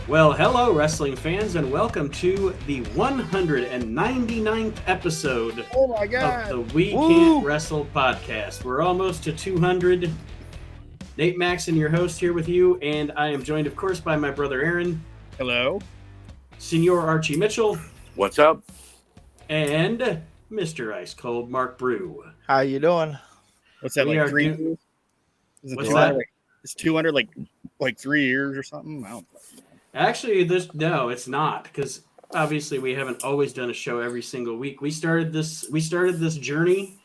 Well, hello, wrestling fans, and welcome to the 199th episode Oh my of God. the We Can't Wrestle podcast. We're almost to 200. Nate Maxon, your host, here with you, and I am joined, of course, by my brother Aaron, Hello. Senor Archie Mitchell, What's up? and Mr. Ice Cold Mark Brew. How you doing? What's that, We like are 3 do- years? Is it What's 200? that? It's 200 like 3 years or something? I don't know. Actually, it's not, because obviously we haven't always done a show every single week. We started this journey,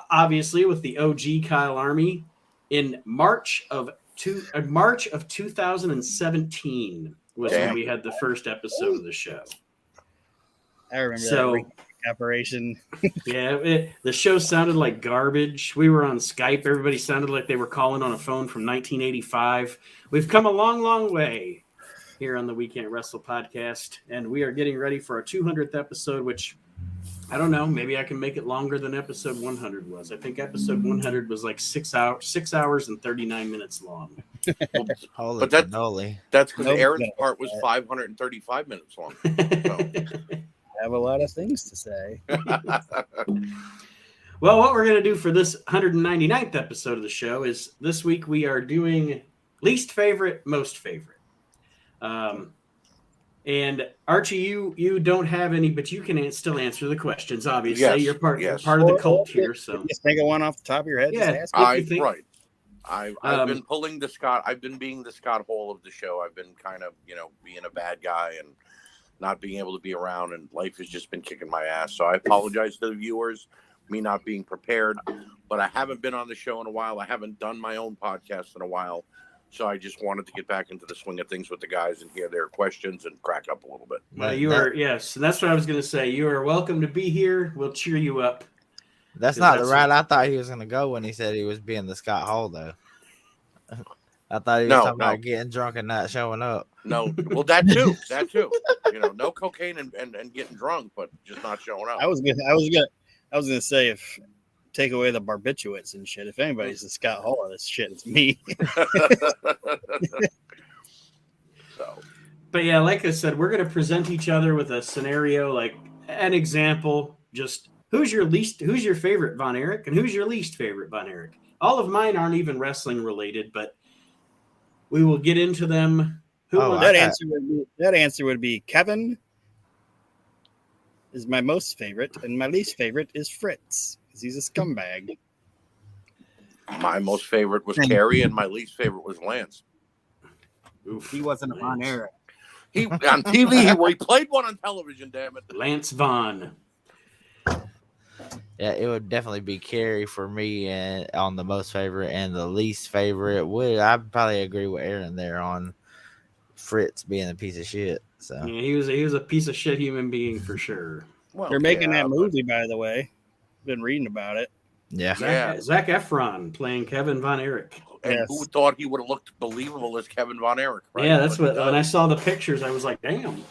obviously, with the OG Kyle Army in March of 2017 was when we had the first episode of the show. I remember So- that operation. Yeah, the show sounded like garbage. We were on Skype. Everybody sounded like they were calling on a phone from 1985. We've come a long, long way here on the We Can't Wrestle podcast, and we are getting ready for our 200th episode, which I don't know. Maybe I can make it longer than episode 100 was. I think episode 100 was like 6 hours and 39 minutes long. Holy But that- cannoli. That's because Nope. Aaron's part was 535 minutes long. So. I have a lot of things to say. Well, what we're going to do for this 199th episode of the show is this week we are doing least favorite, most favorite. And Archie, you don't have any, but you can still answer the questions. Obviously, Yes, you're part yes. of the cult here. So Just think of one off the top of your head. Yeah. Just ask. you think- Right. I've been pulling the Scott. I've been being the Scott Hall of the show. I've been kind of, being a bad guy and not being able to be around, and life has just been kicking my ass. So I apologize to the viewers, me not being prepared, but I haven't been on the show in a while. I haven't done my own podcast in a while. So I just wanted to get back into the swing of things with the guys and hear their questions and crack up a little bit. yes, and that's what I was going to say. You are welcome to be here. We'll cheer you up. That's Because not the route I thought he was going to go when he said he was being the Scott Hall, though. I thought he was talking about getting drunk and not showing up. No, well, that too. No cocaine and getting drunk, but just not showing up. I was gonna say, if take away the barbiturates and shit, if anybody's the Scott Hall of this shit, it's me. So, But yeah, like I said, we're going to present each other with a scenario, like an example. Just who's your favorite Von Erich and who's your least favorite Von Erich? All of mine aren't even wrestling related, but we will get into them. That answer would be Kevin is my most favorite, and my least favorite is Fritz because he's a scumbag. my most favorite was Kerry, and my least favorite was Lance. Oof, He wasn't a Von Erich. He on TV. He played one on television. Damn it, Lance Vaughn. Yeah, it would definitely be Carrie for me and on the most favorite, and the least favorite I'd probably agree with Aaron there on Fritz being a piece of shit. So Yeah, he was a piece of shit human being for sure. Well, They're making yeah, that movie, by the way. Been reading about it. yeah. Zac Efron playing Kevin Von Erich. And Yes. who thought he would have looked believable as Kevin Von Erich? Right? Yeah, that's But what. he When I does, saw the pictures, I was like, "Damn,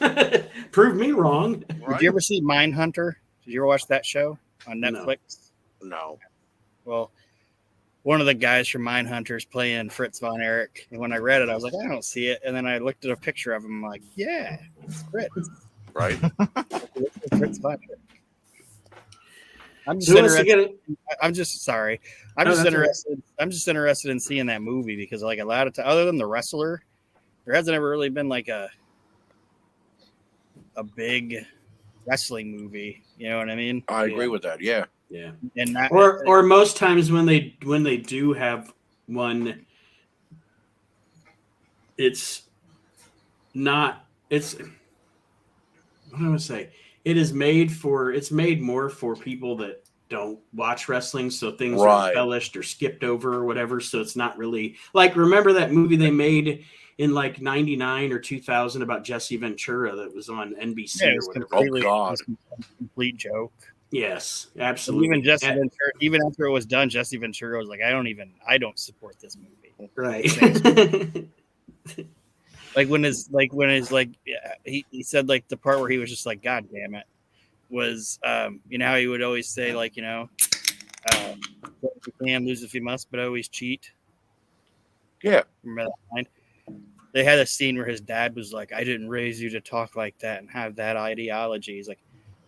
prove me wrong." right? Did you ever see Mindhunter? Did you ever watch that show on No. Netflix? No. Well, one of the guys from Mindhunter is playing Fritz Von Erich. And when I read it, I was like, I don't see it. And then I looked at a picture of him. I'm like, yeah, it's Fritz. Right? It's Fritz Von Erich. I'm just Who wants to interested. get it? I'm just sorry. I'm No, just that's all right. interested. I'm just interested in seeing that movie because, like, a lot of other than The Wrestler, there hasn't ever really been like a big wrestling movie. You know what I mean? I agree with that. Yeah. Yeah. And not, Or most times when they do have one, it's not. It's what do I want to say? It's made more for people that don't watch wrestling, so things are Right. embellished or skipped over or whatever. So it's not really like, remember that movie they made in like 99 or 2000 about Jesse Ventura that was on NBC yeah, it or was whatever. completely, Oh, God. it was a complete joke. Yes, And absolutely. even Jesse Yeah, Ventura, even after it was done, Jesse Ventura was like, I don't support this movie. right. Like when he said like the part where he was just like, God damn it, was you know how he would always say like, you know, win if you can, lose if you must, but always cheat. Yeah. Remember that line? they had a scene where his dad was like, "I didn't raise you to talk like that and have that ideology." He's like,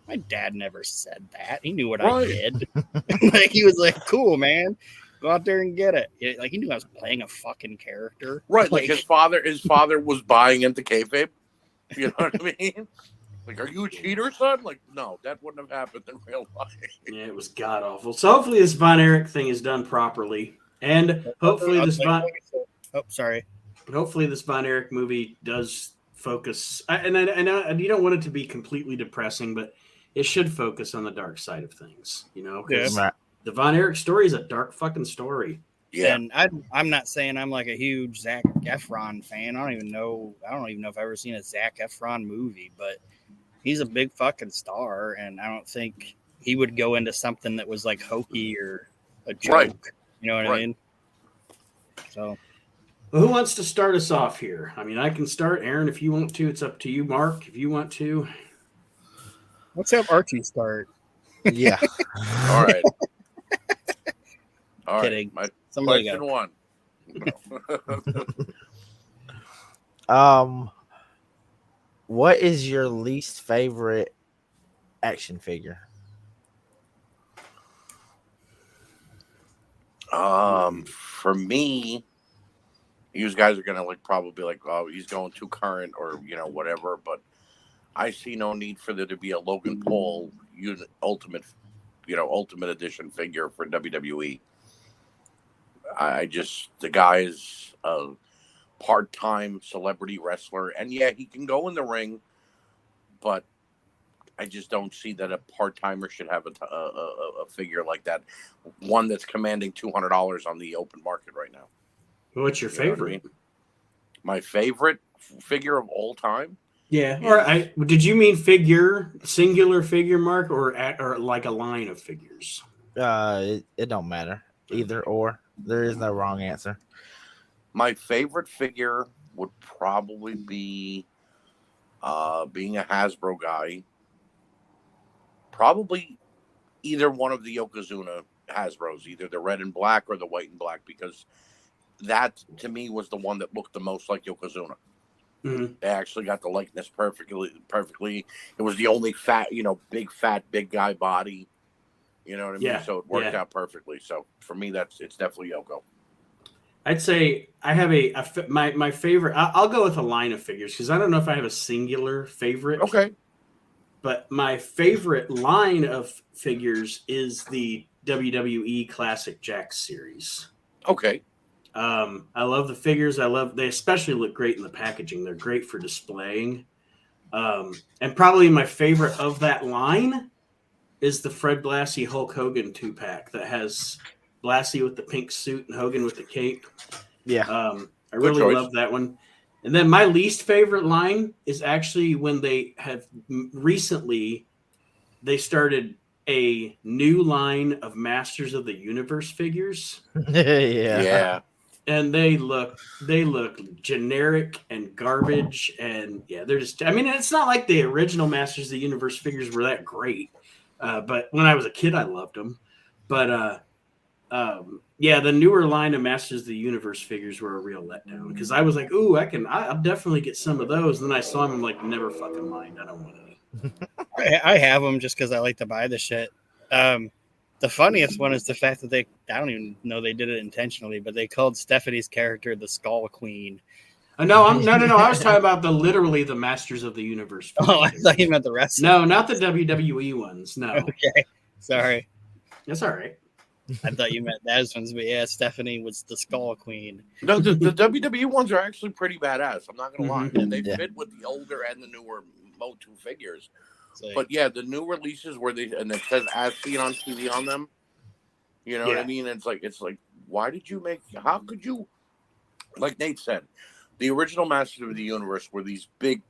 "My dad never said that. He knew what I did." Like he was like, "Cool, man, go out there and get it." Like he knew I was playing a fucking character. Right, like his father was buying into kayfabe. You know what I mean? Like, are you a cheater, son? Like, no, that wouldn't have happened in real life. Yeah, it was god awful. So hopefully this Von Erich thing is done properly, and hopefully this Von Erich movie does focus. And I know you don't want it to be completely depressing, but it should focus on the dark side of things. You know, because the Von Erich story is a dark fucking story. Yeah, and I'm not saying I'm like a huge Zac Efron fan. I don't even know if I've ever seen a Zac Efron movie, but he's a big fucking star, and I don't think he would go into something that was like hokey or a joke. Right. You know what I mean? So, well, who wants to start us off here? I mean, I can start, Aaron, if you want to. It's up to you, Mark, if you want to. Let's have Archie start. Yeah. All right. All Kidding. Right. Somebody question one. What is your least favorite action figure? For me, you guys are gonna probably be like, "Oh, he's going too current," or whatever. But I see no need for there to be a Logan Paul ultimate edition figure for WWE. The guy is a part-time celebrity wrestler, and yeah, he can go in the ring, but I just don't see that a part-timer should have a figure like that, one that's commanding $200 on the open market right now. What's your favorite? My favorite figure of all time? Yeah. Or did you mean figure, singular figure, Mark, or like a line of figures? It don't matter. Either or. There is no wrong answer. My favorite figure would probably be, being a Hasbro guy, probably either one of the Yokozuna Hasbros, either the red and black or the white and black, because that, to me, was the one that looked the most like Yokozuna. Mm-hmm. They actually got the likeness perfectly. It was the only big guy body. You know what I mean? So it worked out perfectly. So for me, it's definitely Yoko. I'd say I have my favorite. I'll go with a line of figures because I don't know if I have a singular favorite. Okay. But my favorite line of figures is the WWE Classic Jakks series. Okay. I love the figures. They especially look great in the packaging. They're great for displaying. And probably my favorite of that line is the Fred Blassie Hulk Hogan 2-pack that has Blassie with the pink suit and Hogan with the cape. Yeah. I really love that one. And then my least favorite line is actually when they have recently, they started a new line of Masters of the Universe figures. Yeah. And they look generic and garbage. And they're just, I mean, it's not like the original Masters of the Universe figures were that great. But when I was a kid, I loved them. But the newer line of Masters of the Universe figures were a real letdown because I was like, "Ooh, I'll definitely get some of those." And then I saw them, I'm like, "Never fucking mind, I don't want any." I have them just because I like to buy the shit. The funniest one is the fact that I don't even know they did it intentionally, but they called Stephanie's character the Skull Queen. No. I was talking about literally the Masters of the Universe figures. Oh, I thought you meant the rest. No, not the WWE ones. No. Okay, sorry. That's all right. I thought you meant those ones, but yeah, Stephanie was the Skull Queen. No, the WWE ones are actually pretty badass. I'm not gonna lie, and they fit with the older and the newer Motu figures. But yeah, the new releases where it says "as seen on TV" on them. You know what I mean? It's like, why did you make? How could you? Like Nate said, the original Masters of the Universe were these big,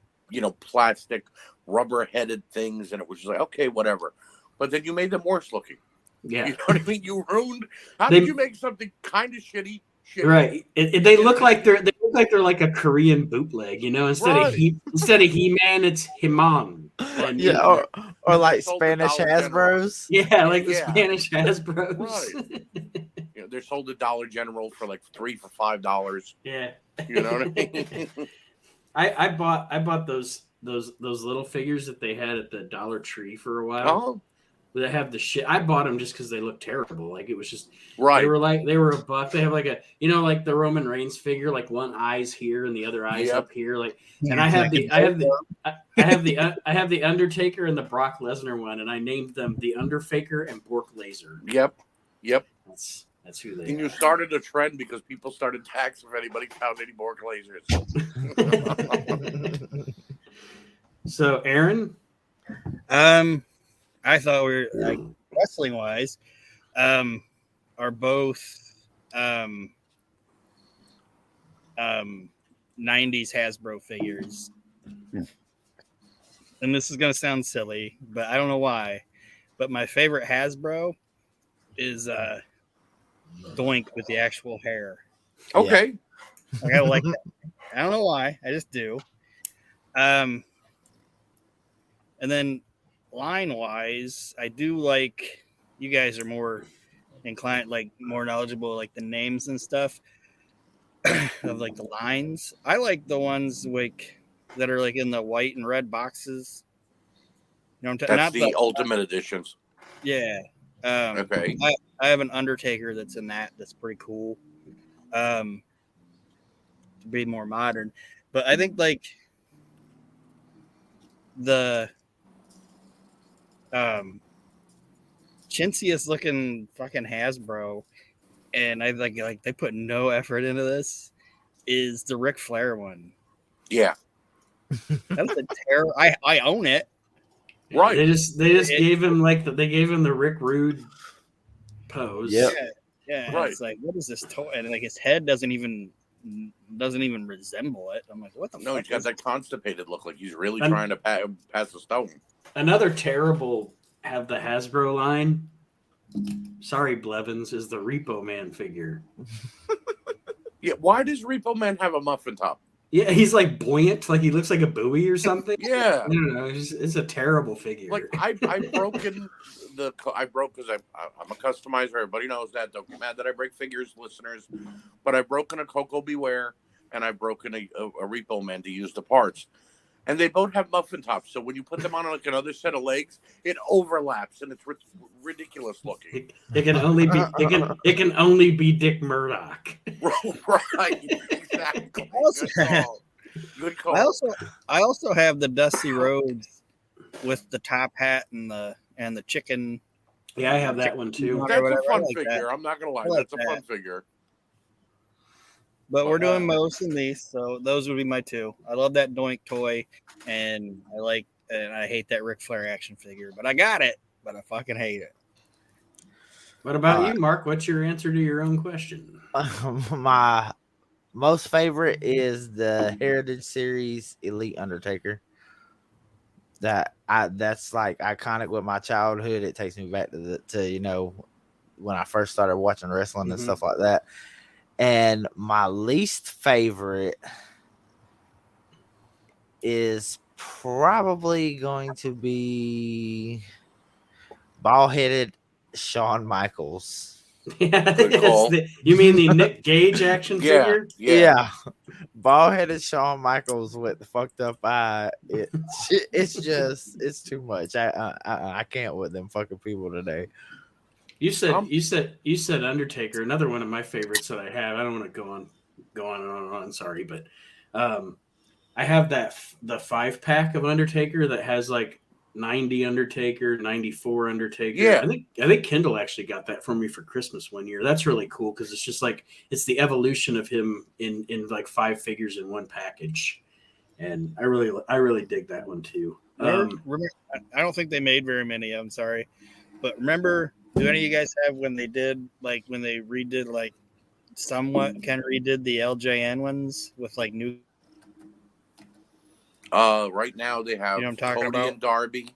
plastic, rubber-headed things, and it was just like, okay, whatever. But then you made them worse looking. Yeah. You know what I mean? You ruined. How did you make something kind of shitty? Right. They look like they're like a Korean bootleg. Instead of He-Man, it's He-Man. Or like Spanish Hasbros. Yeah, like the Spanish Hasbros. Right. they're sold at Dollar General for like 3 for $5. Yeah. You know what I mean? I bought those little figures that they had at the Dollar Tree for a while. Oh, They have the shit. I bought them just because they looked terrible. Like it was just right. They were $1. They have like like the Roman Reigns figure, like one eye's here and the other eye's up here. Like, and I have the Undertaker and the Brock Lesnar one, and I named them the Underfaker and Bork Laser. Yep. That's who they. And are. you started a trend because people started taxing if anybody found any Bork lasers. So, Aaron, I thought we were like wrestling wise, are both 90s Hasbro figures. And this is gonna sound silly, but I don't know why. But my favorite Hasbro is Doink with the actual hair. Okay. Like, I like that. I don't know why. I just do. And then line wise, I do like, you guys are more inclined, like more knowledgeable, like the names and stuff of like the lines. I like the ones like that are like in the white and red boxes. You know, That's not the Ultimate Editions. Yeah. Okay. I have an Undertaker that's in that's pretty cool. To be more modern, but I think like the chintziest looking fucking Hasbro, and I like they put no effort into this, is the Ric Flair one. Yeah. That's a terror. I own it. Right. They just gave him they gave him the Rick Rude pose. Yep. Yeah. Right. It's like, what is this toy? And like his head doesn't even resemble it. I'm like, what the fuck? No, he's got that constipated look, like he's really trying to pass a stone. Another terrible have the Hasbro line. Sorry, Blevins, is the Repo Man figure. Yeah, why does Repo Man have a muffin top? Yeah, he's like buoyant, like he looks like a buoy or something. Yeah. I don't know. It's a terrible figure. Like I broke because I'm a customizer. Everybody knows that. Don't get mad that I break figures, listeners. But I've broken a Coco Beware and I've broken a Repo Man to use the parts. And they both have muffin tops. So when you put them on like another set of legs, it overlaps and it's ridiculous looking. It can only be Dick Murdoch. Right. Exactly. Good call. I also have the Dusty Rhodes with the top hat and the chicken. Yeah, I have that one too. That's a fun figure. I'm not gonna lie. That's a fun figure. But we're doing most in these, so those would be my two. I love that Doink toy, and I hate that Ric Flair action figure. But I got it, but I fucking hate it. What about you, Mark? What's your answer to your own question? My most favorite is the Heritage Series Elite Undertaker. That's like iconic with my childhood. It takes me back to when I first started watching wrestling and stuff like that. And my least favorite is probably going to be bald-headed Shawn Michaels. Yeah, you mean the Nick Gage action figure? Yeah. Bald-headed Shawn Michaels with the fucked up eye. It's too much. I can't with them fucking people today. You said Undertaker, another one of my favorites that I have. I don't want to go on and on. Sorry, but I have the 5-pack of Undertaker that has like 90 Undertaker, 94 Undertaker. Yeah, I think Kendall actually got that from me for Christmas one year. That's really cool because it's just like it's the evolution of him in like 5 figures in one package, and I really dig that one too. Remember, I don't think they made very many. I'm sorry, but remember. Do any of you guys have when they redid like somewhat kind of redid the LJN ones with like new? Right now they have Cody and Darby,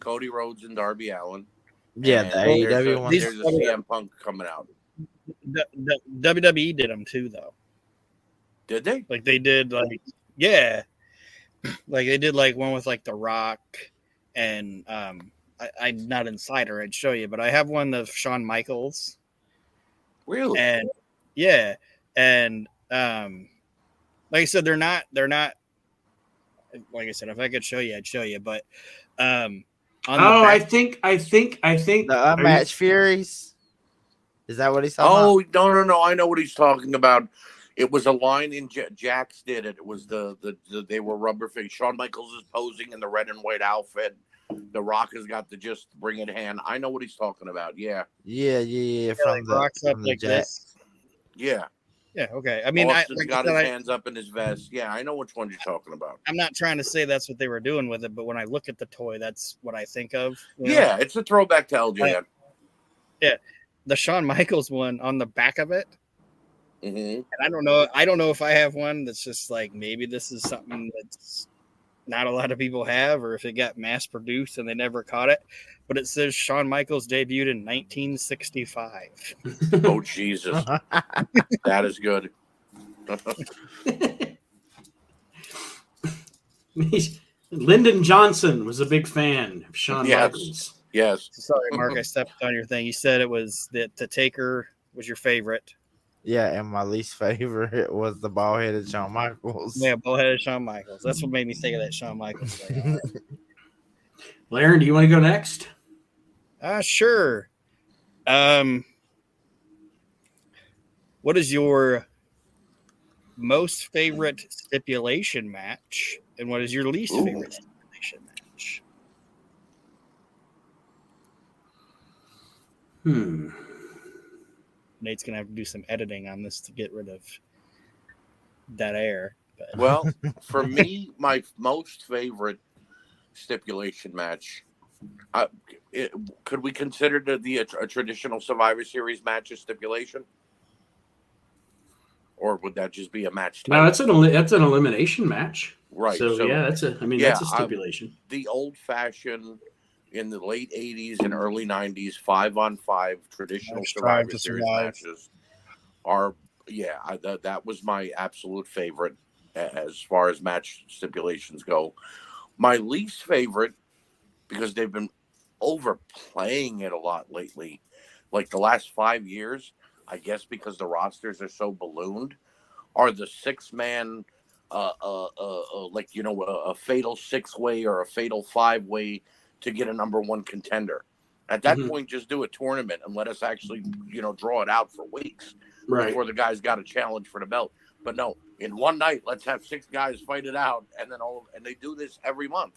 Cody Rhodes and Darby Allin. Yeah, the AEW one. There's a CM Punk coming out. The WWE did them too, though. Did they? Like they did, like they did like one with like The Rock and I'm not Insider. I'd show you, but I have one of Shawn Michaels. Really? And yeah, and like I said, they're not. Like I said, if I could show you, I'd show you. But on the I back, think The Unmatched Furies. Is that what he's talking Oh about? no! I know what he's talking about. It was a line in Jax did it. It was the they were rubber face. Shawn Michaels is posing in the red and white outfit. The Rock has got the just bring it hand. I know what he's talking about. Yeah. Yeah. like rocks up like Jack. this. Yeah. Yeah. Okay. I mean, Austin's like got I his said, hands up in his vest. Yeah, I know which one you're talking about. I'm not trying to say that's what they were doing with it, but when I look at the toy, that's what I think of. Yeah, it's a throwback to LJN. Yeah. The Shawn Michaels one on the back of it. Mm-hmm. And I don't know if I have one that's just like maybe this is something that's not a lot of people have, or if it got mass produced and they never caught it. But it says Shawn Michaels debuted in 1965. Oh Jesus, that is good. Lyndon Johnson was a big fan of Shawn Michaels. Yes. Sorry, Mark, I stepped on your thing. You said it was that the Taker was your favorite. Yeah, and my least favorite was the bald-headed Shawn Michaels. Yeah, bald-headed Shawn Michaels. That's what made me think of that Shawn Michaels thing. Laren, do you want to go next? Sure. What is your most favorite stipulation match, and what is your least favorite stipulation match? Nate's gonna have to do some editing on this to get rid of that air. But. Well, for me, my most favorite stipulation match. Could we consider a traditional Survivor Series match a stipulation, or would that just be a match? No, that's an elimination match, right? So yeah, that's a stipulation. The old-fashioned in the late '80s and early '90s 5-on-5 traditional Survivor Series matches are that was my absolute favorite as far as match stipulations go. My least favorite, because they've been overplaying it a lot lately, like the last 5 years, I guess because the rosters are so ballooned, are the 6-man a fatal 6-way or a fatal 5-way to get a number 1 contender. At that point, just do a tournament and let us actually, draw it out for weeks before the guys got a challenge for the belt. But no, in one night, let's have 6 guys fight it out, and then they do this every month.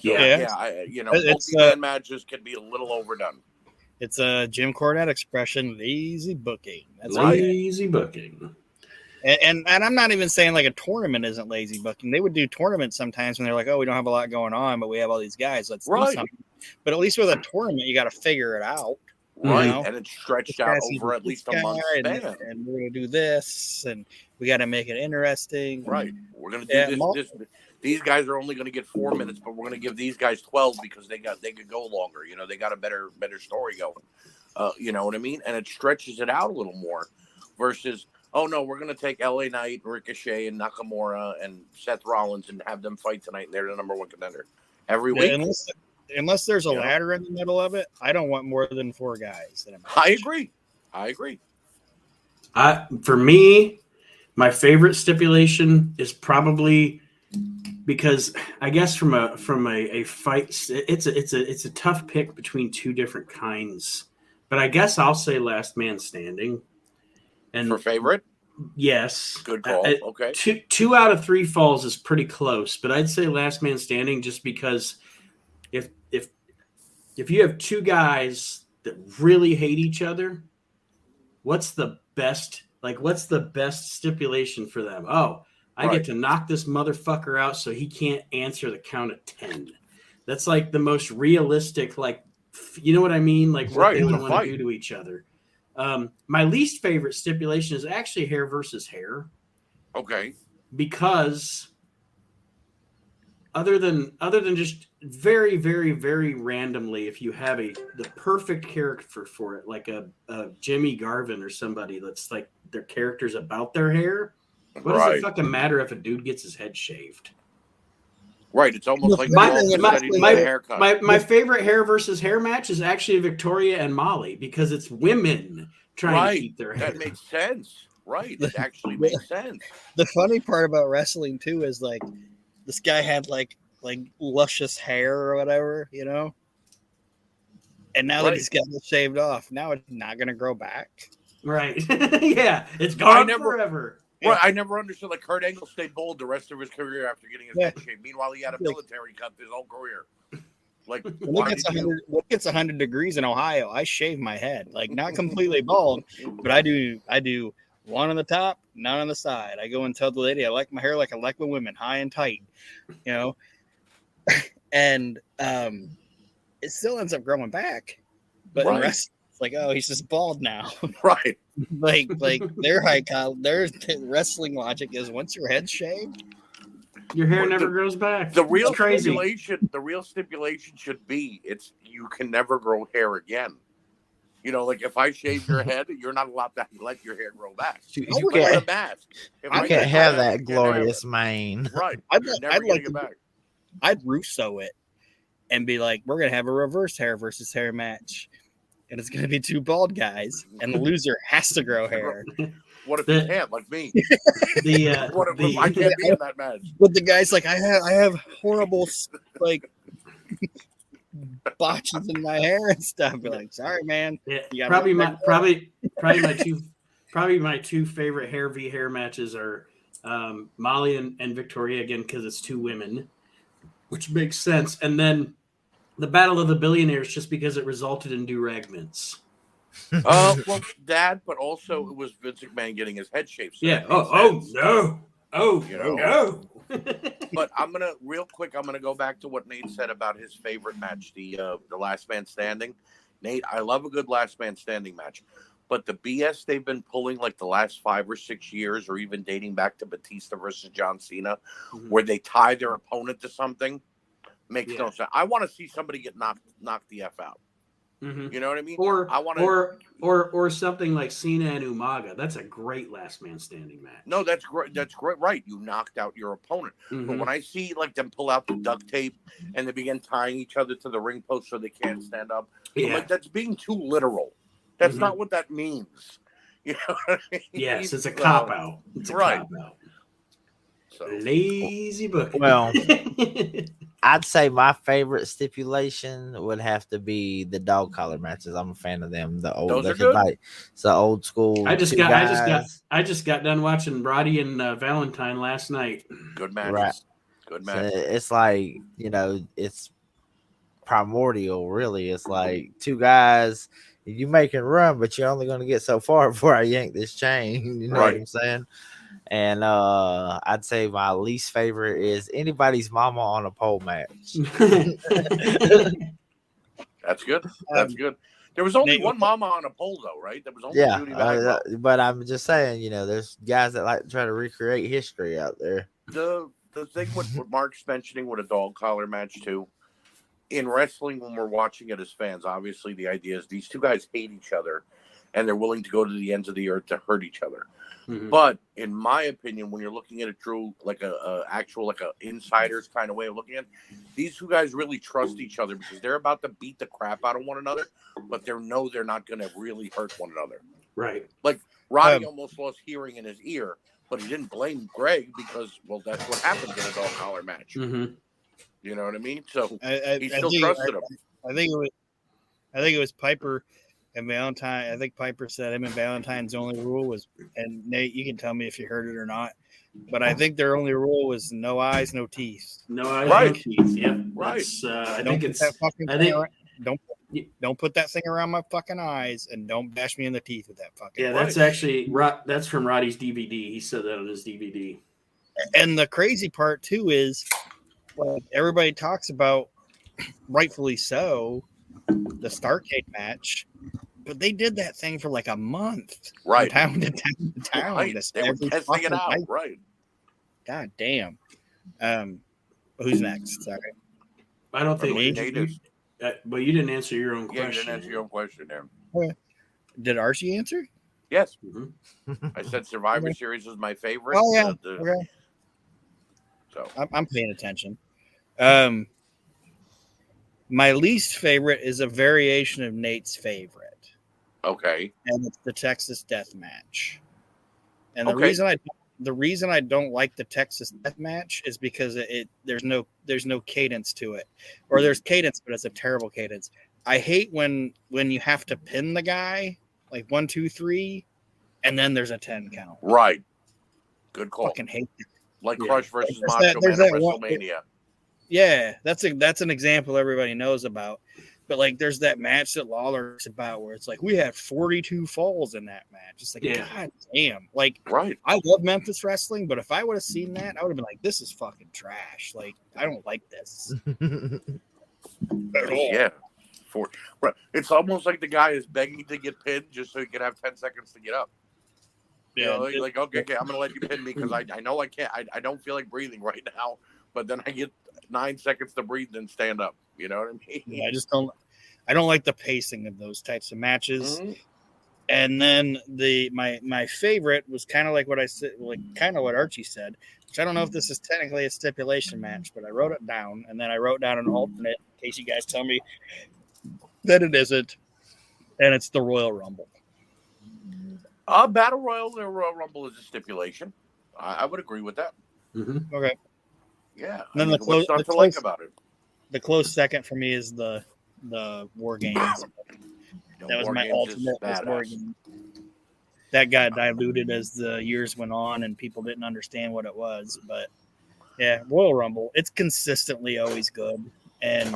So, multi-man matches can be a little overdone. It's a Jim Cornette expression: lazy booking. That's lazy booking. And I'm not even saying like a tournament isn't lazy booking. They would do tournaments sometimes when they're like, oh, we don't have a lot going on, but we have all these guys. Let's do something. But at least with a tournament, you got to figure it out. Right. And it's stretched out over at least a month span. And we're going to do this, and we got to make it interesting. Right. We're going to do this. These guys are only going to get 4 minutes, but we're going to give these guys 12 because they could go longer. They got a better story going. You know what I mean? And it stretches it out a little more versus, oh no, we're going to take LA Knight, Ricochet, and Nakamura and Seth Rollins and have them fight tonight, and they're the number 1 contender every week. Unless there's a ladder in the middle of it, I don't want more than 4 guys. I agree. For me, my favorite stipulation is probably, because I guess from a fight, it's a tough pick between 2 different kinds. But I guess I'll say last man standing. And for favorite? Yes. Good call. Okay. 2 out of 3 falls is pretty close, but I'd say last man standing just because if you have 2 guys that really hate each other, what's the best stipulation for them? Oh, I get to knock this motherfucker out so he can't answer the count of 10. That's like the most realistic, you know what I mean? Like what they would want to do to each other. My least favorite stipulation is actually hair versus hair. Okay. Because other than just very, very, very randomly, if you have the perfect character for it, like a Jimmy Garvin or somebody that's like their character's about their hair, what does it fucking matter if a dude gets his head shaved? Right. It's almost like My- Walter my- said he needs my- a haircut. My favorite hair versus hair match is actually Victoria and Molly because it's women trying to keep their hair. That makes sense. Right. It actually makes sense. The funny part about wrestling too is like this guy had like luscious hair or whatever, you know. And now that he's got it shaved off, now it's not going to grow back. Right. Yeah. It's gone forever. Well, I never understood. Like Kurt Angle stayed bald the rest of his career after getting his head shaved. Meanwhile, he had a military cut his whole career. Like when it gets 100 degrees in Ohio, I shave my head. Like not completely bald, but I do one on the top, none on the side. I go and tell the lady I like my hair like I like my women, high and tight, you know. And it still ends up growing back. But in wrestling, it's like, oh, he's just bald now. Right. like their wrestling logic is once your head's shaved, your hair never grows back. The real stipulation should be you can never grow hair again. You know, like if I shave your head, you're not allowed to let your hair grow back. You can't, a mask. I can't have that glorious mane. Right. I'd like to back. I'd Russo it and be like, we're gonna have a reverse hair versus hair match. And it's going to be two bald guys, and the loser has to grow hair. What if you can't, like me? What if I can't be in that match? But the guy's like, I have horrible like botches in my hair and stuff. Be like, sorry, man. Yeah, probably my two favorite hair v hair matches are Molly and Victoria again because it's two women, which makes sense, and then the Battle of the Billionaires, just because it resulted in do-rag mints. Well, that, but also it was Vince McMahon getting his head shaved. So yeah. No. No. But I'm gonna go back to what Nate said about his favorite match, the Last Man Standing. Nate, I love a good Last Man Standing match, but the BS they've been pulling like the last 5 or 6 years, or even dating back to Batista versus John Cena, where they tie their opponent to something. Makes no sense. I want to see somebody get knocked the F out. You know what I mean? Or something like Cena and Umaga. That's a great Last Man Standing match. No, that's great. That's great. Right, you knocked out your opponent. But when I see like them pull out the duct tape and they begin tying each other to the ring post so they can't stand up, I'm like, that's being too literal. That's not what that means. You know what I mean? Yes, it's a cop out. It's a cop out. So. Lazy book. Well, I'd say my favorite stipulation would have to be the dog collar matches. I'm a fan of them. The old, it's the old school. I just got done watching Roddy and Valentine last night. Good match. Right. Good match. So it's like, it's primordial. Really, it's like two guys. You make it run, but you're only going to get so far before I yank this chain. You know what I'm saying? And I'd say my least favorite is anybody's mama on a pole match. That's good. That's good. There was only one mama on a pole, though, right? There was only Judy Bagwell. But I'm just saying, there's guys that like to try to recreate history out there. The thing with what Mark's mentioning with a dog collar match, too, in wrestling, when we're watching it as fans, obviously the idea is these two guys hate each other, and they're willing to go to the ends of the earth to hurt each other. But in my opinion, when you're looking at it through like a insider's kind of way of looking at it, these two guys really trust each other because they're about to beat the crap out of one another, but they're not going to really hurt one another. Right. Like Roddy almost lost hearing in his ear, but he didn't blame Greg because, well, that's what happens in a dog collar match. You know what I mean? So he still trusted him. I think it was Piper and Valentine. I think Piper said him and Valentine's only rule was, and Nate, you can tell me if you heard it or not, but I think their only rule was no eyes, no teeth. No eyes, no teeth. Yeah, right. Don't put that thing around my fucking eyes, and don't bash me in the teeth with that fucking. Yeah, that's actually that's from Roddy's DVD. He said that on his DVD. And the crazy part too is, like, everybody talks about, rightfully so, the Starrcade match, but they did that thing for like a month, right? Town to town. Right. They were testing it out, right? God damn. Who's next? Sorry, I don't think well, you didn't answer your own question. Yeah, you didn't answer your own question there. Okay. Did Archie answer? Yes. I said Survivor Series was my favorite. Oh yeah. Okay. So I'm paying attention. My least favorite is a variation of Nate's favorite. Okay. And it's the Texas Death Match. And Okay. the reason I don't like the Texas Death Match is because there's no cadence to it. Or there's cadence, but it's a terrible cadence. I hate when you have to pin the guy, like 1, 2, 3, and then there's a 10 count. Right. Good call. Fucking hate that. Like Crush versus Macho Man at WrestleMania. Yeah, that's an example everybody knows about. But like, there's that match that Lawler's about where it's like we had 42 falls in that match. It's like, God damn! Like, right? I love Memphis wrestling, but if I would have seen that, I would have been like, this is fucking trash. Like, I don't like this at all. Yeah, it's almost like the guy is begging to get pinned just so he can have 10 seconds to get up. Yeah, you know, like okay, I'm gonna let you pin me because I know I can't. I don't feel like breathing right now, but then I get 9 seconds to breathe and stand up. You know what I mean? Yeah, I don't like the pacing of those types of matches. Mm-hmm. And then my favorite was kind of like what I said, like kind of what Archie said, which I don't know if this is technically a stipulation match, but I wrote it down, and then I wrote down an alternate in case you guys tell me that it isn't, and it's the Royal Rumble. Battle Royal or Royal Rumble is a stipulation. I would agree with that. Mm-hmm. Okay. Yeah. And then what's not to like about it? The close second for me is the War Games. That was my ultimate War Games. That got diluted as the years went on and people didn't understand what it was. But yeah, Royal Rumble, it's consistently always good. And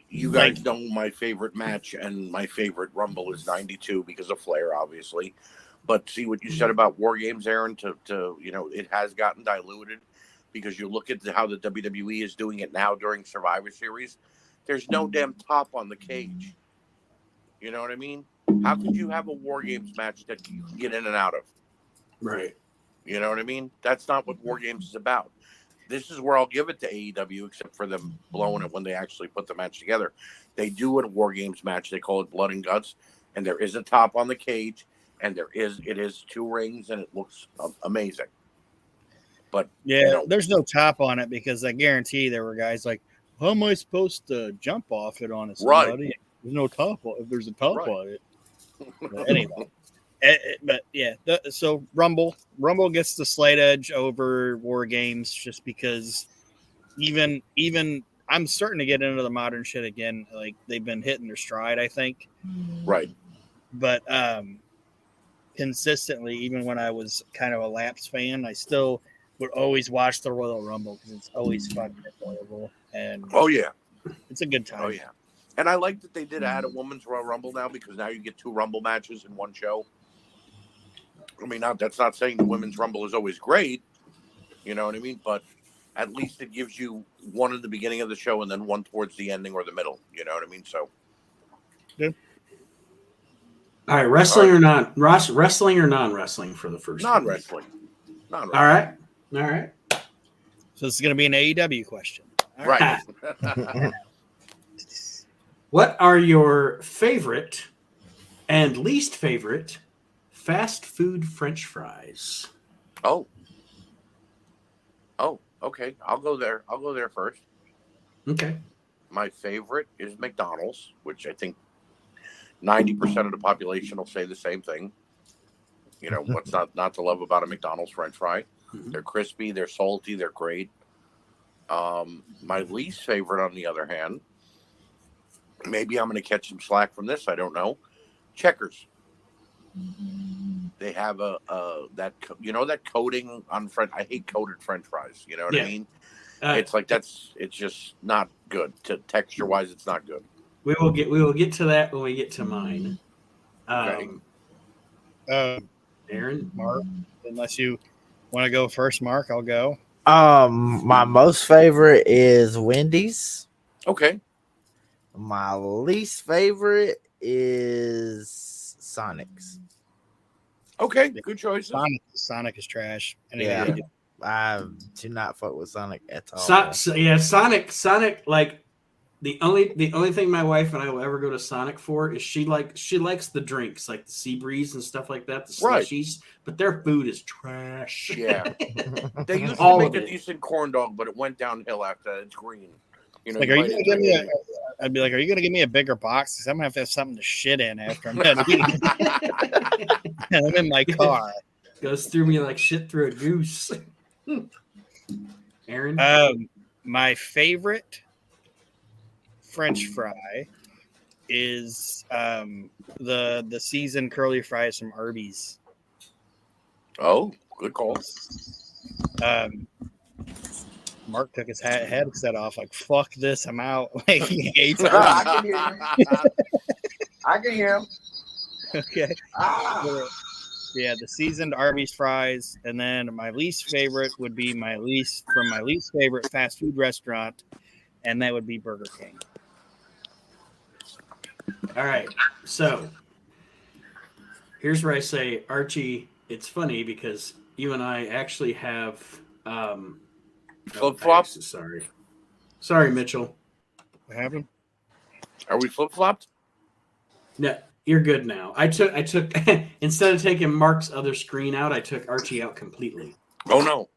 you guys know my favorite match and my favorite Rumble is 92 because of Flair, obviously. But see what you said about War Games, Aaron, to it has gotten diluted because you look at how the WWE is doing it now during Survivor Series. There's no damn top on the cage. You know what I mean? How could you have a War Games match that you can get in and out of? Right. You know what I mean? That's not what War Games is about. This is where I'll give it to AEW, except for them blowing it when they actually put the match together. They do a War Games match. They call it Blood and Guts, and there is a top on the cage, and it is 2 rings, and it looks amazing. But yeah, there's no top on it because I guarantee there were guys like, how am I supposed to jump off it on somebody? Right. There's no top if there's a top on it. But anyway, but yeah, so Rumble gets the slight edge over War Games just because even I'm starting to get into the modern shit again. Like they've been hitting their stride, I think. Right. But consistently, even when I was kind of a lapsed fan, I still would always watch the Royal Rumble because it's always fucking enjoyable. And oh yeah, it's a good time. Oh yeah, and I like that they did add a women's Royal Rumble now because now you get 2 Rumble matches in one show. I mean, that's not saying the women's Rumble is always great, you know what I mean? But at least it gives you one at the beginning of the show and then one towards the ending or the middle. You know what I mean? So, yeah. All right, wrestling or non-wrestling for the first non-wrestling. All right. So this is going to be an AEW question. All right. What are your favorite and least favorite fast food French fries? Oh, okay. I'll go there first. Okay. My favorite is McDonald's, which I think 90% of the population will say the same thing. You know, what's not to love about a McDonald's French fry? Mm-hmm. They're crispy, they're salty, they're great. My least favorite, on the other hand, maybe I'm going to catch some slack from this. I don't know. Checkers. They have that coating on French. I hate coated French fries. You know what I mean? It's like it's just not good. Texture wise, it's not good. We will get to that when we get to mine. Okay. Aaron, Mark, unless you want to go first, Mark, I'll go. My most favorite is Wendy's. Okay. My least favorite is Sonic's. Okay, good choice. Sonic is trash. I do not fuck with Sonic at all. Sonic, like The only thing my wife and I will ever go to Sonic for is she likes the drinks like the Sea Breeze and stuff like that, the slushies, but their food is trash. Yeah. They used to All make of a it. decent corn dog, but it went downhill after that. It's green. You know, Like, are you gonna give me I'd be like, are you gonna give me a bigger box? Because I'm gonna have to have something to shit in after I'm done eating. And I'm in my car. Goes through me like shit through a goose. Aaron? My favorite French fry is the seasoned curly fries from Arby's. Oh, good call. Mark took his headset off, like, fuck this, I'm out. Like, he hates I Arby's. can hear him. I can hear him. Okay. Yeah, the seasoned Arby's fries, and then my least favorite would be my least favorite fast food restaurant, and that would be Burger King. All right. So here's where I say, Archie, it's funny because you and I actually have Flip-flops? Sorry, Mitchell. What happened? Are we flip-flopped? No, you're good now. I took instead of taking Mark's other screen out, I took Archie out completely. Oh no.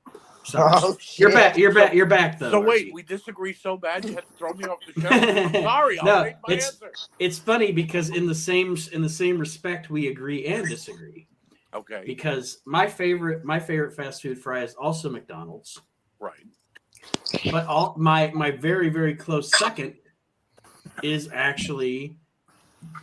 Sorry. Oh, You're shit. back. You're back though. So wait, Archie. we disagree so bad you had to throw me off the show? I'm sorry, I'll make my answer. It's funny because in the same respect we agree and disagree. Okay. Because my favorite fast food fry is also McDonald's. Right. But my very, very close second is actually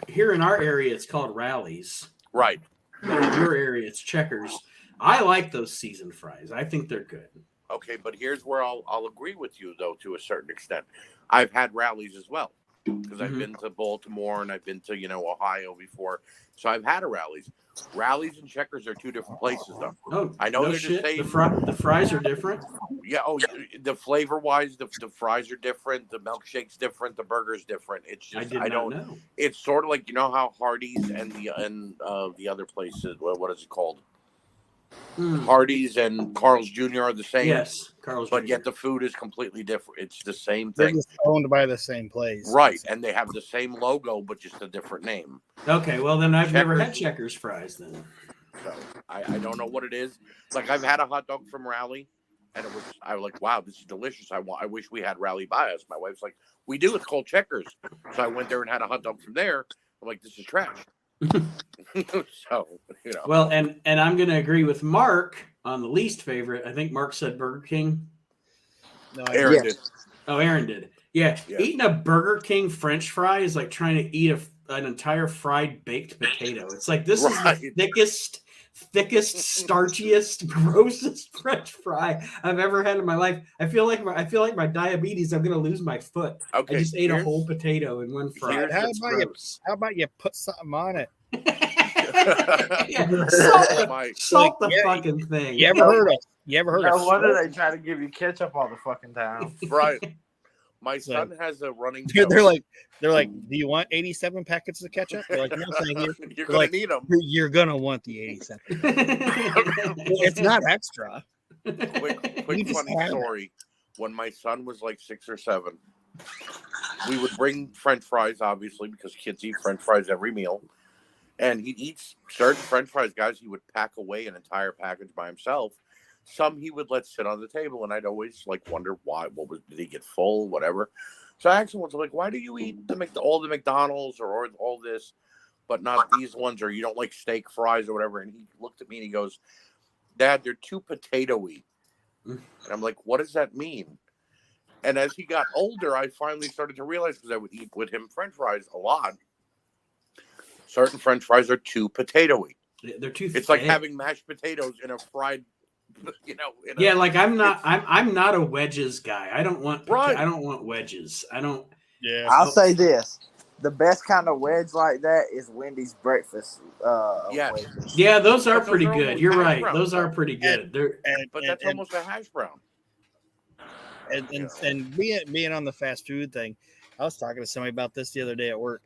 here in our area. It's called Rallies. Right. But in your area, it's Checkers. I like those seasoned fries. I think they're good. Okay, but here's where I'll agree with you though to a certain extent. I've had Rallies as well because I've been to Baltimore and I've been to Ohio before, so I've had a Rallies. Rallies and Checkers are two different places though. Oh, I know no they're shit. the same. The fries are different. Yeah. Oh, the flavor wise, the fries are different. The milkshake's different. The burger's different. It's just I don't know. It's sort of like how Hardee's and the other places. What is it called? Hardee's and Carl's Jr. are the same. Yes, Carl's Jr. But yet the food is completely different. It's the same They're thing. just owned by the same place. Right, and they have the same logo, but just a different name. Okay, well then I've never had Checkers fries then. So I don't know what it is. Like I've had a hot dog from Rally, and I was like, wow, this is delicious. I wish we had Rally by us. My wife's like, we do. It's called Checkers. So I went there and had a hot dog from there. I'm like, this is trash. So Well, and I'm going to agree with Mark on the least favorite. I think Mark said Burger King. No, Aaron did. Oh, Aaron did. Yeah. Eating a Burger King French fry is like trying to eat an entire fried baked potato. It's like this is the thickest, starchiest, grossest French fry I've ever had in my life. I feel like my diabetes. I'm gonna lose my foot. Okay, I just ate a whole potato in one fry. How about you put something on it? Salt the fucking thing. You ever heard of? No wonder they try to give you ketchup all the fucking time. Right. My son has a running joke. They're like, do you want 87 packets of ketchup? They're like, no, thank you. You're gonna need them. You're gonna want the 87. It's not extra. Quick funny story. When my son was like 6 or 7, we would bring French fries, obviously, because kids eat French fries every meal. And he eats certain French fries, guys. He would pack away an entire package by himself. Some he would let sit on the table, and I'd always wonder why. Did he get full? Whatever. So I asked him once, why do you eat all the McDonald's or all this, but not these ones, or you don't like steak fries or whatever? And he looked at me and he goes, "Dad, they're too potato-y." And I'm like, "What does that mean?" And as he got older, I finally started to realize, because I would eat with him French fries a lot. Certain French fries are too potato-y. They're too. It's like having mashed potatoes in a fried. I'm not a wedges guy. I don't want wedges. I don't. Yeah. I'll say this: the best kind of wedge like that is Wendy's breakfast. Wedges. Yeah, those are pretty are good. You're right. brown. Those are pretty good. But that's almost a hash brown. And being on the fast food thing, I was talking to somebody about this the other day at work.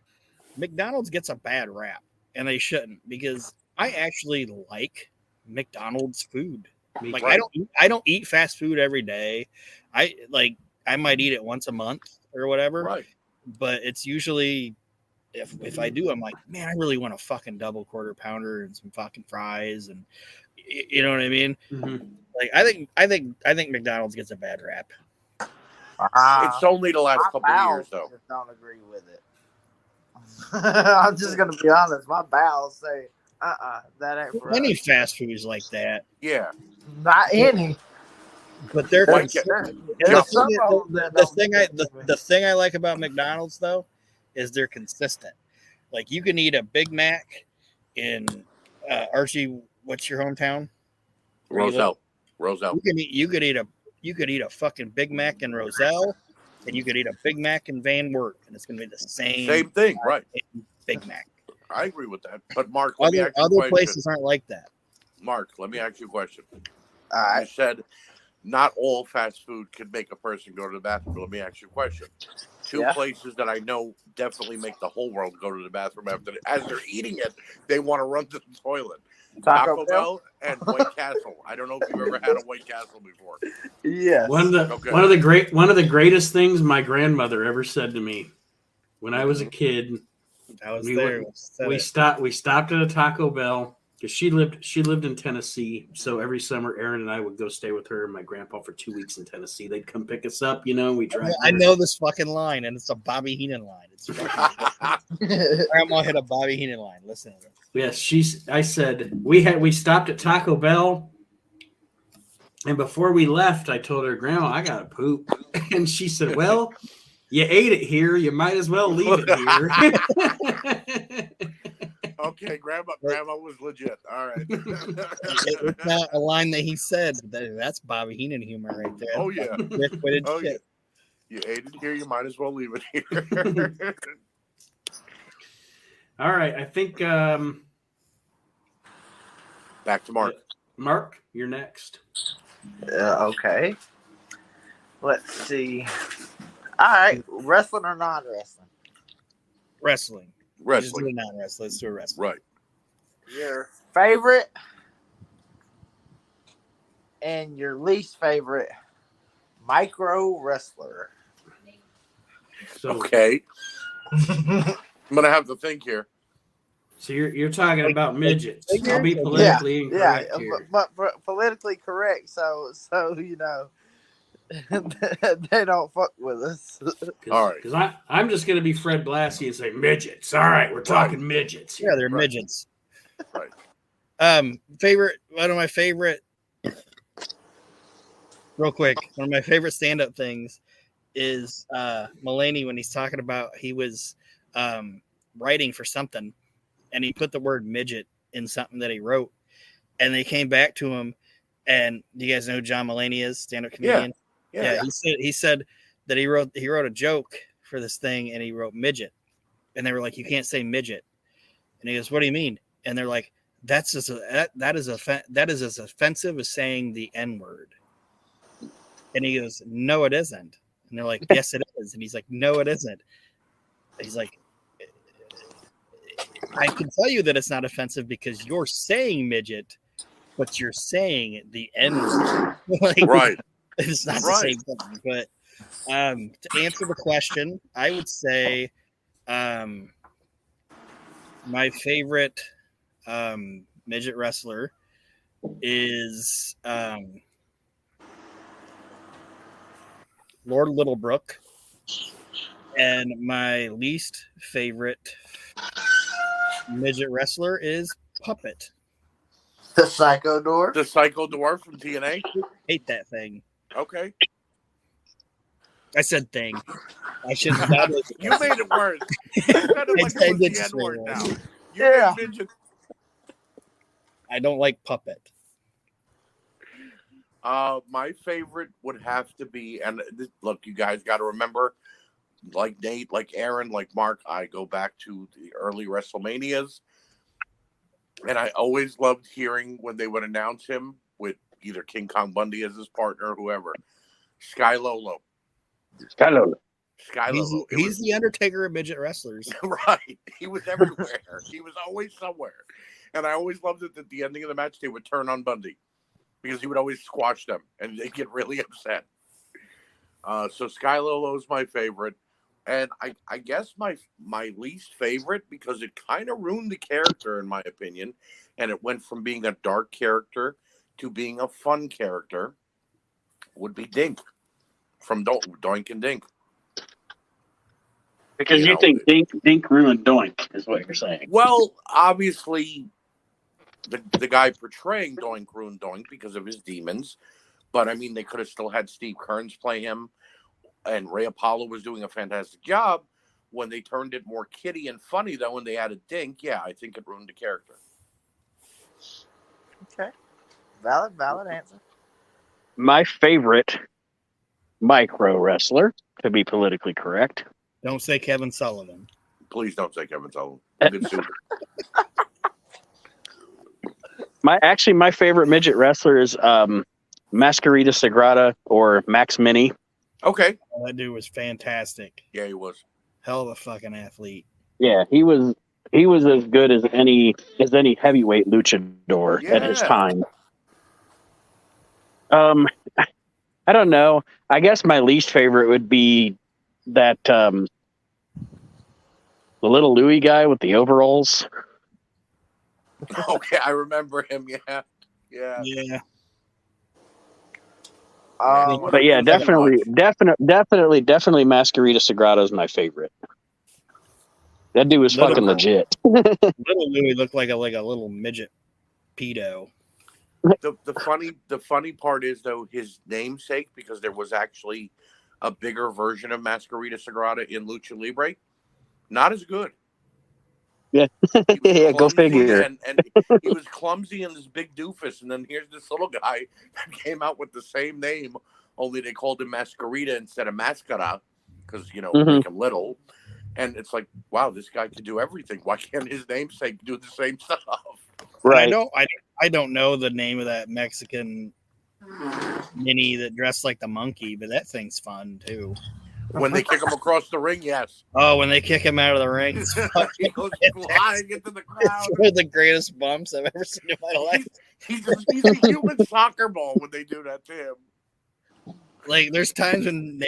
McDonald's gets a bad rap, and they shouldn't, because I actually like McDonald's food. Like, right. I don't eat fast food every day. I might eat it once a month or whatever. Right. but it's usually if I do, I'm like, man, I really want a fucking double quarter pounder and some fucking fries, and you know what I mean. Mm-hmm. Like I think McDonald's gets a bad rap. It's only the last couple of years, though. Just don't agree with it. I'm just gonna be honest. My bowels say, that ain't for Any us. fast foods like that, Yeah. Not any. but they're Like, the thing I like about McDonald's though is they're consistent. Like you can eat a Big Mac in Archie. What's your hometown? Roselle. You could eat a fucking Big Mac in Roselle, and you could eat a Big Mac in Van Wert, and it's gonna be the same thing, right? Big Mac. I agree with that. But Mark, Other places aren't like that. Mark, let me ask you a question. All You said not all fast food can make a person go to the bathroom. But let me ask you a question. Two places that I know definitely make the whole world go to the bathroom as they're eating it, they want to run to the toilet. Taco Bell and White Castle. I don't know if you've ever had a White Castle before. Yes. One of the greatest things my grandmother ever said to me when I was a kid. We stopped at a Taco Bell because she lived in Tennessee. So every summer, Aaron and I would go stay with her and my grandpa for 2 weeks in Tennessee. They'd come pick us up. We drive. I know this fucking line, and it's a Bobby Heenan line. It's Grandma hit a Bobby Heenan line. Listen to this. Yes, I said we stopped at Taco Bell, and before we left, I told her, Grandma, I gotta poop, and she said, well, you ate it here, you might as well leave it here. Okay, Grandma was legit. All right. It's not a line that he said. That's Bobby Heenan humor right there. Oh yeah. Oh yeah. You ate it here, you might as well leave it here. All right, I think back to Mark. Mark, you're next. Okay. Let's see. All right, wrestling or non-wrestling? Wrestling. Wrestling. Just do a non-wrestling. Let's do a wrestling. Right. Your favorite and your least favorite micro wrestler. So, okay. I'm gonna have to think here. So you're talking about midgets. I'll be politically incorrect here. But politically correct. So they don't fuck with us. All right. Because I'm just gonna be Fred Blassie and say midgets. All right, we're talking midgets here. Yeah, they're midgets. Right. One of my favorite. Real quick, one of my favorite stand-up things is Mulaney when he's talking about he was writing for something and he put the word midget in something that he wrote and they came back to him and do you guys know who John Mulaney is, stand-up comedian? Yeah. He said that he wrote a joke for this thing and he wrote midget and they were like, you can't say midget, and he goes, what do you mean? And they're like, that is as offensive as saying the N-word. And he goes, no, it isn't. And they're like, yes, it is. And he's like, no, it isn't. He's like, I can tell you that it's not offensive because you're saying midget, but you're saying the N-word. Right. It's not the same thing. But to answer the question, I would say my favorite midget wrestler is Lord Littlebrook, and my least favorite midget wrestler is Puppet. The Psycho Dwarf? The Psycho Dwarf from TNA? Hate that thing. Okay. I said thing. I should have. You made it worse. It's kind of like it was the N-word now. Yeah. I don't like Puppet. My favorite would have to be, and look, you guys got to remember, like Nate, like Aaron, like Mark, I go back to the early WrestleManias, and I always loved hearing when they would announce him with either King Kong Bundy as his partner or whoever. Sky Lolo. He's the Undertaker of midget wrestlers. Right. He was everywhere. He was always somewhere. And I always loved it at the ending of the match, they would turn on Bundy because he would always squash them and they get really upset. So Sky Lolo is my favorite. And I guess my least favorite, because it kind of ruined the character in my opinion, and it went from being a dark character to being a fun character, would be Dink from Doink and Dink. Because you think Dink ruined Doink, is what you're saying. Well, obviously, the guy portraying Doink ruined Doink because of his demons. But, I mean, they could have still had Steve Kearns play him. And Ray Apollo was doing a fantastic job. When they turned it more kiddie and funny, though, when they added Dink, yeah, I think it ruined the character. Okay. Valid answer. My favorite micro wrestler, to be politically correct. Don't say Kevin Sullivan. Please don't say Kevin Sullivan. Good suit. My favorite midget wrestler is Masquerita Sagrada or Max Mini. Okay. Oh, that dude was fantastic. Yeah, he was. Hell of a fucking athlete. Yeah, he was as good as any heavyweight luchador at his time. I don't know. I guess my least favorite would be that the little Louis guy with the overalls. Okay, I remember him. Yeah. But yeah, definitely Masquerita Sagrada is my favorite. That dude was fucking legit. Little Louis looked like a little midget pedo. The funny part is, though, his namesake, because there was actually a bigger version of Masquerita Sagrada in Lucha Libre, not as good. Yeah, yeah, go figure. And he was clumsy and this big doofus, and then here's this little guy that came out with the same name, only they called him Masquerita instead of Mascara, because make him little. And it's like, wow, this guy can do everything. Why can't his namesake do the same stuff? Right. I don't know the name of that Mexican mini that dressed like the monkey, but that thing's fun too. When they kick him across the ring, yes. Oh, when they kick him out of the ring, he goes flying into the crowd. It's one of the greatest bumps I've ever seen in my life. He's a human soccer ball when they do that to him. Like, there's times when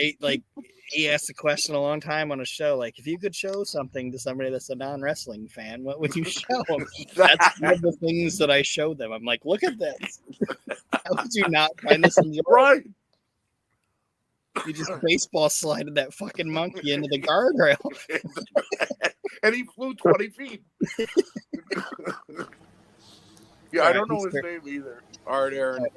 he asked a question a long time on a show, like, if you could show something to somebody that's a non-wrestling fan, what would you show them? That's one of the things that I showed them. I'm like, look at this. How could you not find this enjoyable? Right. You just baseball slided that fucking monkey into the guardrail. And he flew 20 feet. Yeah, I don't know his name either. All right, Aaron.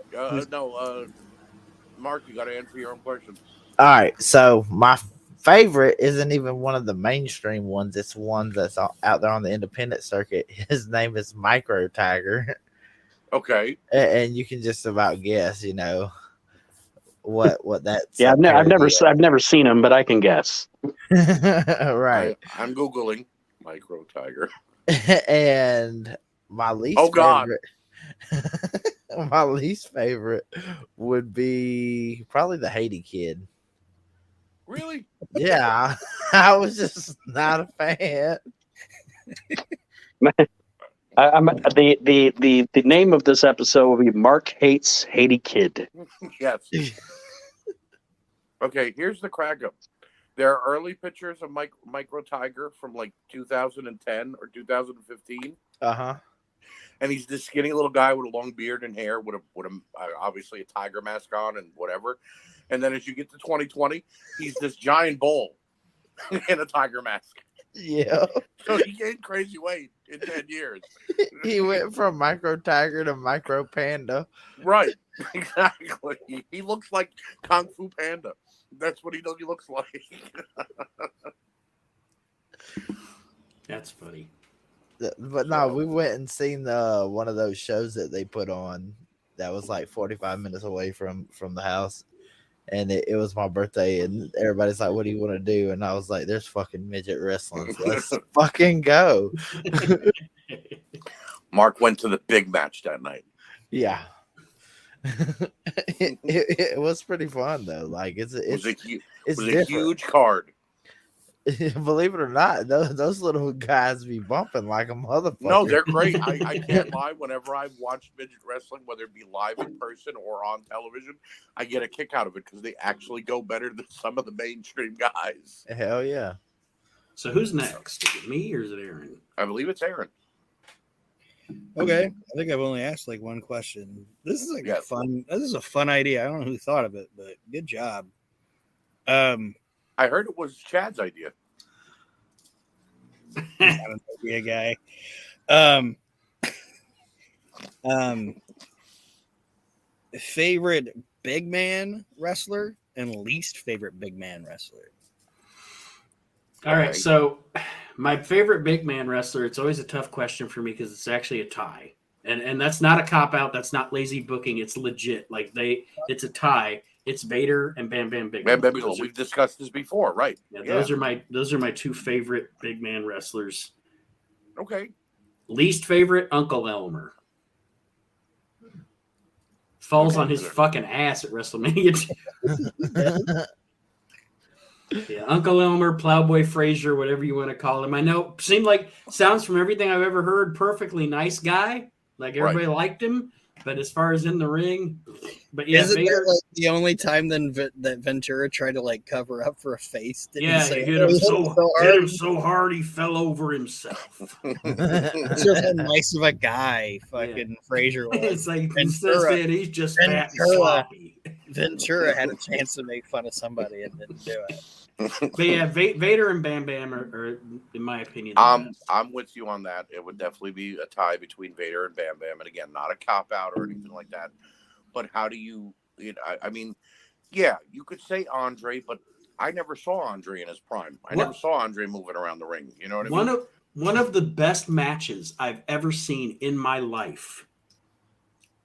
Mark, you got to answer your own question. All right, so my favorite isn't even one of the mainstream ones. It's one that's out there on the independent circuit. His name is Micro Tiger. Okay. And you can just about guess, what that's. Yeah, I've never seen him, but I can guess. Right. I'm Googling Micro Tiger. And my least my least favorite would be probably the Haiti Kid. Really? Yeah, I was just not a fan. The name of this episode will be Mark Hates Haiti Kid. Yes. Okay, here's the crack up. There are early pictures of Micro Tiger from like 2010 or 2015. Uh-huh. And he's this skinny little guy with a long beard and hair with obviously a tiger mask on and whatever. And then as you get to 2020, he's this giant bull in a tiger mask. Yeah. So he gained crazy weight in 10 years. He went from Micro Tiger to Micro Panda. Right. Exactly. He looks like Kung Fu Panda. That's what he looks like. That's funny. But no, we went and seen one of those shows that they put on that was like 45 minutes away from the house. And it was my birthday, and everybody's like, what do you want to do? And I was like, there's fucking midget wrestling. So let's fucking go. Mark went to the big match that night. Yeah. It was pretty fun, though. Like, it's a huge card. believe it or not, those little guys be bumping like a motherfucker. No, they're great. I can't lie. Whenever I've watched midget wrestling, whether it be live in person or on television, I get a kick out of it because they actually go better than some of the mainstream guys. Hell yeah. So who's next? Is it me or is it Aaron? I believe it's Aaron. Okay, I think I've only asked like one question. This is like This is a fun idea. I don't know who thought of it, but good job. I heard it was Chad's idea. I don't know, be a guy. Favorite big man wrestler and least favorite big man wrestler. All right, so my favorite big man wrestler, it's always a tough question for me because it's actually a tie. And that's not a cop-out. That's not lazy booking. It's legit. Like it's a tie. It's Vader and Bam Bam Bigelow. Bam Bam Bigelow. We've discussed this before, right? Yeah, those are my two favorite big man wrestlers. Okay. Least favorite, Uncle Elmer. Falls on his fucking ass at WrestleMania. Yeah, Uncle Elmer, Plowboy Frazier, whatever you want to call him. I know, sounds from everything I've ever heard, perfectly nice guy. Like everybody liked him, but as far as in the ring, but yeah, isn't Vader, that like the only time then that Ventura tried to like cover up for a face? He hit him so hard he fell over himself. Just how nice of a guy, fucking Frazier was. It's like Ventura, he's just fat and sloppy. Ventura had a chance to make fun of somebody and didn't do it. But yeah, Vader and Bam Bam are in my opinion. I'm with you on that. It would definitely be a tie between Vader and Bam Bam, and again, not a cop out or anything like that. But how do you? I mean, yeah, you could say Andre, but I never saw Andre in his prime. I never saw Andre moving around the ring. You know what I mean? One of the best matches I've ever seen in my life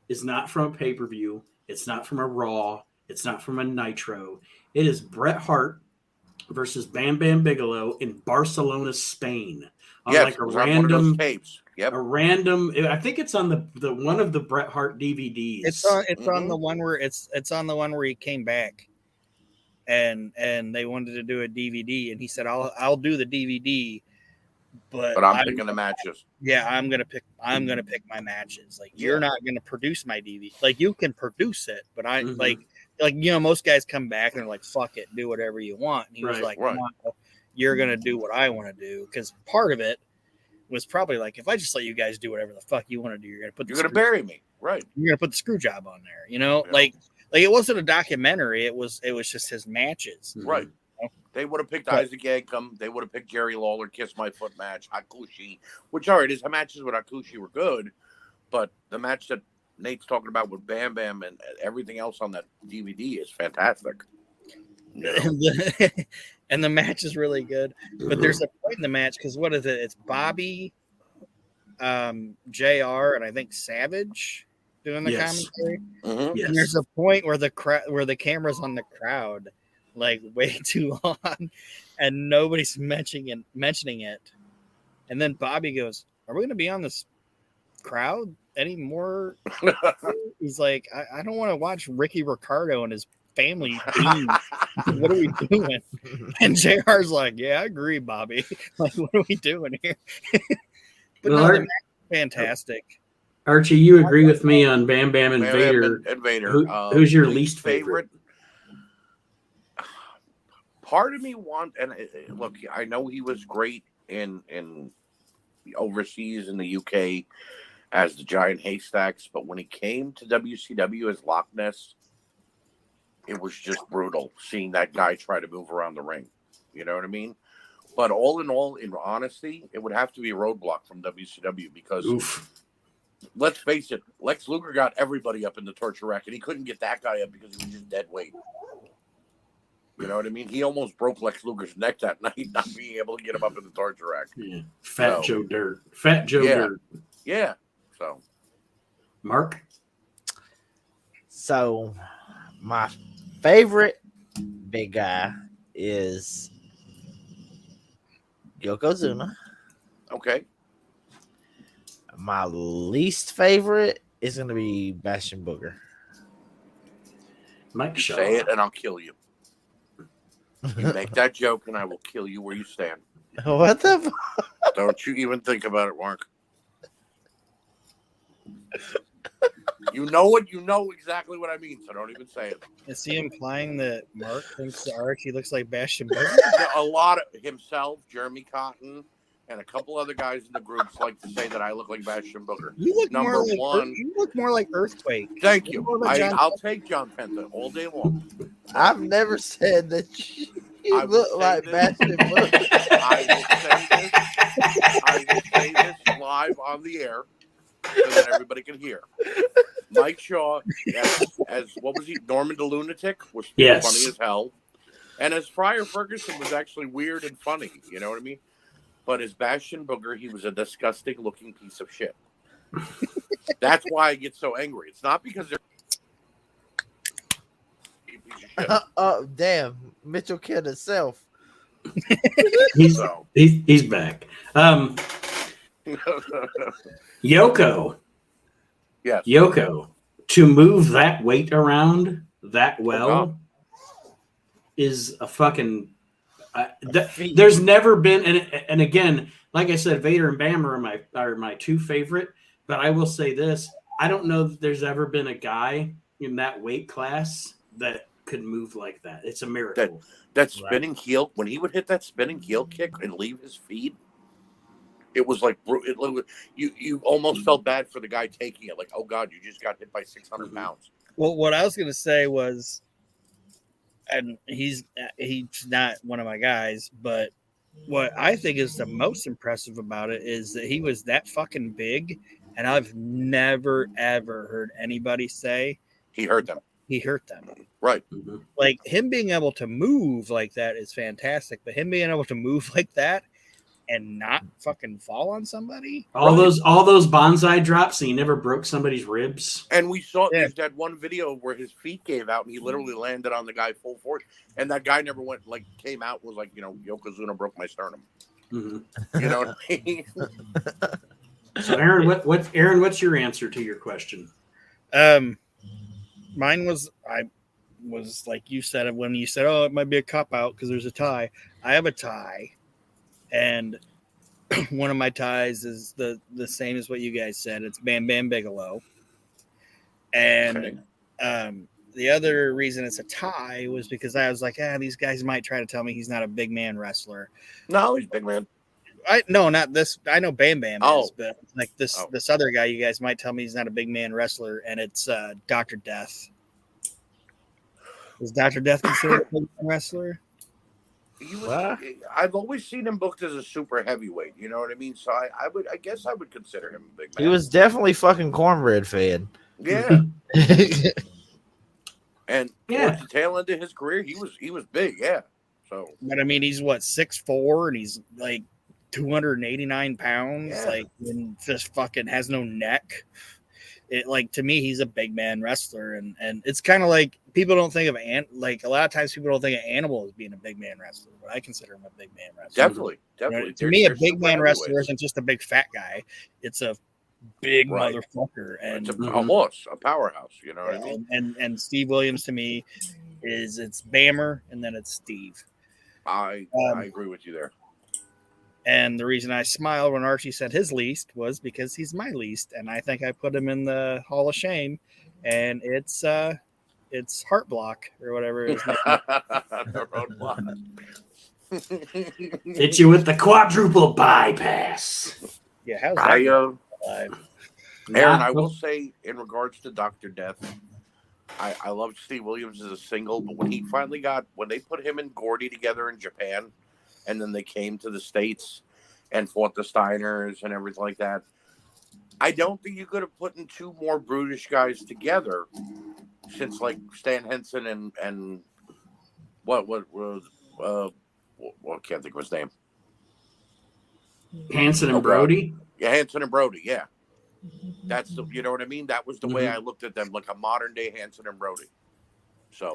is not from a pay-per-view. It's not from a Raw. It's not from a Nitro. It is Bret Hart versus Bam Bam Bigelow in Barcelona, Spain. On like a random tapes. Yep. A random. I think it's on the one of the Bret Hart DVDs. It's on the one where it's on the one where he came back, and they wanted to do a DVD, and he said, "I'll do the DVD." But I'm picking the matches. Yeah, I'm gonna pick my matches. Like you're not gonna produce my DVD. Like you can produce it, but I like most guys come back and they're like, "Fuck it, do whatever you want." And he was like, "No, you're gonna do what I want to do." Because part of it was probably like, if I just let you guys do whatever the fuck you want to do, you're gonna bury me, right? You're gonna put the screw job on there, like it wasn't a documentary. It was just his matches, right? They would have picked Isaac Yankum. They would have picked Jerry Lawler, Kiss My Foot match, Hakushi. Which, all right, his matches with Hakushi were good, but the match that Nate's talking about with Bam Bam and everything else on that DVD is fantastic. And the match is really good. But there's a point in the match because what is it? It's Bobby, JR, and I think Savage doing the commentary. Mm-hmm. Yes. And there's a point where the camera's on the crowd. Like way too long, and nobody's mentioning it. And then Bobby goes, "Are we going to be on this crowd anymore?" He's like, "I don't want to watch Ricky Ricardo and his family. What are we doing?" And JR's like, "Yeah, I agree, Bobby. Like, what are we doing here?" But no, the match is fantastic. Archie, you agree with me on Bam Bam and Vader? And Vader. Who's your least favorite? Part of me look, I know he was great in overseas in the UK as the Giant Haystacks, but when he came to WCW as Loch Ness, it was just brutal seeing that guy try to move around the ring. You know what I mean? But all in all, in honesty, it would have to be Roadblock from WCW because let's face it, Lex Luger got everybody up in the torture rack, and he couldn't get that guy up because he was just dead weight. You know what I mean? He almost broke Lex Luger's neck that night, not being able to get him up in the torture rack. Yeah. Fat Joe Dirt. Dirt. Yeah. So, Mark? So, my favorite big guy is Yokozuna. Okay. My least favorite is going to be Bastion Booger. Mike Shaw. Say it and I'll kill you. You make that joke, and I will kill you where you stand. What the? Don't you even think about it, Mark. You know it. You know exactly what I mean, so don't even say it. Is he implying that Mark thinks that Archie looks like Bastion Booger? A lot of himself, Jeremy Cotton, and a couple other guys in the groups like to say that I look like Bastion Booger. You look Number more like one. You look more like Earthquake. Thank you. John I'll take John Penta all day long. I've never said that you look like Bastion Booger. I will say this live on the air so that everybody can hear. Mike Shaw, as what was he? Norman the Lunatic was funny as hell, and as Friar Ferguson was actually weird and funny. You know what I mean? But as Bastion Booger, he was a disgusting-looking piece of shit. That's why I get so angry. It's not because they're a piece of shit. Oh damn, Mitchell killed himself. He's back. Yoko. Yes. Yoko, to move that weight around that well is a fucking. There's never been, and again, like I said, Vader and Bam are my two favorite. But I will say this: I don't know that there's ever been a guy in that weight class that could move like that. It's a miracle. That spinning heel, when he would hit that spinning heel kick and leave his feet. It was like you almost felt bad for the guy taking it. Like, oh God, you just got hit by 600 pounds. Well, what I was going to say was, and he's not one of my guys, but what I think is the most impressive about it is that he was that fucking big, and I've never ever heard anybody say he hurt them. He hurt them. Right. Like him being able to move like that is fantastic, but him being able to move like that and not fucking fall on somebody. All those bonsai drops, and he never broke somebody's ribs. And we saw that one video where his feet gave out, and he literally landed on the guy full force, and that guy never came out was like, Yokozuna broke my sternum. Mm-hmm. You know what I mean? So, Aaron, what's your answer to your question? Mine was like you said when you said, "Oh, it might be a cop out because there's a tie." I have a tie. And one of my ties is the same as what you guys said. It's Bam Bam Bigelow. And the other reason it's a tie was because I was like, these guys might try to tell me he's not a big man wrestler. No, he's a big man. Not this. I know Bam Bam is, but like this other guy, you guys might tell me he's not a big man wrestler, and it's Dr. Death. Is Dr. Death considered a big man wrestler? I've always seen him booked as a super heavyweight. You know what I mean? So I guess I would consider him a big man. He was definitely fucking cornbread fed. Yeah. And towards the tail end of his career, he was big. Yeah. So, but I mean, he's 6'4", and he's like 289 pounds. Yeah. Like, and just fucking has no neck. To me, he's a big man wrestler, and it's kind of like people don't think of a lot of times people don't think of Animal as being a big man wrestler, but I consider him a big man wrestler. Definitely. To me, a big man wrestler isn't just a big fat guy; it's a big motherfucker, and it's a horse, a powerhouse. You know what I mean? And Steve Williams to me it's Bammer, and then it's Steve. I agree with you there. And the reason I smiled when Archie said his least was because he's my least, and I think I put him in the Hall of Shame, and it's Heart Block or whatever it is. The Roadblock. Hit you with the quadruple bypass. Yeah, how's that? Aaron, I will say in regards to Dr. Death, I loved Steve Williams as a single, but when they put him and Gordy together in Japan, and then they came to the States and fought the Steiners and everything like that, I don't think you could have put in two more brutish guys together since like Stan Henson and what was I can't think of his name. Hanson and Brody? Yeah, Hanson and Brody, yeah. That's you know what I mean? That was the way I looked at them, like a modern day Hanson and Brody. So,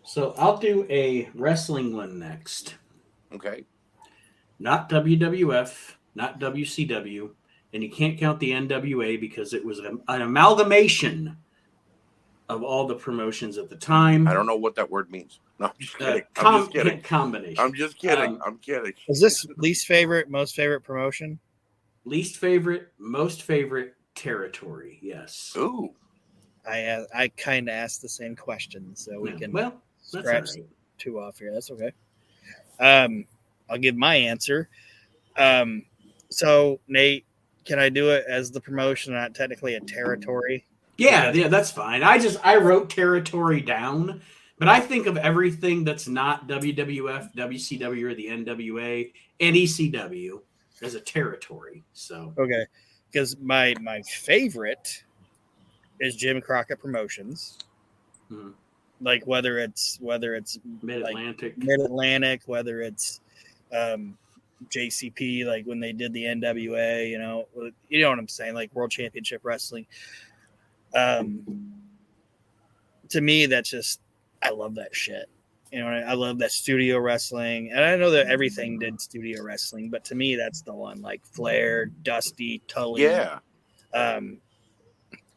So I'll do a wrestling one next. Okay. Not WWF, not WCW, and you can't count the NWA because it was an amalgamation of all the promotions at the time. I don't know what that word means. No, I'm just kidding. I'm just kidding. Combination. I'm just kidding. I'm kidding. Is this least favorite, most favorite promotion? Least favorite, most favorite territory. Yes. Ooh. I kind of asked the same question, so we can Well, that's scratch all right. 2 off here. That's okay. I'll give my answer. So Nate, can I do it as the promotion, not technically a territory? Yeah, that's fine. I wrote territory down, but I think of everything that's not WWF, WCW, or the NWA and ECW as a territory. So Okay, because my favorite is Jim Crockett Promotions. Mhm. Like whether it's Mid-Atlantic, Mid-Atlantic, whether it's JCP, like when they did the NWA, you know what I'm saying, like World Championship Wrestling. To me, that's just, I love that shit. You know, I love that studio wrestling, and I know that everything did studio wrestling, but to me, that's the one. Like Flair, Dusty, Tully, Yeah.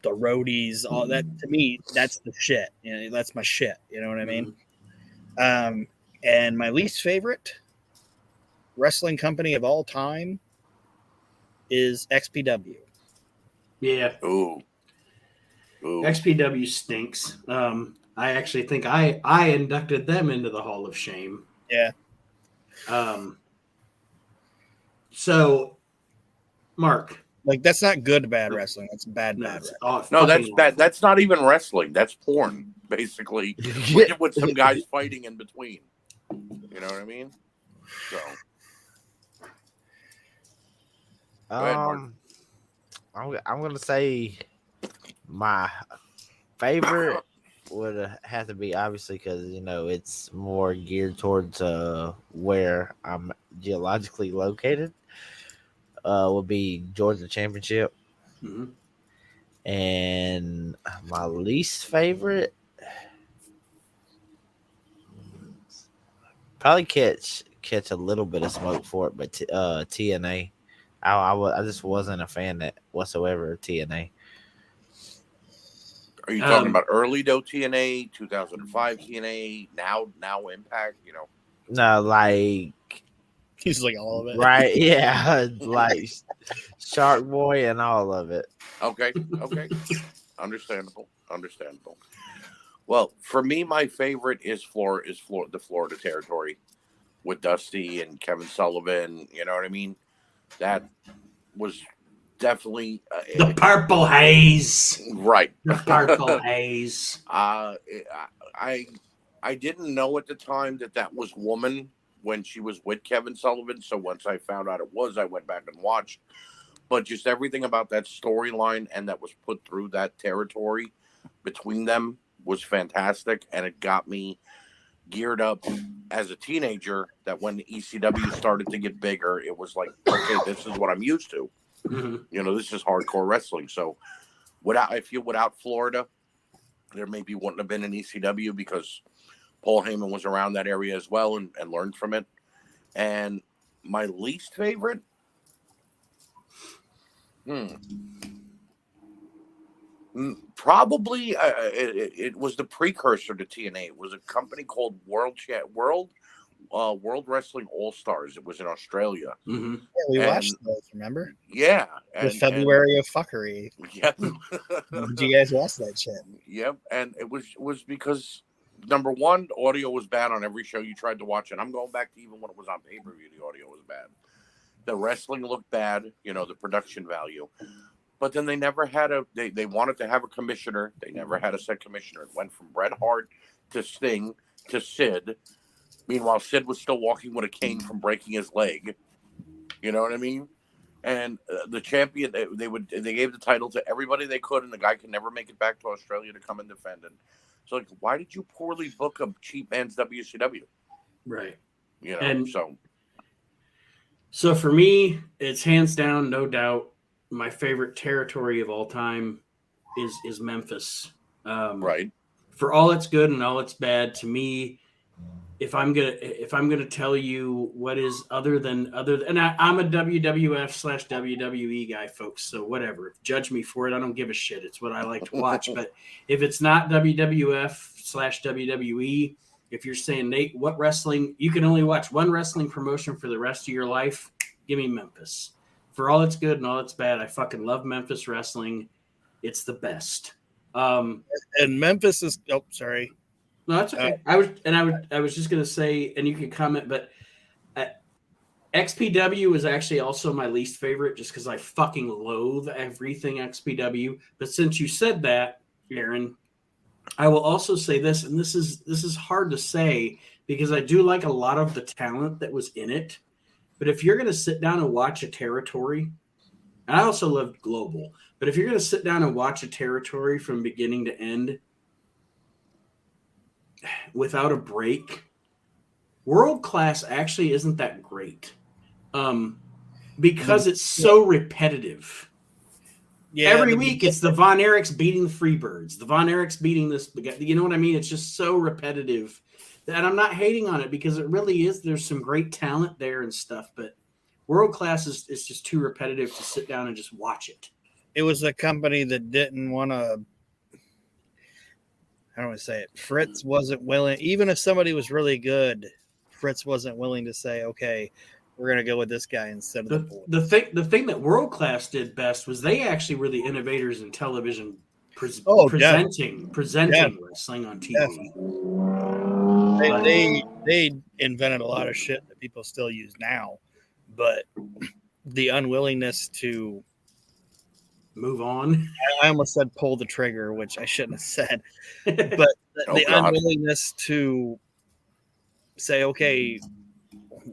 The Roadies, all that. To me, that's the shit. You know, that's my shit. You know what I mean? And my least favorite wrestling company of all time is XPW. Yeah. Ooh. XPW stinks. I actually think I inducted them into the Hall of Shame. Yeah. So, Mark. Like, that's not good bad wrestling. That's bad wrestling. No, that's bad. That's not even wrestling. That's porn, basically, with some guys fighting in between. You know what I mean? So. Go ahead, Mark. I'm gonna say my favorite would have to be, obviously, because it's more geared towards where I'm geologically located. Would be Georgia Championship. Mm-hmm. And my least favorite, probably catch a little bit of smoke for it, but TNA. I just wasn't a fan that whatsoever of TNA. Are you talking about early though TNA, 2005 TNA, now Impact? You know, no, like he's like all of it, right? Yeah, like Shark Boy and all of it. Okay, understandable. Well, for me, my favorite is the Florida territory with Dusty and Kevin Sullivan. You know what I mean? That was definitely the Purple Haze, right? The Purple Haze. I didn't know at the time that was Woman when she was with Kevin Sullivan. So once I found out it was, I went back and watched. But just everything about that storyline and that was put through that territory between them was fantastic, and it got me geared up as a teenager. That when ECW started to get bigger, it was like, okay, this is what I'm used to. Mm-hmm. You know, this is hardcore wrestling. So without Florida, there maybe wouldn't have been an ECW because Paul Heyman was around that area as well and learned from it. And my least favorite, probably it was the precursor to TNA. It was a company called World Wrestling All Stars. It was in Australia. Mm-hmm. Yeah, we watched those. Remember? Yeah, the February of fuckery. Yep. Did you guys watch that shit? Yep, and it was because number one, audio was bad on every show you tried to watch, and I'm going back to even when it was on pay-per-view, the audio was bad. The wrestling looked bad, the production value. But then they never had they wanted to have a commissioner. They never had a set commissioner. It went from Bret Hart to Sting to Sid. Meanwhile, Sid was still walking with a cane from breaking his leg. You know what I mean? And the champion, they gave the title to everybody they could, and the guy could never make it back to Australia to come and defend it. So, like, why did you poorly book a cheap man's WCW? Right. And so for me, it's hands down, no doubt, my favorite territory of all time is Memphis. Right. For all its good and all its bad, to me, if I'm gonna tell you what is other than and I'm a WWF/WWE guy, folks. So whatever, judge me for it. I don't give a shit. It's what I like to watch. But if it's not WWF/WWE, if you're saying, Nate, what wrestling you can only watch one wrestling promotion for the rest of your life, give me Memphis. For all its good and all its bad, I fucking love Memphis wrestling. It's the best. And Memphis is. Oh, sorry. No, that's okay. I was just gonna say, and you can comment, but XPW is actually also my least favorite, just because I fucking loathe everything XPW. But since you said that, Aaron, I will also say this, and this is hard to say because I do like a lot of the talent that was in it. But if you're gonna sit down and watch a territory, and I also love Global, but if you're gonna sit down and watch a territory from beginning to end without a break, World Class actually isn't that great, because it's so repetitive. Yeah, every week it's the Von Erichs beating the Freebirds, the Von Erichs beating this. You know what I mean? It's just so repetitive, and I'm not hating on it because it really is. There's some great talent there and stuff, but World Class is just too repetitive to sit down and just watch it. It was a company that didn't want to. I don't want to say it. Fritz wasn't willing, even if somebody was really good, Fritz wasn't willing to say, okay, we're going to go with this guy instead of the boy. The thing that World Class did best was they actually were the innovators in television presenting wrestling on TV. They invented a lot of shit that people still use now, but the unwillingness to move on. I almost said pull the trigger, which I shouldn't have said. But the unwillingness to say, okay,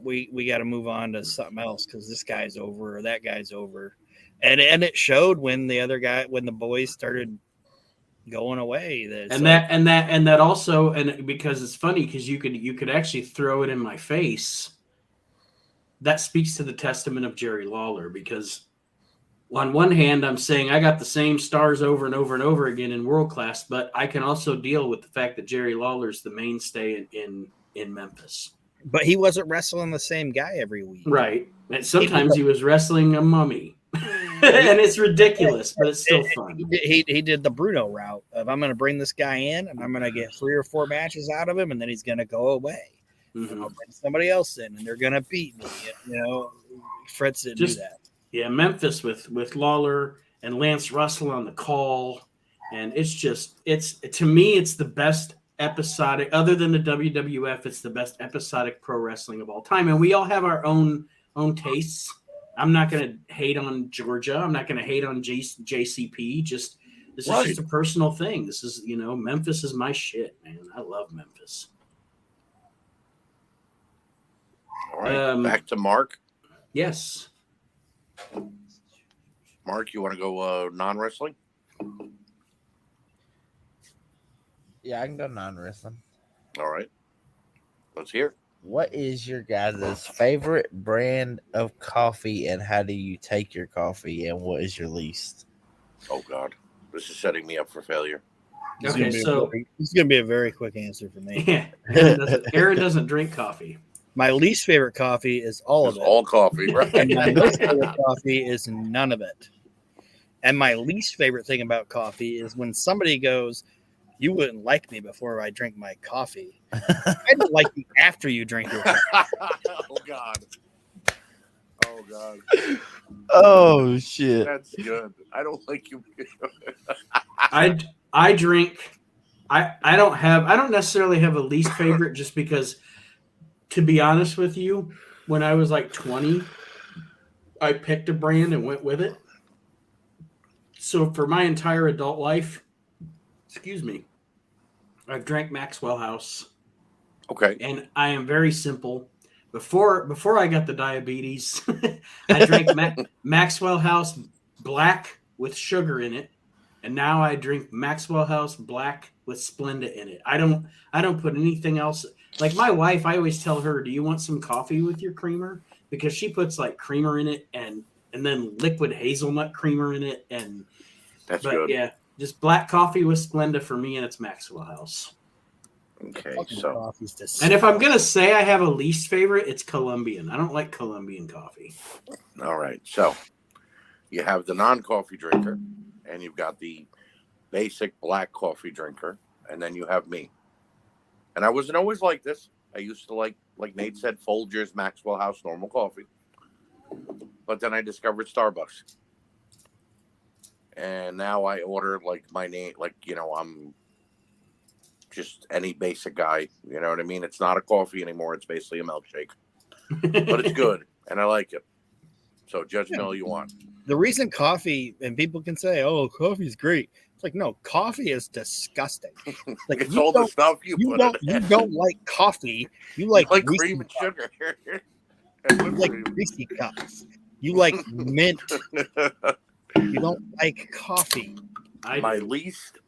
we got to move on to something else because this guy's over or that guy's over. And it showed when the boys started going away. That also, and because it's funny because you could actually throw it in my face. That speaks to the testament of Jerry Lawler, because on one hand, I'm saying I got the same stars over and over and over again in World Class, but I can also deal with the fact that Jerry Lawler's the mainstay in Memphis. But he wasn't wrestling the same guy every week. Right. And sometimes he was wrestling a mummy. And it's ridiculous, but it's still fun. He did the Bruno route of, I'm going to bring this guy in and I'm going to get 3 or 4 matches out of him, and then he's going to go away. Mm-hmm. And I'll bring somebody else in and they're going to beat me. You know, Fritz didn't do that. Yeah, Memphis with Lawler and Lance Russell on the call. And it's to me, it's the best episodic, other than the WWF, it's the best episodic pro wrestling of all time. And we all have our own tastes. I'm not going to hate on Georgia. I'm not going to hate on JCP. This is just a personal thing. This is, Memphis is my shit, man. I love Memphis. All right, back to Mark. Yes. Mark, you want to go non-wrestling? Yeah, I can go non-wrestling. All right. Let's hear. What is your guys' favorite brand of coffee, and how do you take your coffee, and what is your least? Oh, God. This is setting me up for failure. Okay, so it's going to be a very quick answer for me. Yeah, Aaron doesn't drink coffee. My least favorite coffee is all of it. All coffee, right? And my most favorite coffee is none of it. And my least favorite thing about coffee is when somebody goes, you wouldn't like me before I drink my coffee. I don't like you after you drink your coffee. Oh, God. Oh, God. Oh, shit. That's good. I don't like you. I drink. I don't necessarily have a least favorite, just because, to be honest with you, when I was like 20, I picked a brand and went with it. So for my entire adult life, I've drank Maxwell House. Okay. And I am very simple. Before I got the diabetes, I drank Maxwell House black with sugar in it. And now I drink Maxwell House black with Splenda in it. I don't put anything else. Like my wife, I always tell her, do you want some coffee with your creamer? Because she puts like creamer in it and then liquid hazelnut creamer in it. That's good. Yeah, just black coffee with Splenda for me, and it's Maxwell House. Okay, Fucking so coffee's And if I'm gonna say I have a least favorite, it's Colombian. I don't like Colombian coffee. all right, so you have the non-coffee drinker, and you've got the basic black coffee drinker, and then you have me. And I wasn't always like this. I used to like Nate said, Folgers, Maxwell House, normal coffee. But then I discovered Starbucks. And now I order like my name, like, you know, I'm just any basic guy. You know what I mean? It's not a coffee anymore. It's basically a milkshake. But it's good, and I like it. So judge me all you want. The reason coffee, and people can say, "Oh, coffee's great." It's like, no, coffee is disgusting. Like It's all the stuff you put in you it. don't like coffee. You like cream and sugar. And You like Reese's cups. You like mint. You don't like coffee. My least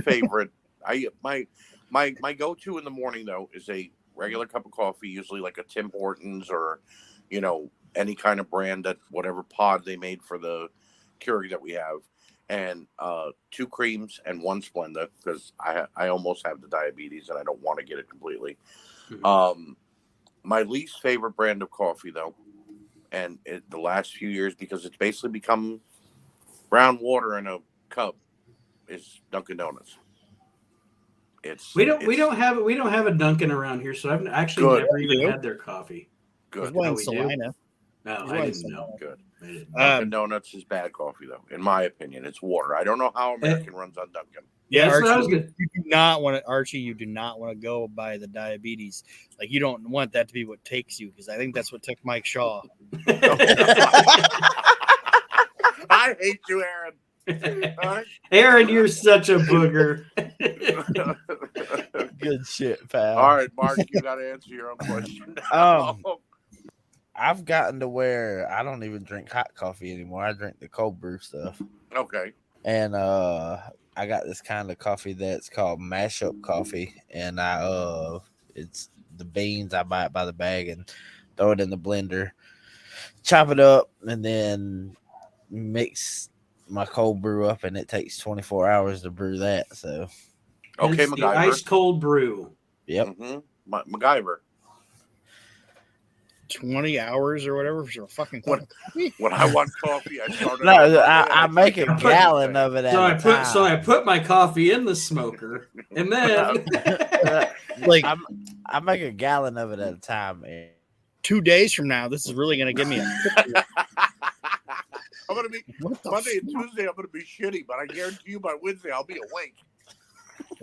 favorite. My go-to in the morning though is a regular cup of coffee, usually like a Tim Hortons or, you know, any kind of brand that whatever pod they made for the Keurig that we have, and 2 creams and 1 Splenda because I almost have the diabetes and I don't want to get it completely. Mm-hmm. My least favorite brand of coffee though, and the last few years because it's basically become brown water in a cup, is Dunkin' Donuts. We don't have a Dunkin' around here, so I've actually never even had their coffee. Good. One in Salina. No, I didn't know. Good. Dunkin' Donuts is bad coffee, though. In my opinion, it's water. I don't know how American runs on Dunkin'. Yeah, Archie, what I was good. You do not want to, Archie. You do not want to go by the diabetes. Like you don't want that to be what takes you, because I think that's what took Mike Shaw. I hate you, Aaron. Aaron, you're such a booger. Good shit, pal. All right, Mark, you got to answer your own question. I've gotten to where I don't even drink hot coffee anymore. I drink the cold brew stuff. Okay. And I got this kind of coffee that's called mashup coffee, and it's the beans. I buy it by the bag and throw it in the blender, chop it up, and then mix my cold brew up, and it takes 24 hours to brew that. So, okay, it's MacGyver. Ice cold brew. Yep. Mm-hmm. MacGyver. 20 hours or whatever for a fucking when I want coffee, I start. No, I make a gallon of it. So I put my coffee in the smoker, and then like I make a gallon of it at a time. Man. 2 days from now, this is really gonna give me a. I'm gonna be Monday and Tuesday. I'm gonna be shitty, but I guarantee you by Wednesday I'll be awake.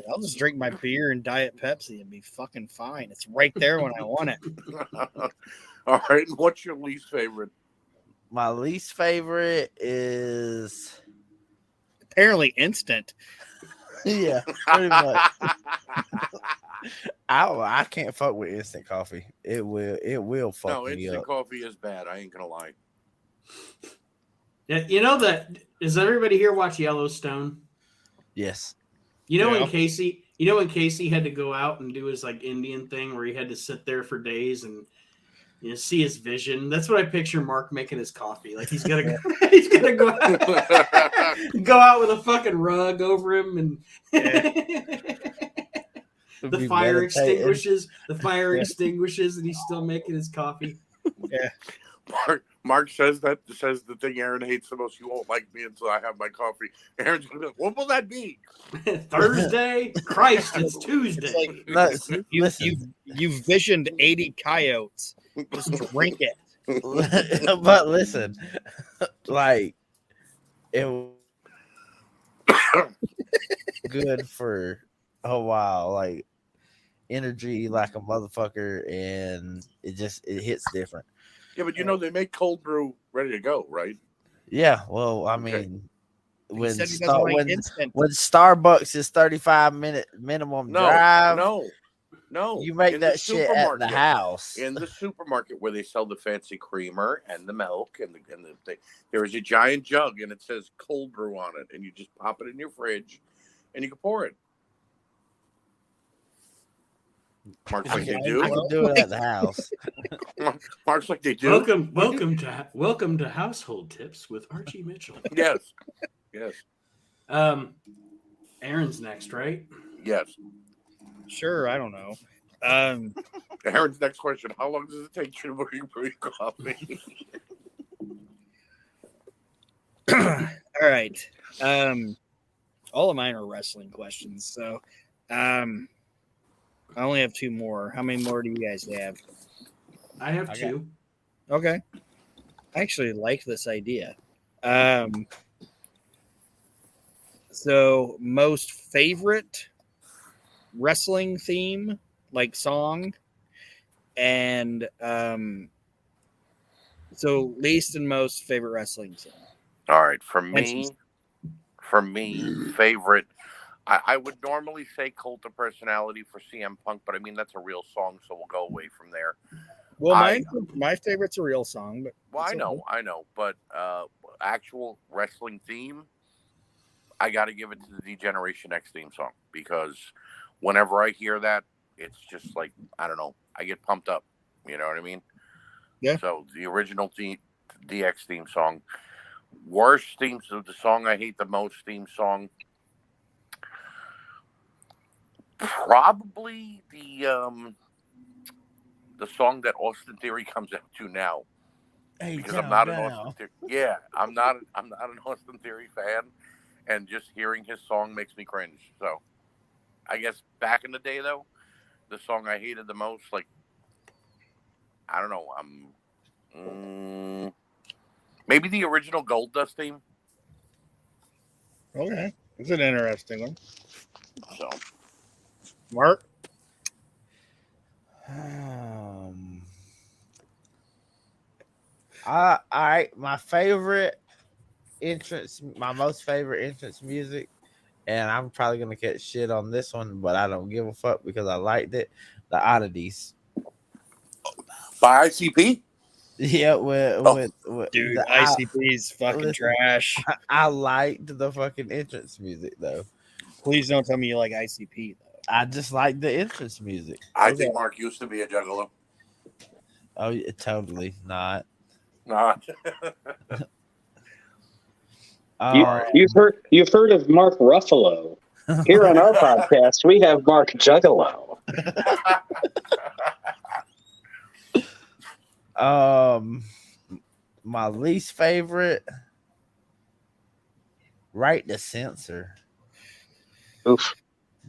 I'll just drink my beer and Diet Pepsi and be fucking fine. It's right there when I want it. All right. And what's your least favorite? My least favorite is apparently instant. Yeah, pretty much. I can't fuck with instant coffee. It will fuck me up. No, instant coffee is bad. I ain't gonna lie. Yeah, you know that. Does everybody here watch Yellowstone? Yes. You know when Casey had to go out and do his like Indian thing where he had to sit there for days and see his vision. That's what I picture Mark making his coffee. Like he's gonna go out with a fucking rug over him and the fire extinguishes. The fire extinguishes and he's still making his coffee. Yeah. Mark says the thing Aaron hates the most. You won't like me until I have my coffee. Aaron's gonna be like, what will that be? Thursday? Christ, it's Tuesday. It's like, you've visioned 80 coyotes. Just drink it. But listen, like it was good for a while, like energy like a motherfucker, and it hits different. Yeah, but they make cold brew ready to go, right? Yeah, well, I mean, when Starbucks is 35-minute minimum drive, no, you make that shit at the house in the supermarket where they sell the fancy creamer and the milk and the there is a giant jug and it says cold brew on it, and you just pop it in your fridge and you can pour it. Mark's like they do. I can do it at the house. Mark's like they do. Welcome to Household Tips with Archie Mitchell. Yes. Aaron's next, right? Yes. Sure, I don't know. Aaron's next question: how long does it take you to brew your coffee? All right. All of mine are wrestling questions, so I only have 2 more. How many more do you guys have? I have 2. Okay. I actually like this idea. So most favorite wrestling theme, like song, and so least and most favorite wrestling song. All right, for me, favorite. I would normally say Cult of Personality for CM Punk, but I mean that's a real song, so we'll go away from there. Well, my favorite's a real song, but I know, but actual wrestling theme, I got to give it to the D-Generation X theme song because whenever I hear that, it's just like I don't know, I get pumped up. You know what I mean? Yeah. So the original DX theme song, worst theme, so the song I hate the most theme song, probably the song that Austin Theory comes out to now. Because I'm not an Austin Theory. Yeah, I'm not an Austin Theory fan, and just hearing his song makes me cringe. So, I guess back in the day though, the song I hated the most, like I don't know, maybe the original Goldust theme. Okay, it's an interesting one. So, Mark. My favorite entrance, my most favorite entrance music, and I'm probably gonna catch shit on this one, but I don't give a fuck because I liked it. The Oddities. by ICP. Yeah, with Dude, the ICP's fucking trash. I liked the fucking entrance music though. Please don't tell me you like ICP though. I just like the entrance music. I think Mark used to be a juggalo. Oh, yeah, totally not. Nah. You've heard of Mark Ruffalo. Here on our podcast, we have Mark Juggalo. My least favorite, Right to Censor. Oof.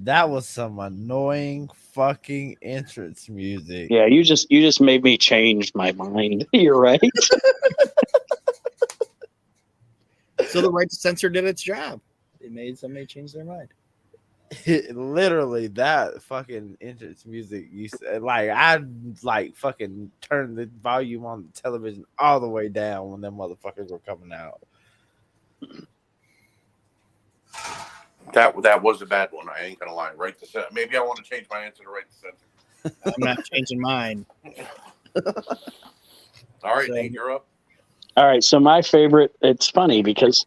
That was some annoying fucking entrance music. Yeah, you just made me change my mind. You're right. So the Right to Censor did its job. It made somebody change their mind. Literally, that fucking entrance music. You said I fucking turned the volume on the television all the way down when them motherfuckers were coming out. That was a bad one. I ain't gonna lie. Right to censor. Maybe I want to change my answer to Right to Censor. I'm not changing mine. All right, Nate, you're up. All right, so my favorite. It's funny because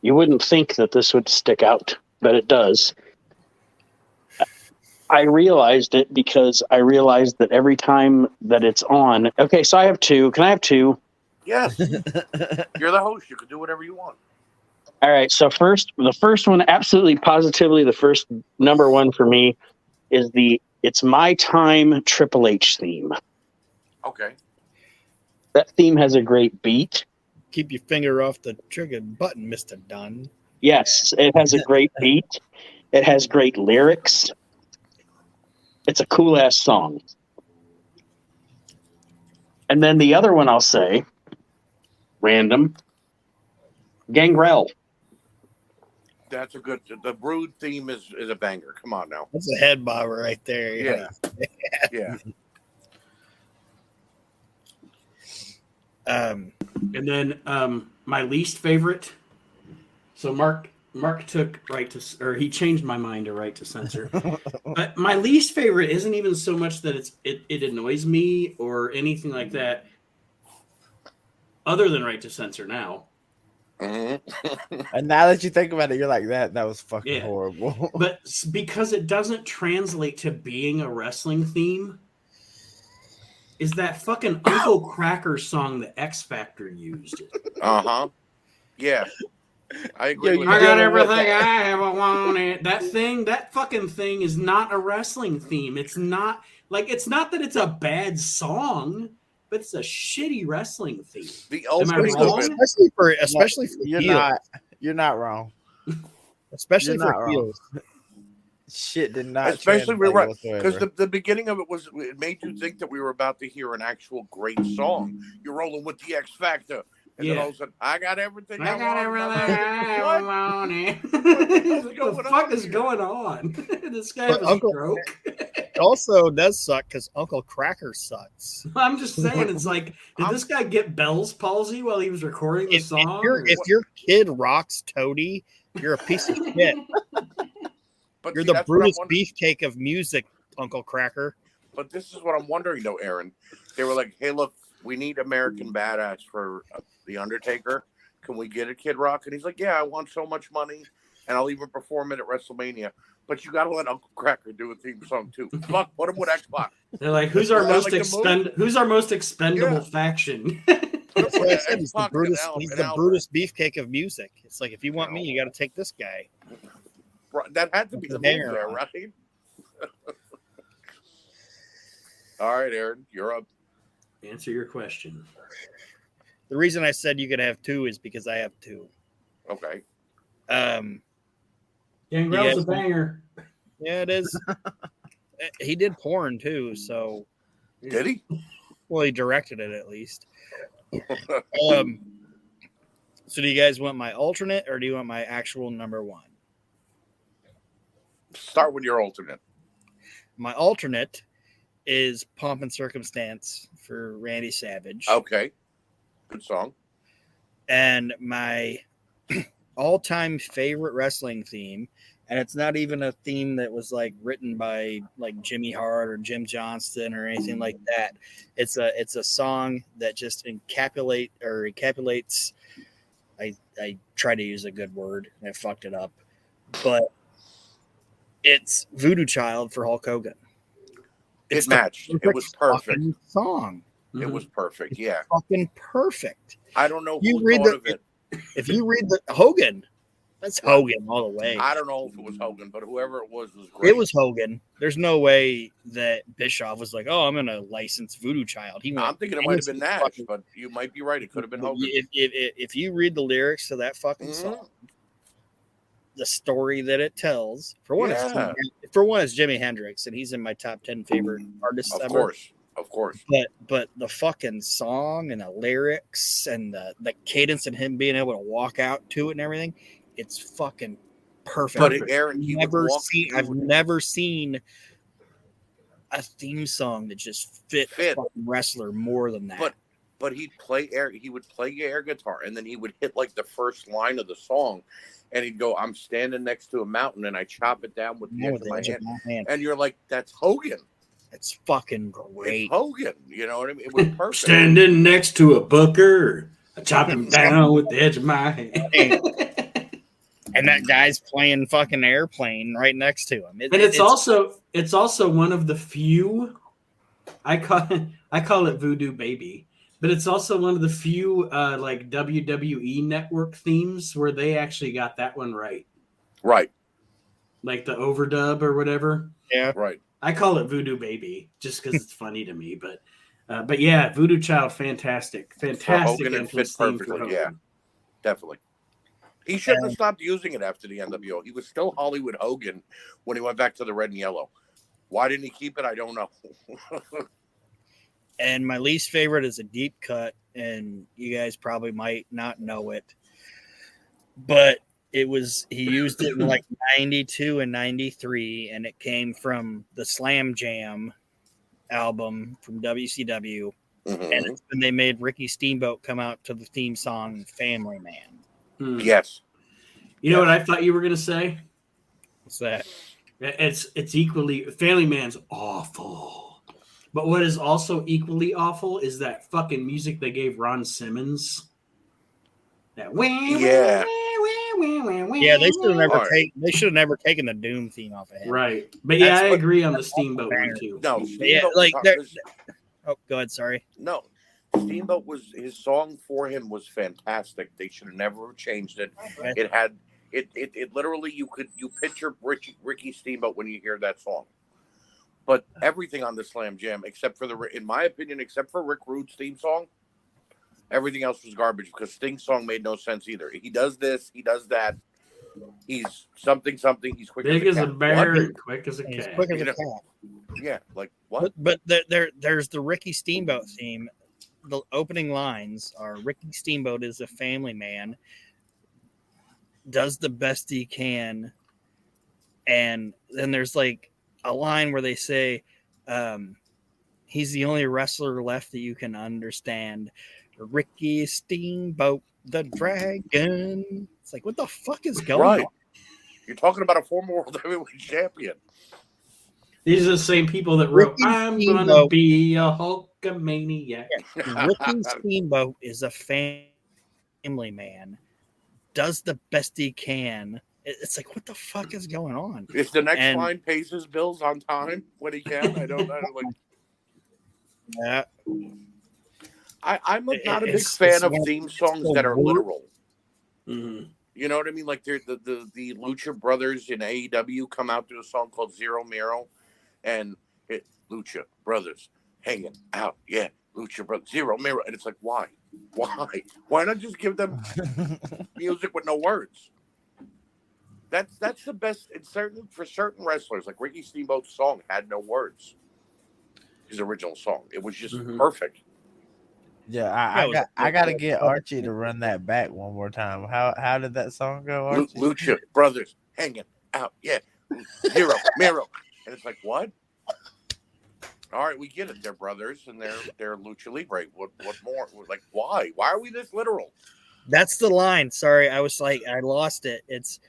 you wouldn't think that this would stick out, but it does. I realized it because I realized that every time that it's on. Okay, so I have 2. Can I have 2? Yes. You're the host. You can do whatever you want. All right, so the first one, absolutely positively, the first number 1 for me is It's My Time Triple H theme. Okay. That theme has a great beat. Keep your finger off the trigger button, Mr. Dunn. Yes, it has a great beat. It has great lyrics. It's a cool-ass song. And then the other one I'll say, random, Gangrel. That's a good. The Brood theme is a banger. Come on now. That's a head bobber right there. Yeah. Yeah. And then my least favorite. So Mark took he changed my mind to Right to Censor. But my least favorite isn't even so much that it annoys me or anything like that. Other than Right to Censor now. Mm-hmm. And now that you think about it, you're like that was fucking horrible. But because it doesn't translate to being a wrestling theme, is that fucking Uncle Kracker song that X Factor used. Uh-huh. Yeah. I agree with I that. got everything I ever wanted. That fucking thing is not a wrestling theme. It's not that it's a bad song, but it's a shitty wrestling theme. The Am I opening wrong? of it, especially for heels. You're not wrong. Especially You're not for wrong. heels. Shit did not especially translate right, whatsoever. because the beginning of it made you think that we were about to hear an actual great song. You're rolling with the X Factor, and then all of a sudden, I got everything. I got everything I What? ever wanted. What What the fuck is going on? This guy has a stroke. It also does suck because Uncle Cracker sucks. I'm just saying, it's like, did this guy get Bell's palsy while he was recording the song? If your kid rocks Toady, you're a piece of shit. But You're see, the Brutus Beefcake of music, Uncle Cracker. But this is what I'm wondering, though, Aaron. They were like, "Hey, look, we need American Badass for the Undertaker. Can we get a Kid Rock?" And he's like, "Yeah, I want so much money, and I'll even perform it at WrestleMania. But you got to let Uncle Cracker do a theme song too. Fuck, put him with Xbox." They're like, who's our most expendable faction? That's what I said. He's the Brutus Beefcake of music. It's like, if you want me, you got to take this guy. That had to be the move there, right? All right, Aaron, you're up. Answer your question. The reason I said you could have two is because I have two. Okay. Gangrel's a banger. Yeah, it is. He did porn too, so. Did he? Well, he directed it at least. So do you guys want my alternate or do you want my actual number one? Start with your alternate. My alternate is Pomp and Circumstance for Randy Savage. Okay. Good song. And my all-time favorite wrestling theme, and it's not even a theme that was like written by like Jimmy Hart or Jim Johnston or anything like that. It's a song that just encapsulates. I try to use a good word and I fucked it up, but it's Voodoo Child for Hulk Hogan. It matched. It was perfect. Song. It was perfect. Yeah. Fucking perfect. I don't know who thought of it. If you read the Hogan, that's Hogan all the way. I don't know if it was Hogan, but whoever it was great. It was Hogan. There's no way that Bischoff was like, "Oh, I'm going to license Voodoo Child." I'm thinking it might have been Nash, but you might be right. It could have been Hogan. If you read the lyrics to that fucking song, the story that it tells, for one, it's Jimi Hendrix, and he's in my top 10 favorite artists ever. Of course. But the fucking song and the lyrics and the cadence and him being able to walk out to it and everything, it's fucking perfect. But Aaron, I've never seen a theme song that just fit a fucking wrestler more than that. But he would play air guitar, and then he would hit like the first line of the song, and he'd go, "I'm standing next to a mountain, and I chop it down with the edge of my hand." And you're like, "That's Hogan." It's fucking great. It's Hogan, you know what I mean? It was perfect. Standing next to a booker, I chop him down with the edge of my hand. And that guy's playing fucking Airplane right next to him. It's also one of the few. I call it Voodoo Baby, but it's also one of the few like WWE Network themes where they actually got that one right. Right. Like the overdub or whatever. Yeah. Right. I call it Voodoo Baby just because it's funny to me, but yeah, Voodoo Child, fantastic. Hogan, it fit perfectly. Yeah, definitely. He shouldn't have stopped using it after the NWO. He was still Hollywood Hogan when he went back to the red and yellow. Why didn't he keep it? I don't know. And my least favorite is a deep cut, and you guys probably might not know it, but he used it in like 92 and 93, and it came from the Slam Jam album from WCW. Mm-hmm. And it's when they made Ricky Steamboat come out to the theme song Family Man. Yes. You know what I thought you were going to say? What's that? It's equally, Family Man's awful. But what is also equally awful is that fucking music they gave Ron Simmons. That yeah, they should have never taken the Doom theme off of him. Right. But yeah, I agree on the Steamboat one too. No, go ahead, sorry. No, Steamboat was his song for him was fantastic. They should have never changed it. It had it literally you picture Ricky Steamboat when you hear that song. But everything on the Slam Jam, except for in my opinion, except for Rick Rude's theme song, everything else was garbage because Sting's song made no sense either. He does this, he does that. He's something. He's quick big as a bear, and quick as a He's cat. quick as a cat. Yeah, like what? But there's the Ricky Steamboat theme. The opening lines are Ricky Steamboat is a family man, does the best he can, and then there's like a line where they say, he's the only wrestler left that you can understand. Ricky Steamboat, the Dragon. It's like, what the fuck is going on? You're talking about a former world heavyweight champion. These are the same people that wrote, Ricky I'm Steamboat. gonna be a Hulkamaniac. Yeah. Ricky Steamboat is a family man, does the best he can. It's like, what the fuck is going on? If the next line pays his bills on time when he can, I don't like. Yeah. I'm not a big fan of theme songs that are literal. Mm-hmm. You know what I mean? Like the Lucha Brothers in AEW come out to a song called Zero Miro, and it Lucha Brothers hanging out, yeah, Lucha Brothers Zero Miro, and it's like, why not just give them music with no words? That's the best for certain wrestlers. Like Ricky Steamboat's song had no words. His original song, it was just perfect. Yeah, I got to get Archie to run that back one more time. How did that song go, Archie? Lucha Brothers hanging out, yeah, Zero Miro, and it's like, what? All right, we get it. They're brothers and they're Lucha Libre. What more? Like, why? Why are we this literal? That's the line. Sorry, I was like, I lost it. It's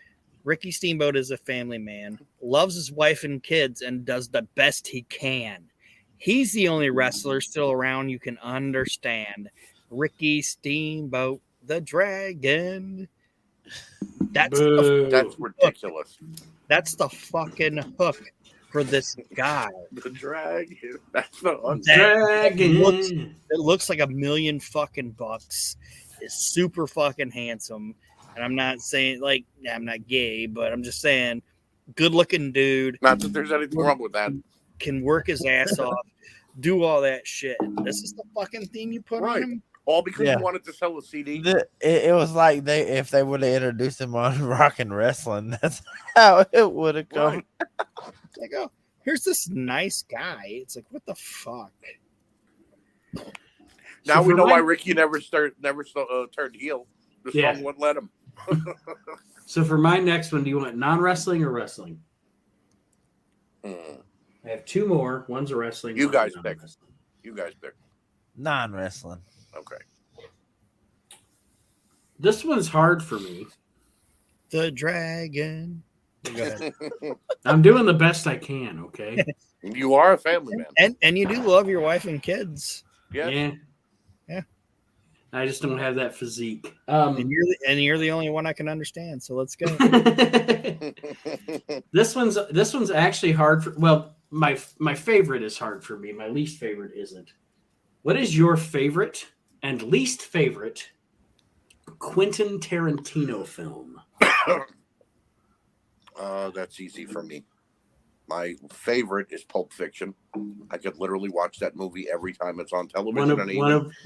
Ricky Steamboat is a family man, loves his wife and kids, and does the best he can. He's the only wrestler still around you can understand. Ricky Steamboat, the Dragon. That's ridiculous. That's the fucking hook for this guy. The Dragon. That's the Dragon. It looks like $1 million fucking bucks. Is super fucking handsome. And I'm not saying like I'm not gay, but I'm just saying good looking dude. Not that there's anything wrong with that. Can work his ass off, do all that shit. This is the fucking theme you put on him. All because you wanted to sell a CD. It was like if they would have introduced him on Rock and Wrestling, that's how it would have gone. Right. Like, oh, here's this nice guy. It's like, what the fuck? Now we know why Ricky never turned heel. The song wouldn't let him. So for my next one, do you want non-wrestling or wrestling? I have two more. One's a wrestling. You guys pick. Non-wrestling. Okay. This one's hard for me. The Dragon. Go ahead. I'm doing the best I can, okay? You are a family man. And you do love your wife and kids. Yeah. I just don't have that physique. And you're the only one I can understand. So let's go. This one's actually hard for. Well, my favorite is hard for me. My least favorite isn't. What is your favorite and least favorite Quentin Tarantino film? That's easy for me. My favorite is Pulp Fiction. I could literally watch that movie every time it's on television.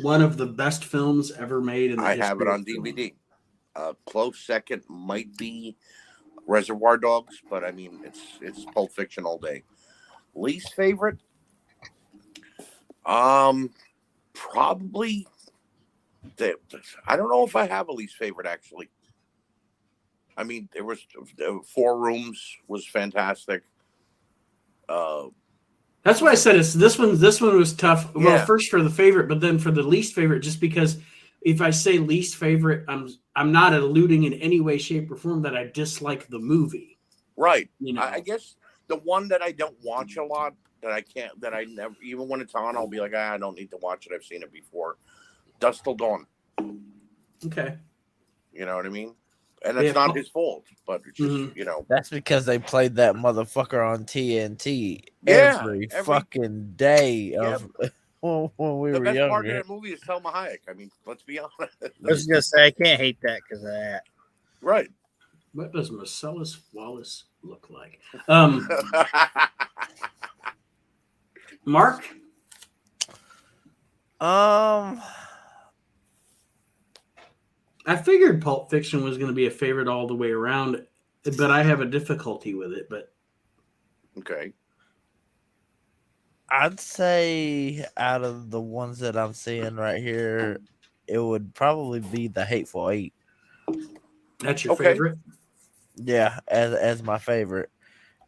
One of the best films ever made. I have it on DVD. Close second might be Reservoir Dogs, but I mean it's Pulp Fiction all day. Least favorite, probably. I don't know if I have a least favorite actually. I mean, there was Four Rooms was fantastic. That's why I said this one was tough. Well, first for the favorite, but then for the least favorite, just because if I say least favorite, I'm not alluding in any way, shape, or form that I dislike the movie. Right. You know, I guess the one that I don't watch a lot, that I never, even when it's on, I'll be like, I don't need to watch it. I've seen it before. Dusk Till Dawn. Okay. You know what I mean? And it's not his fault, but it's just, you know. That's because they played that motherfucker on TNT every fucking day. when we The were best part of younger. that movie is Selma Hayek. I mean, let's be honest. I was gonna say I can't hate that because of that. Right. What does Marcellus Wallace look like? Mark? Um, I figured Pulp Fiction was going to be a favorite all the way around, but I have a difficulty with it. But Okay. I'd say out of the ones that I'm seeing right here, it would probably be The Hateful Eight. that's your Okay. favorite? Yeah, as my favorite.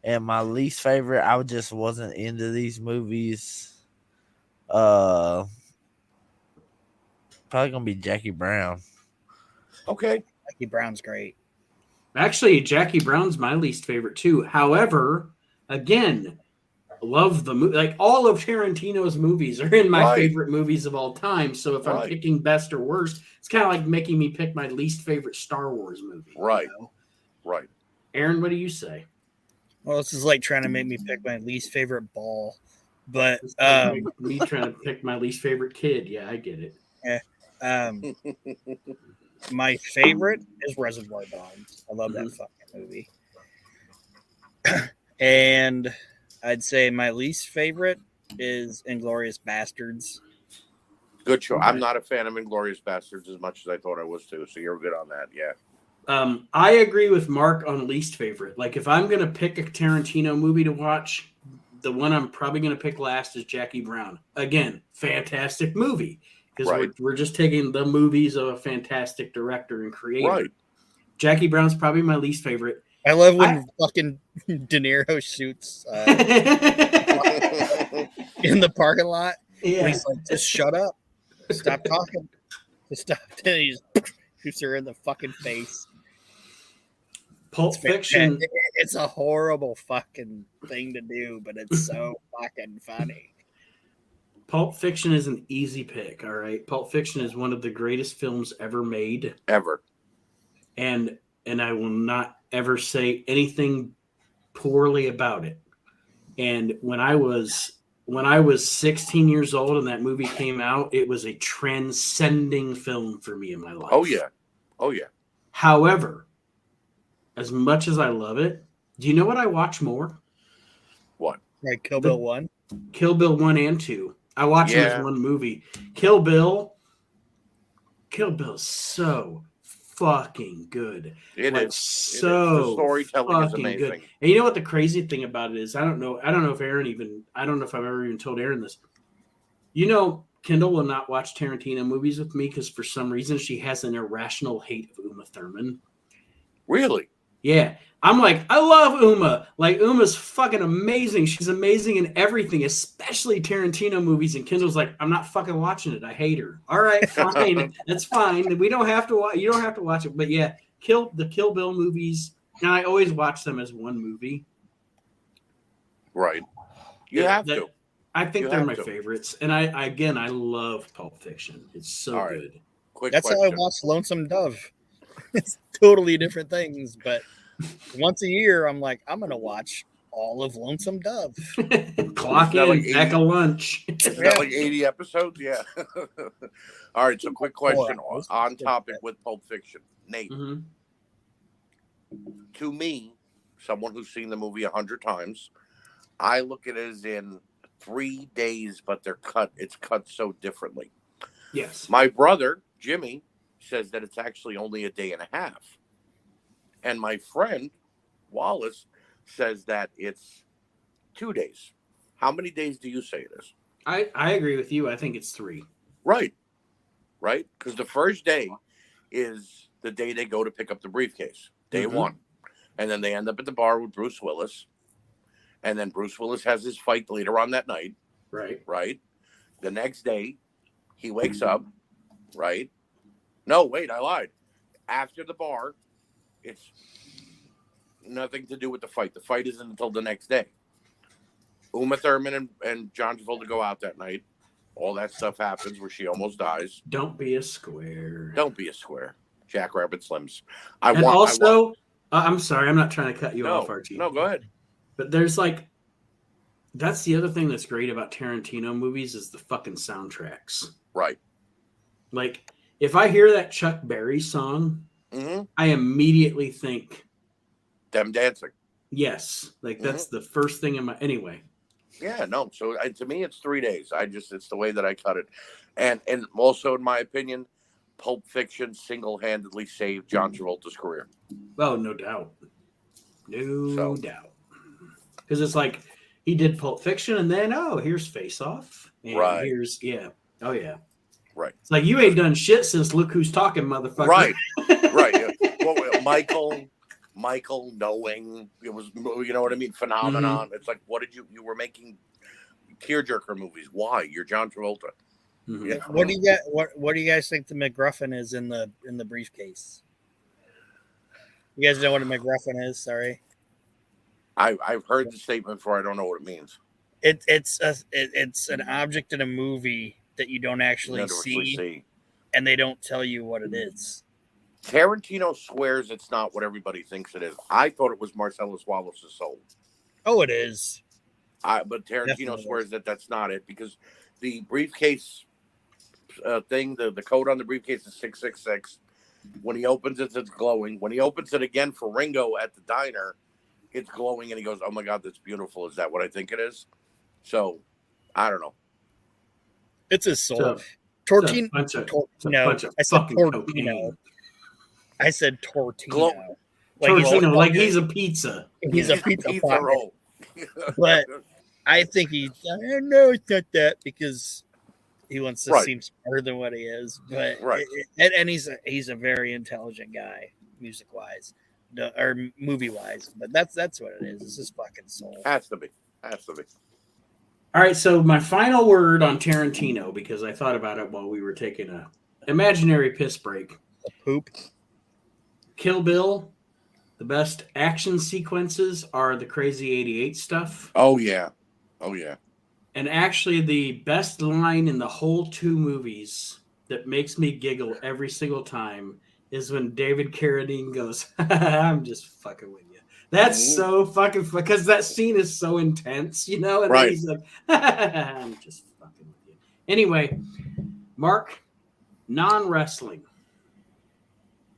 And my least favorite, I just wasn't into these movies. Probably gonna be Jackie Brown. Okay. Jackie Brown's great. Actually, Jackie Brown's my least favorite too. However, again, love the movie. Like all of Tarantino's movies are in my Right. favorite movies of all time. So if I'm Right. picking best or worst, it's kind of like making me pick my least favorite Star Wars movie. Right. You know? Right. Aaron, what do you say? Well, this is like trying to make me pick my least favorite ball, but It's like me trying to pick my least favorite kid. Yeah, I get it. My favorite is Reservoir Dogs. I love that fucking movie. And I'd say my least favorite is Inglourious Bastards. Good show. Okay. I'm not a fan of Inglourious Bastards as much as I thought I was too. So you're good on that. Yeah. I agree with Mark on least favorite. Like if I'm gonna pick a Tarantino movie to watch, the one I'm probably gonna pick last is Jackie Brown. Again, fantastic movie because Right. we're just taking the movies of a fantastic director and creator. Right. Jackie Brown's probably my least favorite. I love when fucking De Niro shoots in the parking lot. Yeah. He's like, just shut up. Stop talking. Just stop. Then he just shoots her in the fucking face. Pulp Fiction. It's a horrible fucking thing to do, but it's so fucking funny. Pulp Fiction is an easy pick, all right? Pulp Fiction is one of the greatest films ever made. Ever. And I will not ever say anything poorly about it. And when I was 16 years old and that movie came out, it was a transcending film for me in my life. Oh yeah. Oh yeah. However, as much as I love it, do you know what I watch more? What? Like Kill Bill 1? Kill Bill 1 and 2. I watch them as one movie. Kill Bill's so fucking good. It like, is. So the storytelling is amazing. good. And you know what the crazy thing about it is? I don't know if I've ever even told Aaron this. You know, Kendall will not watch Tarantino movies with me because for some reason she has an irrational hate of Uma Thurman. Really? Yeah. I'm like, I love Uma. Like, Uma's fucking amazing. She's amazing in everything, especially Tarantino movies. And Kendall's like, I'm not fucking watching it. I hate her. All right, fine. That's fine. We don't have to watch. You don't have to watch it. But yeah, the Kill Bill movies. And I always watch them as one movie. Right. You have to. I think they're my favorites. And I love Pulp Fiction. It's so good. That's how I watch Lonesome Dove. It's totally different things, but once a year, I'm like, I'm gonna watch all of Lonesome Dove. Clock in, like back a lunch. Isn't that like 80 episodes? Yeah. All right. So, quick question on topic with Pulp Fiction, Nate. Mm-hmm. To me, someone who's seen the movie 100 times, I look at it as in 3 days, but it's cut so differently. Yes. My brother Jimmy says that it's actually only a day and a half. And my friend Wallace says that it's 2 days. How many days do you say it is? I agree with you. I think it's 3. Right. Right? Because the first day is the day they go to pick up the briefcase. Day one. And then they end up at the bar with Bruce Willis. And then Bruce Willis has his fight later on that night. Right. Right? The next day, he wakes up. Right? No, wait, I lied. After the bar, it's nothing to do with the fight. The fight isn't until the next day. Uma Thurman and John Travolta go out that night. All that stuff happens where she almost dies. Don't be a square. Don't be a square. Jackrabbit Slims. I'm sorry, I'm not trying to cut you off, Archie. No, go ahead. But there's like That's the other thing that's great about Tarantino movies is the fucking soundtracks. Right. Like, if I hear that Chuck Berry song, I immediately think them dancing. Yes, like that's the first thing in my anyway. Yeah, no. So to me, it's 3 days. It's the way that I cut it, and also in my opinion, Pulp Fiction single-handedly saved John Travolta's career. Oh, no doubt, no doubt, because it's like he did Pulp Fiction, and then here's Face Off, and here's oh yeah, right. It's like you ain't done shit since Look Who's Talking, motherfucker. Right, right. Yeah. Well, Michael knowing it was, you know what I mean, phenomenon. It's like, what did you were making tearjerker movies? Why? You're John Travolta. Yeah. What do you guys think the MacGuffin is in the briefcase? You guys know what a MacGuffin is? Sorry, I've heard the statement before. I don't know what it means. It's an object in a movie that you don't actually see, and they don't tell you what it is. Tarantino swears it's not what everybody thinks it is. I thought it was Marcellus Wallace's soul. Oh, it is. But Tarantino swears that that's not it, because the briefcase thing, the code on the briefcase is 666. When he opens it, it's glowing. When he opens it again for Ringo at the diner, it's glowing, and he goes, "Oh my God, that's beautiful. Is that what I think it is?" So, I don't know. It's his soul. Tortino. I said Tortino. I said Tortino. Tortino, like he's a pizza. He's a pizza roll. But I think no, it's not that, because he wants to seem smarter than what he is. But and he's a very intelligent guy, music wise, or movie wise. But that's what it is. It's his fucking soul. Has to be. All right, so my final word on Tarantino, because I thought about it while we were taking a imaginary piss break. A poop. Kill Bill, the best action sequences are the Crazy 88 stuff. Oh, yeah. And actually, the best line in the whole two movies that makes me giggle every single time is when David Carradine goes, "I'm just fucking with you." That's so fucking because that scene is so intense, you know? And then he's like, "I'm just fucking with you." Anyway, Mark, non-wrestling.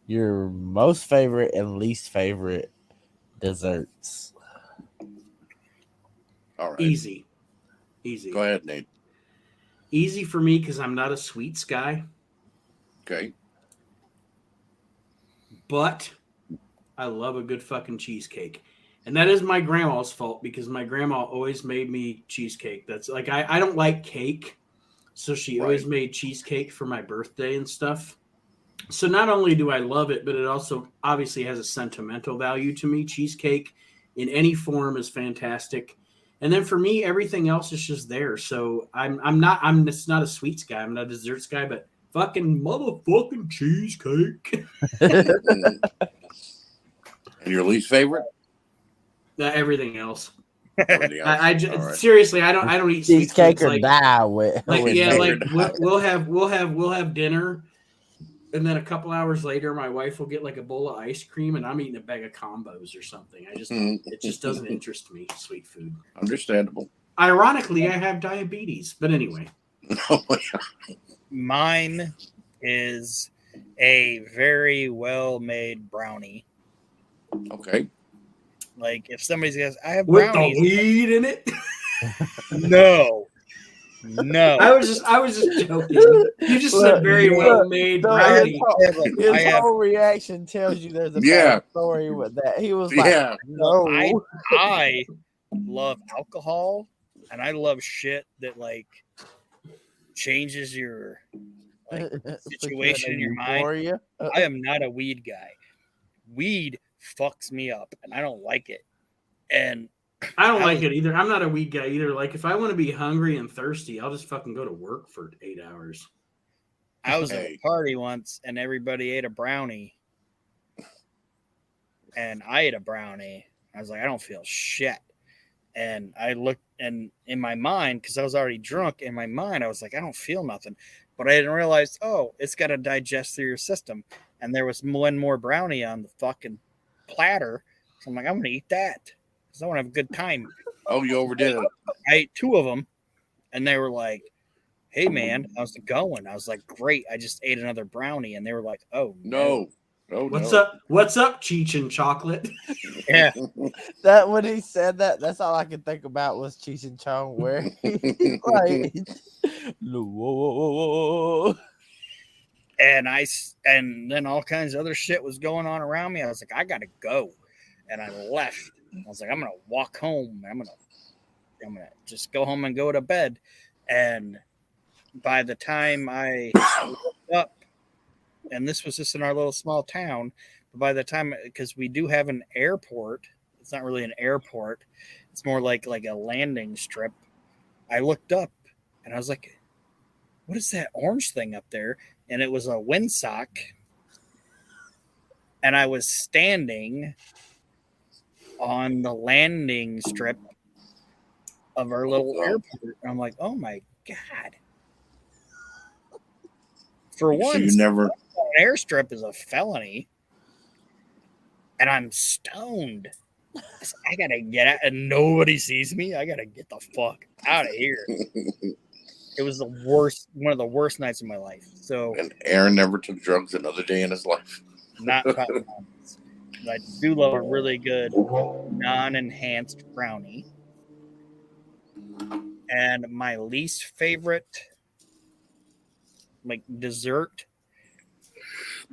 Your most favorite and least favorite desserts. All right. Easy. Go ahead, Nate. Easy for me because I'm not a sweets guy. Okay. But I love a good fucking cheesecake. And that is my grandma's fault, because my grandma always made me cheesecake. That's like, I don't like cake. So she always made cheesecake for my birthday and stuff. So not only do I love it, but it also obviously has a sentimental value to me. Cheesecake in any form is fantastic. And then for me, everything else is just there. So I'm just not a sweets guy. I'm not a desserts guy, but fucking motherfucking cheesecake. And your least favorite? Everything else. Everything else. I just, seriously, I don't eat cheesecake or like, die with. Like we'll have dinner. And then a couple hours later, my wife will get like a bowl of ice cream, and I'm eating a bag of combos or something. It just doesn't interest me, sweet food. Understandable. Ironically, I have diabetes, but anyway. Mine is a very well-made brownie. Okay. Like if somebody says, "I have with brownies," the weed in it. No. I was just joking. You just said very well made brownie. His whole reaction tells you there's a bad story with that. He was like, "No, I love alcohol, and I love shit that like changes your like situation in your mind." I am not a weed guy. Weed fucks me up, and I don't like it. And I don't like it either. I'm not a weed guy either. Like, if I want to be hungry and thirsty, I'll just fucking go to work for 8 hours. I was at a party once, and everybody ate a brownie. And I ate a brownie. I was like, I don't feel shit. And I looked, and in my mind, because I was already drunk, in my mind, I was like, I don't feel nothing. But I didn't realize, it's got to digest through your system. And there was one more brownie on the fucking platter. So I'm like, I'm going to eat that. I want to have a good time. Oh, you overdid it. I ate 2 of them, and they were like, "Hey, man, how's it going?" I was like, "Great, I just ate another brownie," and they were like, "Oh no, Oh, What's no. up? What's up, Cheech and Chocolate? yeah." That when he said that, that's all I could think about was Cheech and Chong, where he's like, "Whoa." And then all kinds of other shit was going on around me. I was like, I gotta go, and I left. I was like, I'm gonna walk home. I'm gonna just go home and go to bed. And by the time I woke up, and this was just in our little small town, but by the time, because we do have an airport, it's not really an airport, it's more like a landing strip. I looked up and I was like, what is that orange thing up there? And it was a windsock. And I was standing on the landing strip of our little airport. And I'm like, oh my God. For So one, you never. an airstrip is a felony. And I'm stoned. I gotta get out, and nobody sees me. I gotta get the fuck out of here. It was the worst, one of the worst nights of my life. So, And Aaron never took drugs another day in his life. not cotton bombs. But I do love a really good non-enhanced brownie. And my least favorite, like, dessert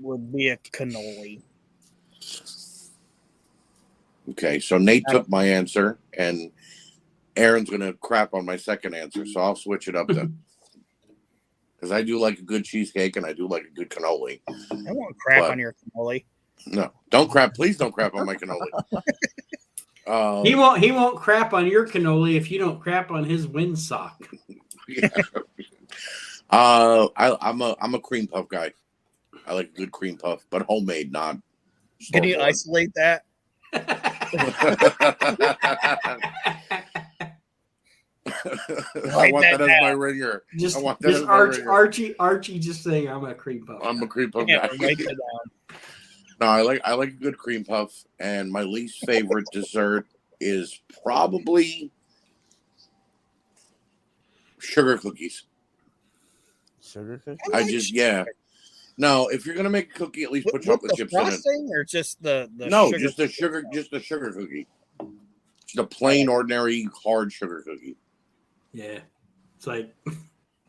would be a cannoli. Okay, so Nate took my answer, and Aaron's gonna crap on my second answer, so I'll switch it up then. Because I do like a good cheesecake, and I do like a good cannoli. I won't crap on your cannoli. No, don't crap. Please don't crap on my cannoli. He won't crap on your cannoli if you don't crap on his windsock. Yeah. I'm a cream puff guy. I like a good cream puff, but homemade, not. Can you isolate that? I want that as my ringer. Just I want that as my ringer. Archie just saying I'm a cream puff. I'm a cream puff Yeah, guy. write that down. No, I like a good cream puff, and my least favorite dessert is probably sugar cookies. Sugar cookies? I just No, if you're gonna make a cookie, at least put chocolate chips in it. Or just the No, sugar? just a sugar cookie. Just a plain, ordinary, hard sugar cookie. Yeah, it's like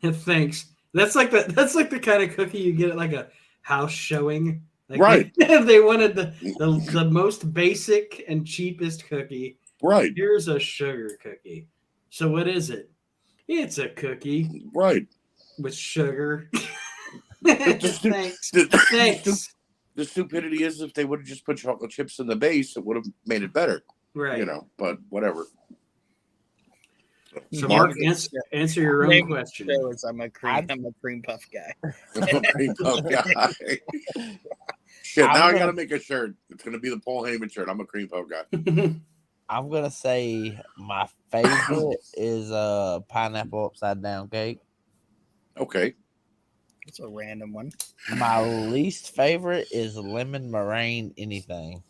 thanks. That's like the kind of cookie you get at like a house showing. Like Right. They wanted the most basic and cheapest cookie. Right. Here's a sugar cookie. So what is it? It's a cookie. Right. With sugar. Thanks. Thanks. The stupidity is if they would have just put chocolate chips in the base, it would have made it better. Right. You know, but whatever. So Mark, answer your own question. I'm a cream puff guy. I'm a cream puff guy. Shit, now I gotta make a shirt. It's gonna be the Paul Heyman shirt. I'm a cream puff guy. I'm gonna say my favorite is pineapple upside down cake. Okay. It's a random one. My least favorite is lemon meringue anything.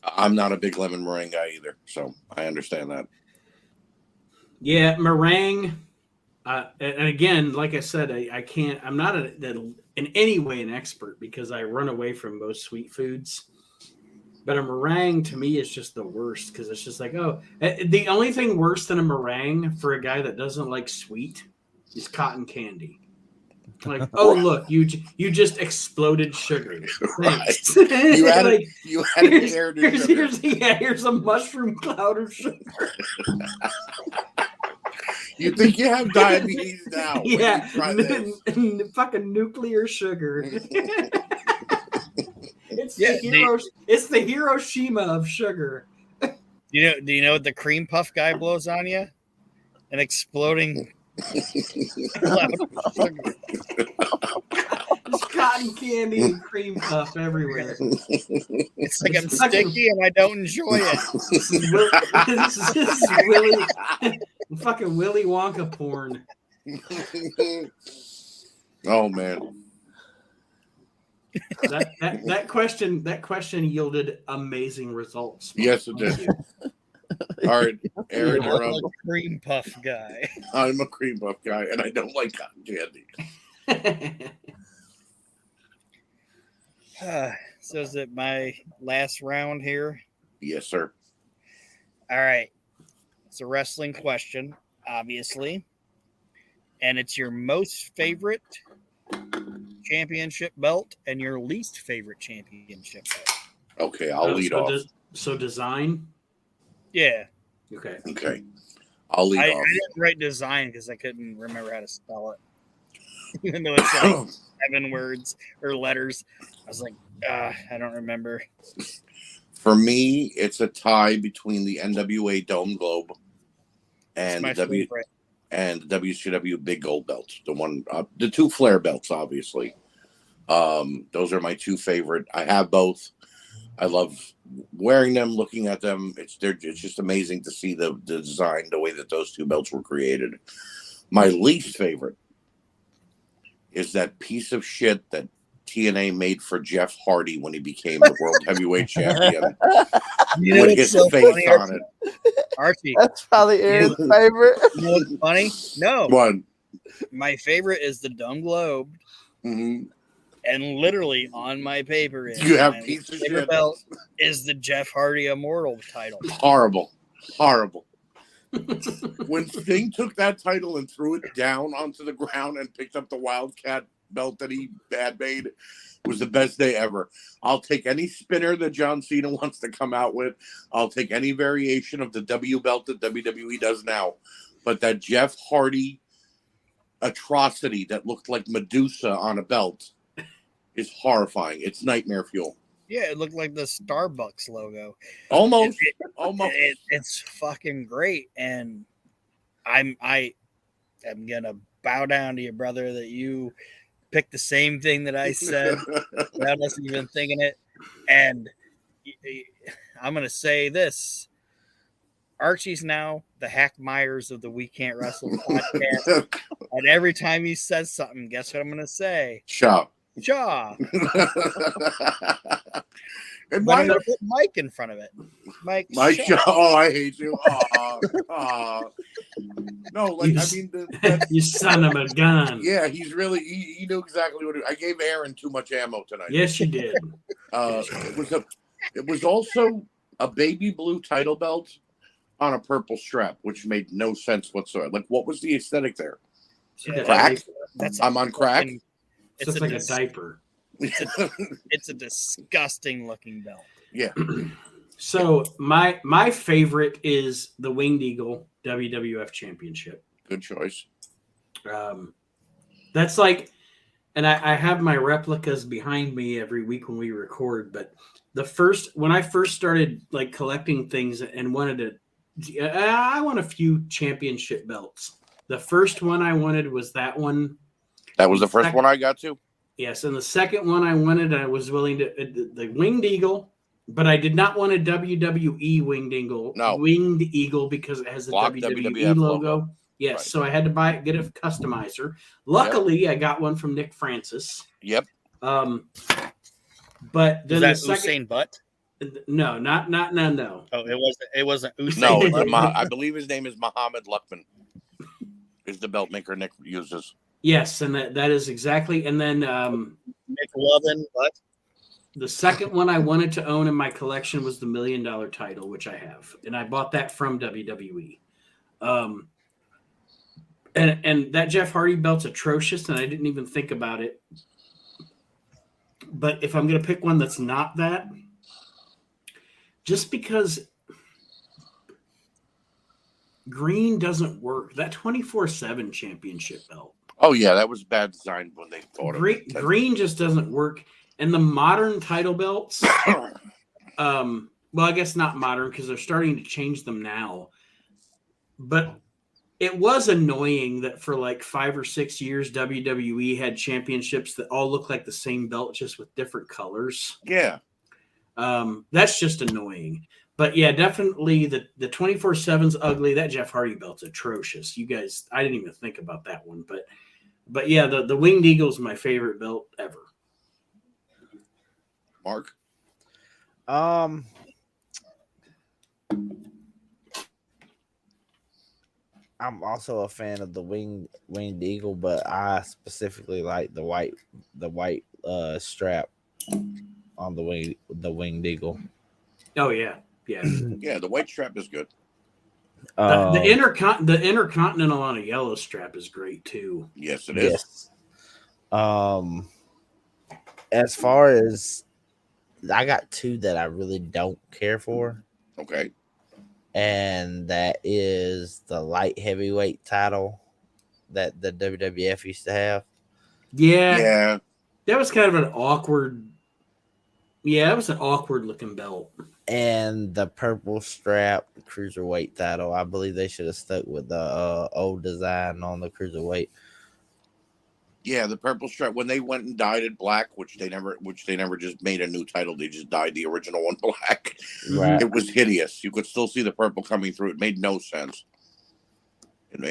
I'm not a big lemon meringue guy either, so I understand that. Yeah, meringue. And again, like I said, I can't. I'm not in any way an expert because I run away from most sweet foods. But a meringue to me is just the worst because it's just like, oh, the only thing worse than a meringue for a guy that doesn't like sweet is cotton candy. Like, oh look, you just exploded sugar. Thanks. Right. You added air to sugar. Here's a mushroom cloud of sugar. You think you have diabetes now? Yeah, fucking nuclear sugar. It's the Hiroshima of sugar. Do you know what the cream puff guy blows on you? An exploding cloud of sugar. There's cotton candy and cream puff everywhere. It's like I'm sticky and I don't enjoy it. This is fucking Willy Wonka porn. Oh man. That question yielded amazing results. Yes, it did. All right, Aaron, you're I'm up. a cream puff guy. I'm a cream puff guy, and I don't like cotton candy. So is it my last round here? Yes, sir. All right. It's a wrestling question, obviously. And it's your most favorite championship belt and your least favorite championship belt. Okay, I'll lead off. So design? Yeah. Okay. Okay, I'll lead I off. didn't write design because I couldn't remember how to spell it. Even though it's like 7 words or letters. I was like, I don't remember. For me, it's a tie between the NWA Dome Globe It's and my favorite. and the WCW Big Gold Belt. The 2 Flair belts, obviously. Those are my 2 favorite. I have both. I love wearing them, looking at them. It's just amazing to see the design, the way that those 2 belts were created. My least favorite is that piece of shit that TNA made for Jeff Hardy when he became the World Heavyweight Champion. You know With what's his so face funny, on it. Archie? That's probably Aaron's favorite. You know what's funny? No. One. My favorite is the Dome Globe. Mm-hmm. And literally on my paper is You have my piece of favorite shit. belt is the Jeff Hardy Immortal title. Horrible. When Sting took that title and threw it down onto the ground and picked up the Wildcat belt that he had made, it was the best day ever. I'll take any spinner that John Cena wants to come out with. I'll take any variation of the W belt that WWE does now. But that Jeff Hardy atrocity that looked like Medusa on a belt is horrifying. It's nightmare fuel. Yeah, it looked like the Starbucks logo. Almost. It's fucking great, and I am gonna bow down to you, brother, that you picked the same thing that I said without us even thinking it. And I'm gonna say this: Archie's now the Hack Myers of the We Can't Wrestle podcast, and every time he says something, guess what I'm gonna say? Shaw. And but I'm gonna put Mike in front of it. Mike Shaw. Oh, I hate you. No, like I mean, you son of a gun. Yeah, he's really he knew exactly what I gave Aaron too much ammo tonight. Yes, you did. It was also a baby blue title belt on a purple strap, which made no sense whatsoever. Like, what was the aesthetic there? Crack? I'm on crack. It's like a diaper. It's a disgusting looking belt. Yeah. So my favorite is the Winged Eagle WWF Championship. Good choice. That's like, and I have my replicas behind me every week when we record. But when I first started like collecting things and wanted to, I want a few championship belts. The first one I wanted was that one. That was the first one I got to. Yes, and the second one I wanted, I was willing to the Winged Eagle, but I did not want a WWE Winged Eagle. No. Winged Eagle because it has the WWE logo. Yes, right. So I had to get a customizer. Luckily, I got one from Nick Francis. Yep. But then is that Usain Butt? No, no. Oh, it wasn't Usain. No, I believe his name is Muhammad Luckman. Is the belt maker Nick uses. Yes, and that is exactly. And then Nick Lovin, what? The second one I wanted to own in my collection was the $1 Million title, which I have, and I bought that from WWE. And that Jeff Hardy belt's atrocious, and I didn't even think about it. But if I'm going to pick one that's not that, just because green doesn't work, that 24/7 championship belt. Oh yeah, that was bad design when they thought of it. Green just doesn't work, and the modern title belts. Well, I guess not modern because they're starting to change them now. But it was annoying that for like 5 or 6 years, WWE had championships that all look like the same belt, just with different colors. Yeah. That's just annoying. But yeah, definitely the 24/7's ugly. That Jeff Hardy belt's atrocious. You guys, I didn't even think about that one. But yeah, the Winged Eagle's my favorite belt ever. Mark? I'm also a fan of the winged eagle, but I specifically like the white strap on the winged eagle. Oh yeah, yeah. Yeah, the white strap is good. The intercontinental on a yellow strap is great too. Yes, it is. Yes. As far as I got two that I really don't care for. Okay. And that is the light heavyweight title that the WWF used to have. Yeah. That was kind of an awkward. Yeah, it was an awkward looking belt. And the purple strap cruiserweight title. I believe they should have stuck with the old design on the cruiserweight. Yeah, the purple strap. When they went and dyed it black, which they never just made a new title. They just dyed the original one black. Right. It was hideous. You could still see the purple coming through. It made no sense. And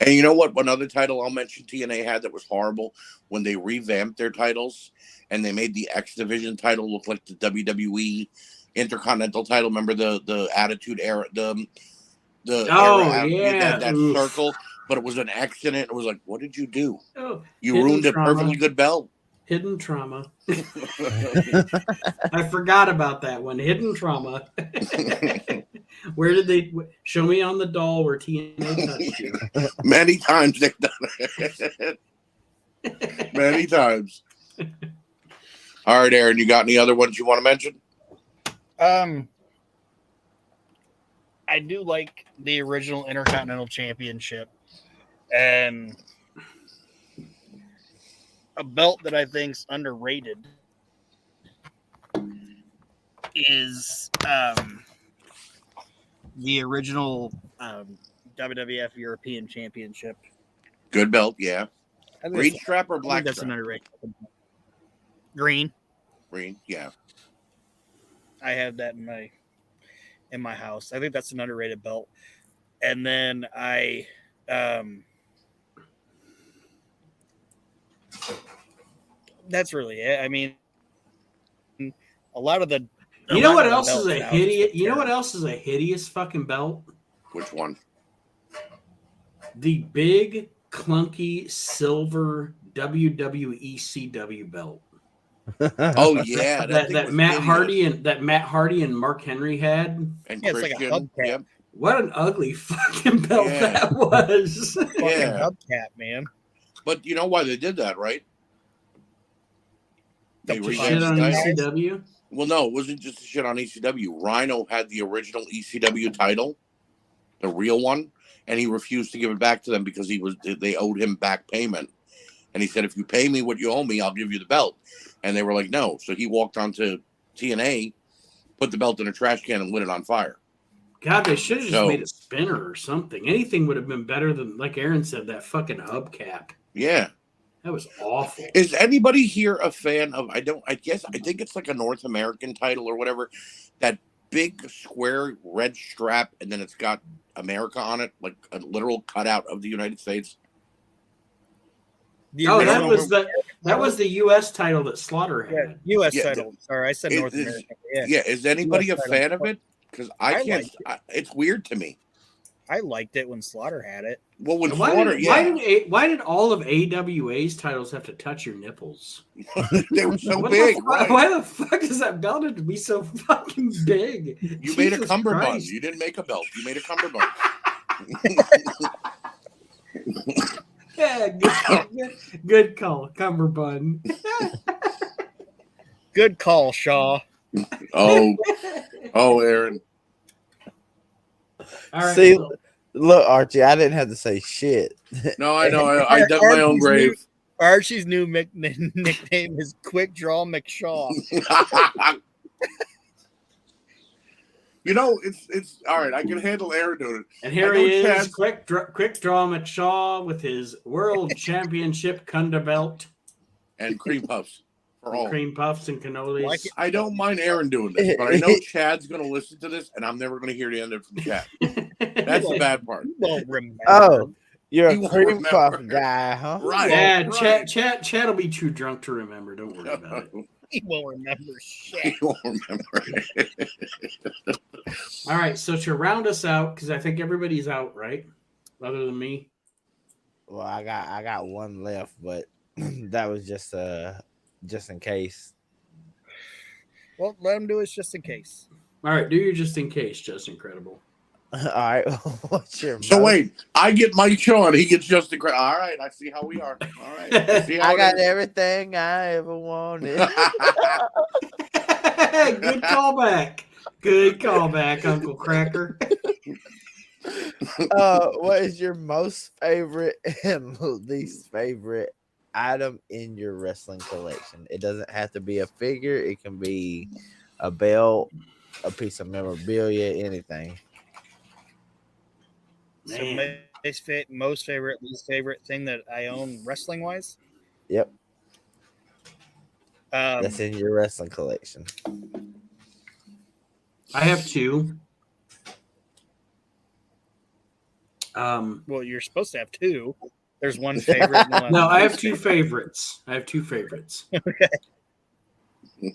you know what? One other title I'll mention TNA had that was horrible when they revamped their titles and they made the X Division title look like the WWE Intercontinental title. Remember the Attitude Era, the yeah, that circle, but it was an X in it. It was like, what did you do? Oh, you ruined a perfectly good belt. Hidden trauma. I forgot about that one. Hidden trauma. Where did they show me on the doll where TNA touched you? Many times they've done it. Many times. All right, Aaron, you got any other ones you want to mention? I do like the original Intercontinental Championship, and a belt that I think's underrated is the original WWF European Championship. Good belt, yeah. Green strap or black that's strap? an underrated. Green, yeah. I have that in my house. I think that's an underrated belt. And then that's really it. I mean, a lot of the. You know what else is a hideous? You know what else is a hideous fucking belt? Which one? The big clunky silver WWE CW belt. Oh yeah, that Matt Hardy and Mark Henry had. And Christian, it's like a hubcap. Yep. What an ugly fucking belt that was. Fucking hubcap, man. But you know why they did that, right? They shit on ECW? Well, no, it wasn't just a shit on ECW. Rhino had the original ECW title, the real one, and he refused to give it back to them because they owed him back payment. And he said, if you pay me what you owe me, I'll give you the belt. And they were like, no. So he walked onto TNA, put the belt in a trash can, and lit it on fire. God, they should have just made a spinner or something. Anything would have been better than, like Aaron said, that fucking hubcap. Yeah. That was awful. Is anybody here a fan of, I think it's like a North American title or whatever, that big square red strap, and then it's got America on it, like a literal cutout of the United States? That was the U.S. title that Slaughter had. Yeah, U.S. title. Sorry, I said North America. Yeah, is anybody a fan of it? Because I can't. It's weird to me. I liked it when Slaughter had it. Well, when why did all of AWA's titles have to touch your nipples? They were so big. Why the fuck does that belt have to be so fucking big? You made a cummerbund. You didn't make a belt. You made a cummerbund. Yeah, good call, cummerbund. Good call, Shaw. Oh, Aaron. All right, see, look, Archie, I didn't have to say shit. No, I know. I dug my own grave. Archie's new nickname is Quick Draw McShaw. You know, it's all right. I can handle Aaron doing it. And here he is, quick draw McShaw with his World Championship Kunda belt and cream puffs for all. Cream puffs and cannolis. I don't mind Aaron doing this, but I know Chad's going to listen to this, and I'm never going to hear the end of it from Chad. That's the bad part. You won't remember. Oh, you're a cream puff guy, huh? Right. Yeah, right. Chad will be too drunk to remember. Don't worry about it. He won't remember shit. He won't remember. All right, so to round us out, because I think everybody's out, right? other than me? Well, I got one left, but that was just in case. Well, let him do it just in case. All right, do your just in case, just incredible. All right, what's your So most- wait, I get Mike Sean. He gets just incredible. All right, I see how we are. All right, I see how I it got is. everything I ever wanted. Good callback. Good callback, Uncle Cracker. What is your most favorite and least favorite item in your wrestling collection? It doesn't have to be a figure. It can be a belt, a piece of memorabilia, anything. Man. So most favorite, least favorite thing that I own wrestling wise. Yep, that's in your wrestling collection. I have two. Well, you're supposed to have two. There's one favorite. And one No, I have least two favorite. favorites. Okay.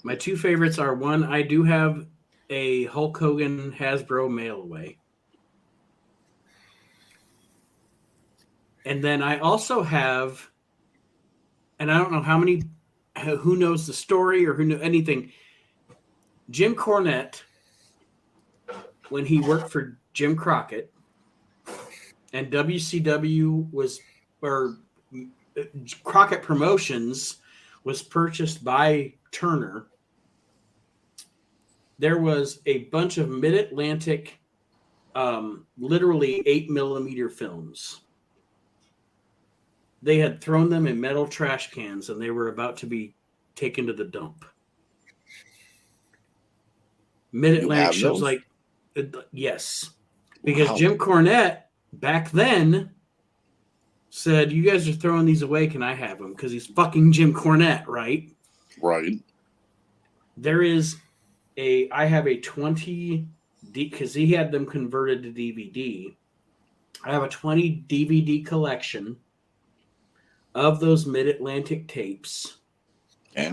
My two favorites are one, I do have a Hulk Hogan Hasbro mail away. And then I also have, and I don't know who knows the story or who knew anything. Jim Cornette, when he worked for Jim Crockett, and WCW Crockett Promotions was purchased by Turner. There was a bunch of Mid-Atlantic, literally 8mm films. They had thrown them in metal trash cans, and they were about to be taken to the dump. Mid-Atlantic shows like, yes, because Jim Cornette back then said, "You guys are throwing these away. Can I have them?" Because he's fucking Jim Cornette, right? Right. I have a 20 because he had them converted to DVD. I have a 20 DVD collection of those Mid-Atlantic tapes. Okay.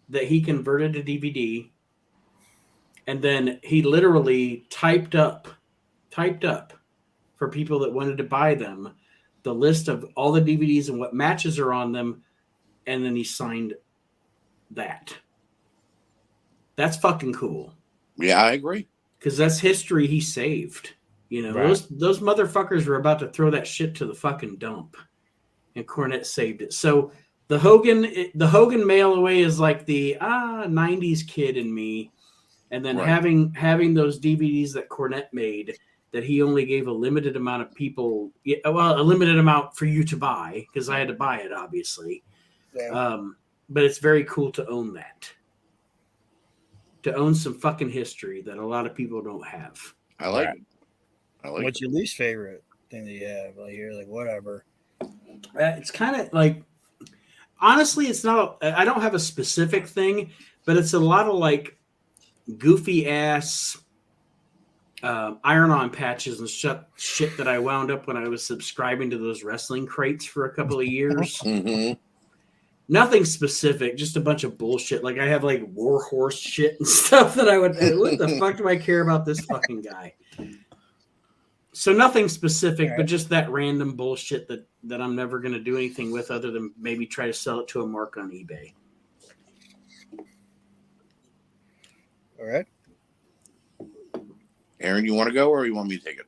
That he converted to DVD, and then he literally typed up for people that wanted to buy them the list of all the DVDs and what matches are on them, and then he signed that. That's fucking cool. Yeah, I agree. Because that's history he saved. You know, Right. those motherfuckers were about to throw that shit to the fucking dump, and Cornette saved it. So the Hogan mail away is like the 90s kid in me, and then Right. having those DVDs that Cornette made that he only gave a limited amount of people, a limited amount for you to buy because I had to buy it, obviously. Yeah. But it's very cool to own that, to own some fucking history that a lot of people don't have. I like it. What's your least favorite thing that you have? Like you're like whatever. It's kind of like, honestly, it's not. I don't have a specific thing, but it's a lot of like goofy ass iron-on patches and shit that I wound up when I was subscribing to those wrestling crates for a couple of years. Mm-hmm. Nothing specific, just a bunch of bullshit. Like I have like Warhorse shit and stuff that I would. What the fuck do I care about this fucking guy? So nothing specific, but just that random bullshit that I'm never going to do anything with other than maybe try to sell it to a mark on eBay. All right. Aaron, you want to go or you want me to take it?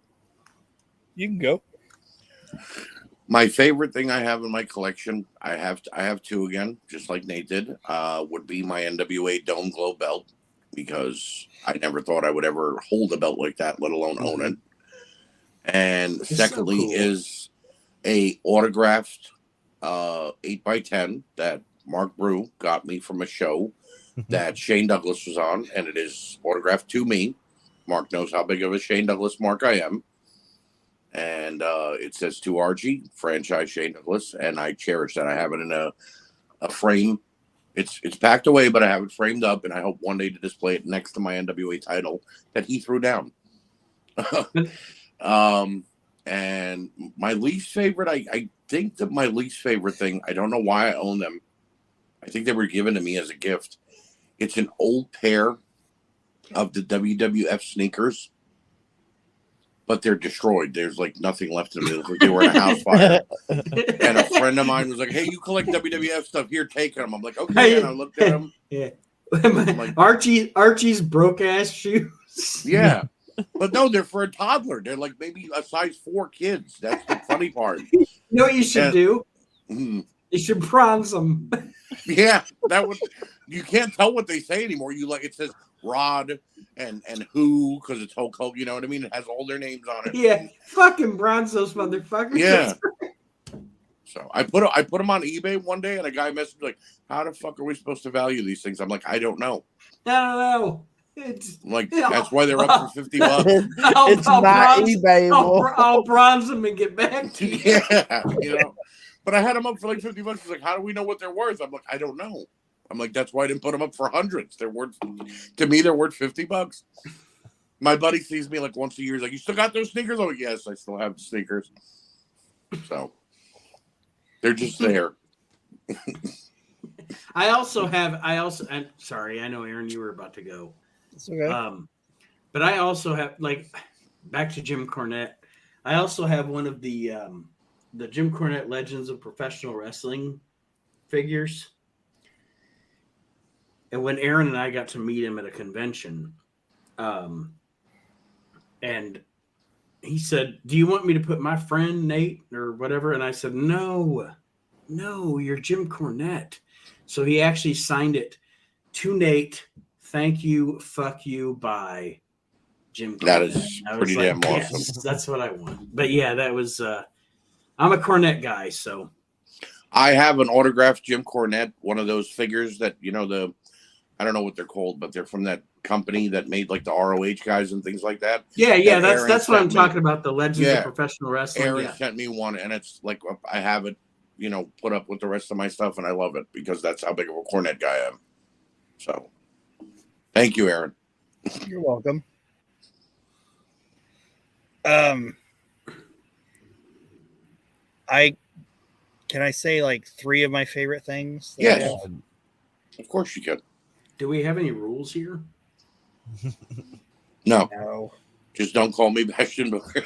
You can go. My favorite thing I have in my collection, I have two again, just like Nate did, would be my NWA Dome Glow belt, because I never thought I would ever hold a belt like that, let alone own it. And It's secondly so cool. is a autographed 8x10 that Mark Brew got me from a show that Shane Douglas was on, and it is autographed to me. Mark knows how big of a Shane Douglas mark I am. And it says to Archie, franchise Shane Douglas, and I cherish that. I have it in a frame. It's packed away, but I have it framed up, and I hope one day to display it next to my NWA title that he threw down. And my least favorite, I think that my least favorite thing, I don't know why I own them. I think they were given to me as a gift. It's an old pair of the WWF sneakers, but they're destroyed. There's like nothing left of them. They were in a house fire. And a friend of mine was like, "Hey, you collect WWF stuff? Here, take them." I'm like, "Okay." And I looked at them. Yeah. Like, Archie's broke ass shoes. Yeah. But no, they're for a toddler. They're like maybe a size 4 kids. That's the funny part. You know what you should do? You should bronze them. Yeah, that would. You can't tell what they say anymore. It says Rod and who, because it's Hulk Hogan. You know what I mean? It has all their names on it. Yeah, fucking bronze those motherfuckers. Yeah. So I put them on eBay one day, and a guy messaged me like, "How the fuck are we supposed to value these things?" I'm like, "I don't know." I don't know. That's why they're up for $50. It's not eBay. I'll bronze them and get back to you. Yeah, But I had them up for like $50. He's like, "How do we know what they're worth?" I'm like, "I don't know." I'm like, "That's why I didn't put them up for hundreds. They're worth $50." My buddy sees me like once a year. He's like, "You still got those sneakers?" I'm like, "Yes, I still have the sneakers." So they're just there. I'm sorry, I know Aaron, you were about to go. It's okay. But I also have, like, back to Jim Cornette. I also have one of the Jim Cornette Legends of Professional Wrestling figures. And when Aaron and I got to meet him at a convention, and he said, "Do you want me to put my friend Nate or whatever?" And I said, No, you're Jim Cornette. So he actually signed it to Nate. "Thank you, fuck you, bye, Jim Cornette." That is pretty damn awesome. Yes, that's what I want. But yeah, that was. I'm a Cornette guy, so I have an autographed Jim Cornette, one of those figures that I don't know what they're called, but they're from that company that made like the ROH guys and things like that. Yeah, that's what I'm talking about. The Legends of Professional Wrestling. Aaron sent me one, and it's like I have it, put up with the rest of my stuff, and I love it because that's how big of a Cornette guy I am. So, thank you, Aaron. You're welcome. Can I say like 3 of my favorite things? Yes, of course you can. Do we have any rules here? No. Just don't call me Bastion Booker.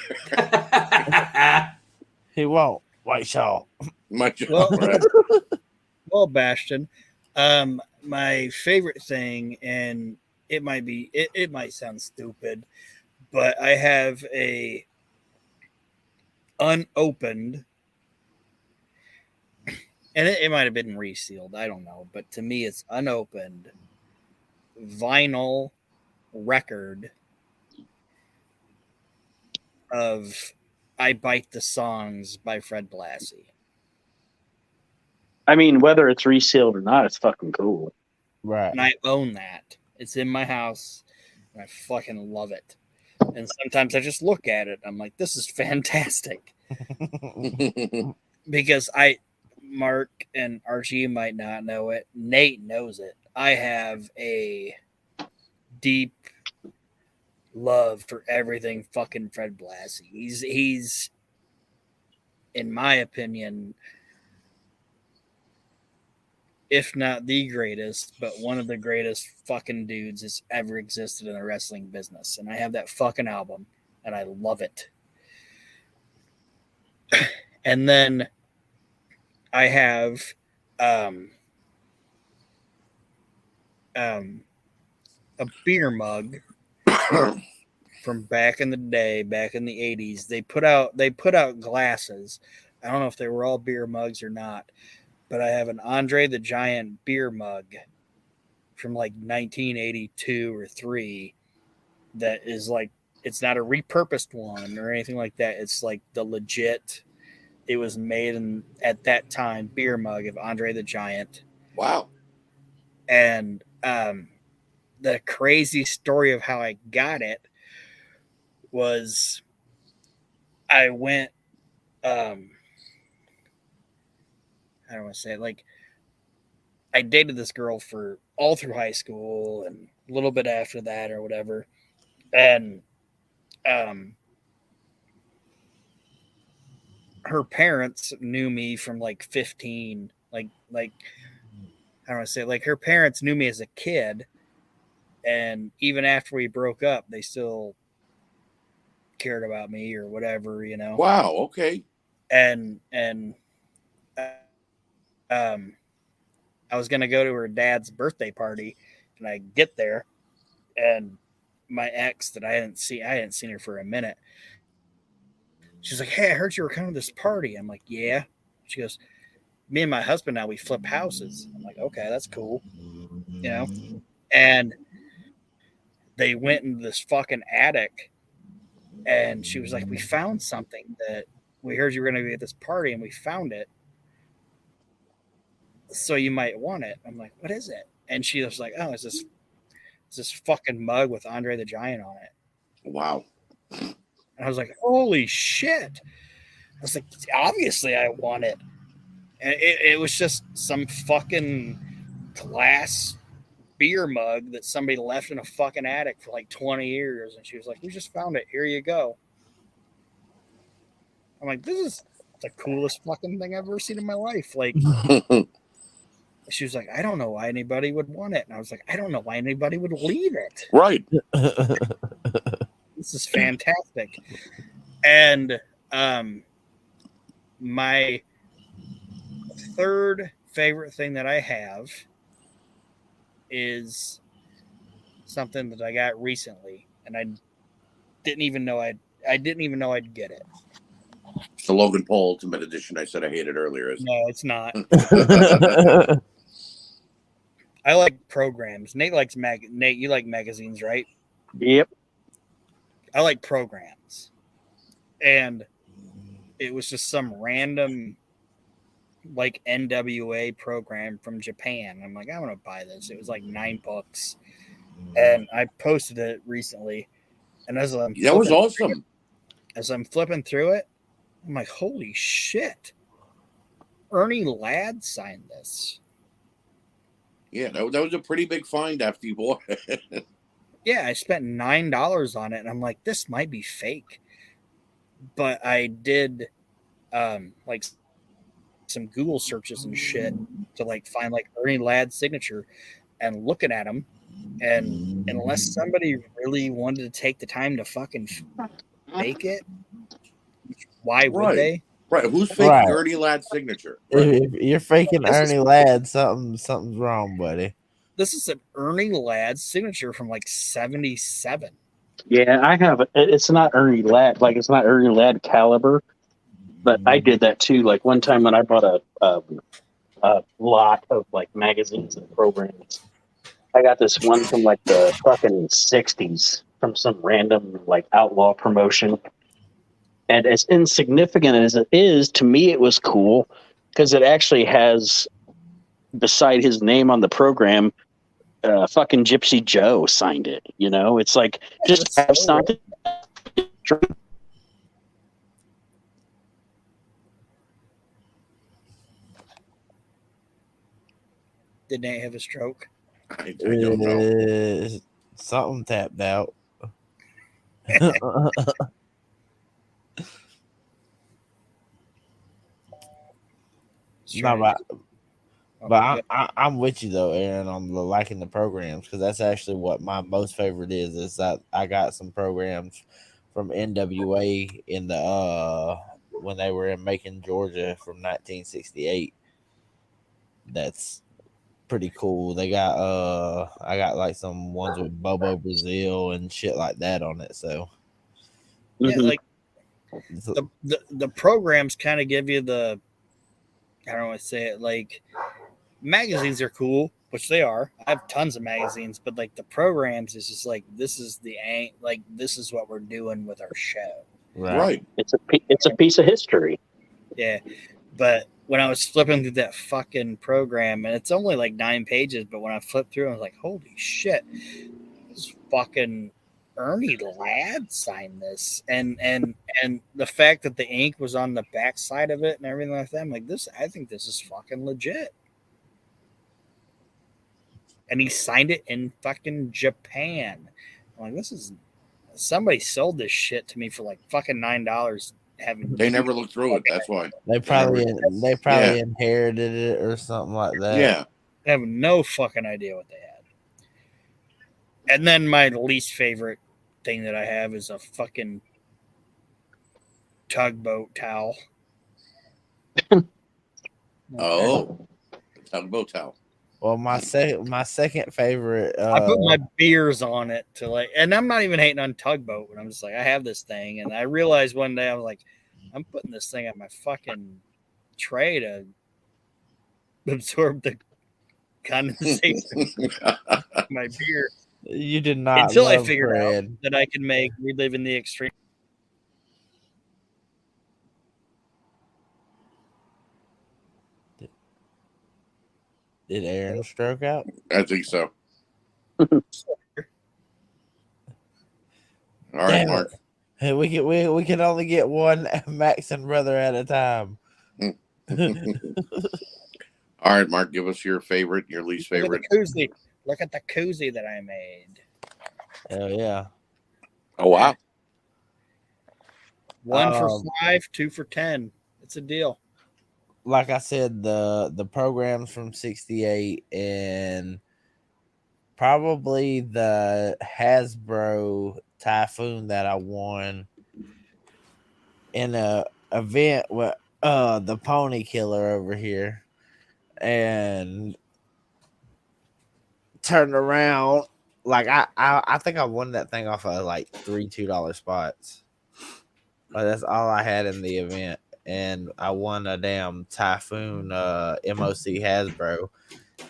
He won't. White Shaw. Well, Bastion. My favorite thing, and it might sound stupid, but I have a unopened, and it might have been resealed, I don't know, but to me it's unopened vinyl record of I Bite the Songs by Fred Blassie. I mean, whether it's resealed or not, it's fucking cool. Right. And I own that. It's in my house, and I fucking love it. And sometimes I just look at it, I'm like, this is fantastic. Because Mark and Archie might not know it. Nate knows it. I have a deep love for everything fucking Fred Blassie. He's in my opinion, if not the greatest, but one of the greatest fucking dudes that's ever existed in the wrestling business. And I have that fucking album, and I love it. And then I have a beer mug from back in the day, back in the 80s. They put out glasses. I don't know if they were all beer mugs or not, but I have an Andre the Giant beer mug from like 1982 or 3 that is like, it's not a repurposed one or anything like that. It's like the legit, it was made in at that time beer mug of Andre the Giant. Wow. And the crazy story of how I got it was I went, I don't want to say it, like I dated this girl for all through high school and a little bit after that or whatever. And her parents knew me from like 15, like I don't want to say it, like her parents knew me as a kid. And even after we broke up, they still cared about me or whatever, you know. Wow. Okay. And I was gonna go to her dad's birthday party, and I get there, and my ex that I hadn't seen her for a minute. She's like, "Hey, I heard you were coming to this party." I'm like, "Yeah." She goes, "Me and my husband now, we flip houses." I'm like, "Okay, that's cool," you know. And they went into this fucking attic, and she was like, "We found something that we heard you were going to be at this party, and we found it. So you might want it." I'm like, "What is it?" And she was like, "Oh, it's this fucking mug with Andre the Giant on it." Wow. And I was like, "Holy shit!" I was like, "Obviously, I want it." And it was just some fucking glass beer mug that somebody left in a fucking attic for like 20 years. And she was like, "We just found it. Here you go." I'm like, "This is the coolest fucking thing I've ever seen in my life." Like, she was like, "I don't know why anybody would want it." And I was like, "I don't know why anybody would leave it." Right. This is fantastic. And my third favorite thing that I have is something that I got recently, and I didn't even know I'd get it. It's the Logan Paul Ultimate Edition I said I hated earlier. No, it's not. I like programs. Nate, you like magazines, right? Yep. I like programs. And it was just some random like NWA program from Japan. I'm like, I want to buy this. It was like $9. And I posted it recently. And as I'm that was awesome. As I'm flipping through it, I'm like, holy shit. Ernie Ladd signed this. Yeah, that was a pretty big find after you bought it. Yeah, I spent $9 on it, and I'm like, this might be fake. But I did like some Google searches and shit to like find like Ernie Ladd's signature, and looking at him, and unless somebody really wanted to take the time to fucking fake it, why would they? Right. Who's faking Ernie Ladd's signature? Right. If you're faking Ernie Ladd, something's wrong, buddy. This is an Ernie Ladd signature from like 77. Yeah, I have it. It's not Ernie Ladd, like it's not Ernie Ladd caliber, but I did that too. Like one time when I bought a lot of like magazines and programs, I got this one from like the fucking 60s from some random like outlaw promotion. And as insignificant as it is, to me it was cool because it actually has, beside his name on the program, fucking Gypsy Joe signed it. You know, it's like just have something. Did Nate have a stroke? I don't know. Something tapped out. No, but I'm with you though, Aaron, on the liking the programs, because that's actually what my most favorite is that I got some programs from NWA in the when they were in Macon, Georgia from 1968. That's pretty cool. They got I got like some ones with Bobo Brazil and shit like that on it. So yeah, like the programs kind of give you the, I don't want to say it, like magazines are cool, which they are. I have tons of magazines, but like the programs is just like, this is this is what we're doing with our show. Right. It's a piece of history. Yeah. But when I was flipping through that fucking program, and it's only like 9 pages, but when I flipped through, I was like, holy shit, this fucking Ernie Ladd signed this. And the fact that the ink was on the back side of it and everything like that, I'm like, I think this is fucking legit. And he signed it in fucking Japan. I'm like, somebody sold this shit to me for like fucking $9. They never looked through it. That's why they probably inherited it or something like that. Yeah, I have no fucking idea what they had. And then my least favorite thing that I have is a fucking tugboat towel. Oh, the tugboat towel. Well, my second favorite. I put my beers on it to like, and I'm not even hating on tugboat, but I'm just like, I have this thing, and I realized one day I was like, I'm putting this thing on my fucking tray to absorb the condensation of my beer. You did not Until I love figured bread. out that I can make We Live in the Extreme. Did Aaron stroke out? I think so. All right, Damn Mark. Hey, we can only get one Max and brother at a time. All right, Mark. Give us your favorite, your least favorite. Look at the koozie that I made. Hell yeah! Oh wow! 1 for 5, 2 for 10. It's a deal. Like I said, the programs from '68 and probably the Hasbro Typhoon that I won in a event with the Pony Killer over here, and turned around. Like I think I won that thing off of like 3 $2 spots. Like that's all I had in the event, and I won a damn Typhoon MOC Hasbro.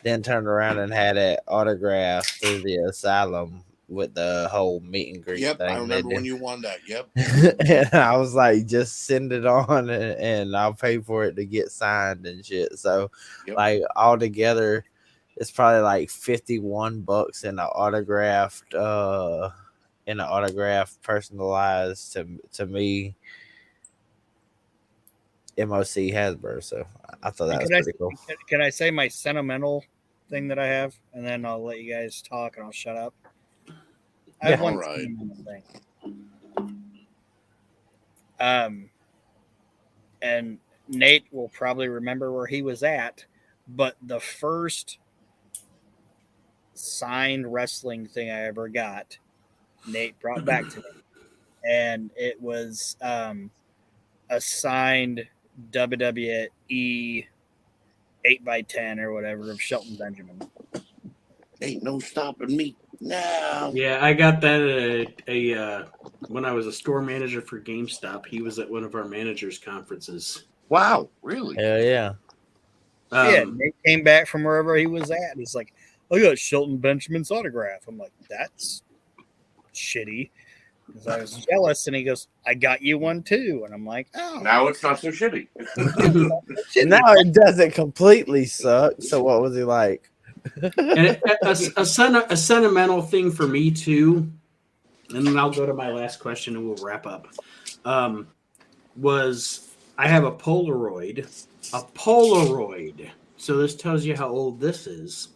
Then turned around and had it autographed through the asylum with the whole meet and greet Yep, thing. I remember when you won that. Yep. And I was like, just send it on, and I'll pay for it to get signed and shit. So, like all together, it's probably like $51 in an autographed, personalized to me. MOC Hasbro. So I thought that was pretty cool. Can I say my sentimental thing that I have, and then I'll let you guys talk and I'll shut up. I have one sentimental thing. And Nate will probably remember where he was at, but the first signed wrestling thing I ever got, Nate brought back to me, and it was a signed WWE 8x10 or whatever of Shelton Benjamin. Ain't no stopping me now. Yeah, I got that at when I was a store manager for GameStop. He was at one of our managers' conferences. Wow, really? Hell yeah. Nate came back from wherever he was at. He's like, I got Shelton Benjamin's autograph. I'm like, that's shitty. Because I was jealous, and he goes, I got you one too. And I'm like, oh. Now it's not so shitty. Now it doesn't completely suck. So what was he like? And a sentimental thing for me too, and then I'll go to my last question and we'll wrap up. Was I have a Polaroid. So this tells you how old this is.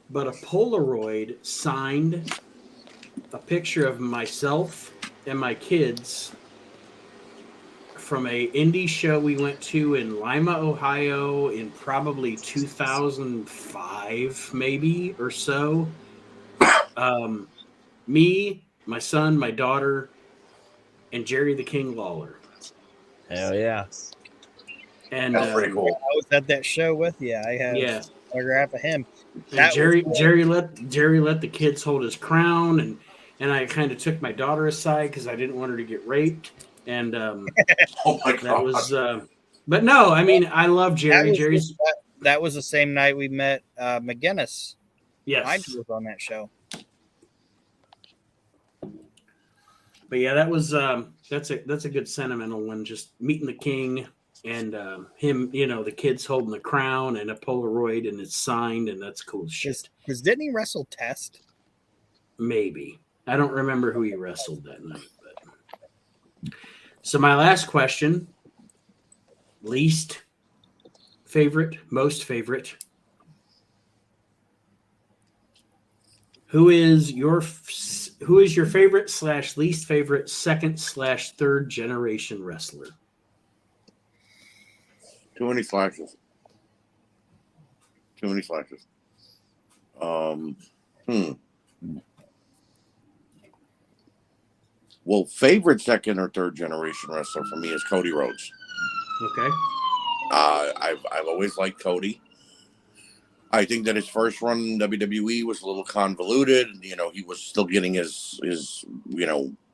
But a Polaroid signed a picture of myself and my kids from a indie show we went to in Lima, Ohio in probably 2005 maybe or so. Me, my son, my daughter, and Jerry the King Lawler. Hell yeah. And that's pretty cool. I was at that show with you. I have an autograph of him. And Jerry let the kids hold his crown, and I kind of took my daughter aside because I didn't want her to get raped. And oh my God. That was but no, I mean I love Jerry. That was the same night we met McGinnis. Yes. I was on that show. But yeah, that was that's a good sentimental one. Just meeting the king and him, the kids holding the crown and a Polaroid, and it's signed, and that's cool shit. Because didn't he wrestle Test? Maybe. I don't remember who he wrestled that night. But so my last question: least favorite, most favorite. Who is your favorite / least favorite second / third generation wrestler? Too many flashes. Well, favorite second or third generation wrestler for me is Cody Rhodes. Okay. I've always liked Cody. I think that his first run in WWE was a little convoluted. You know, he was still getting his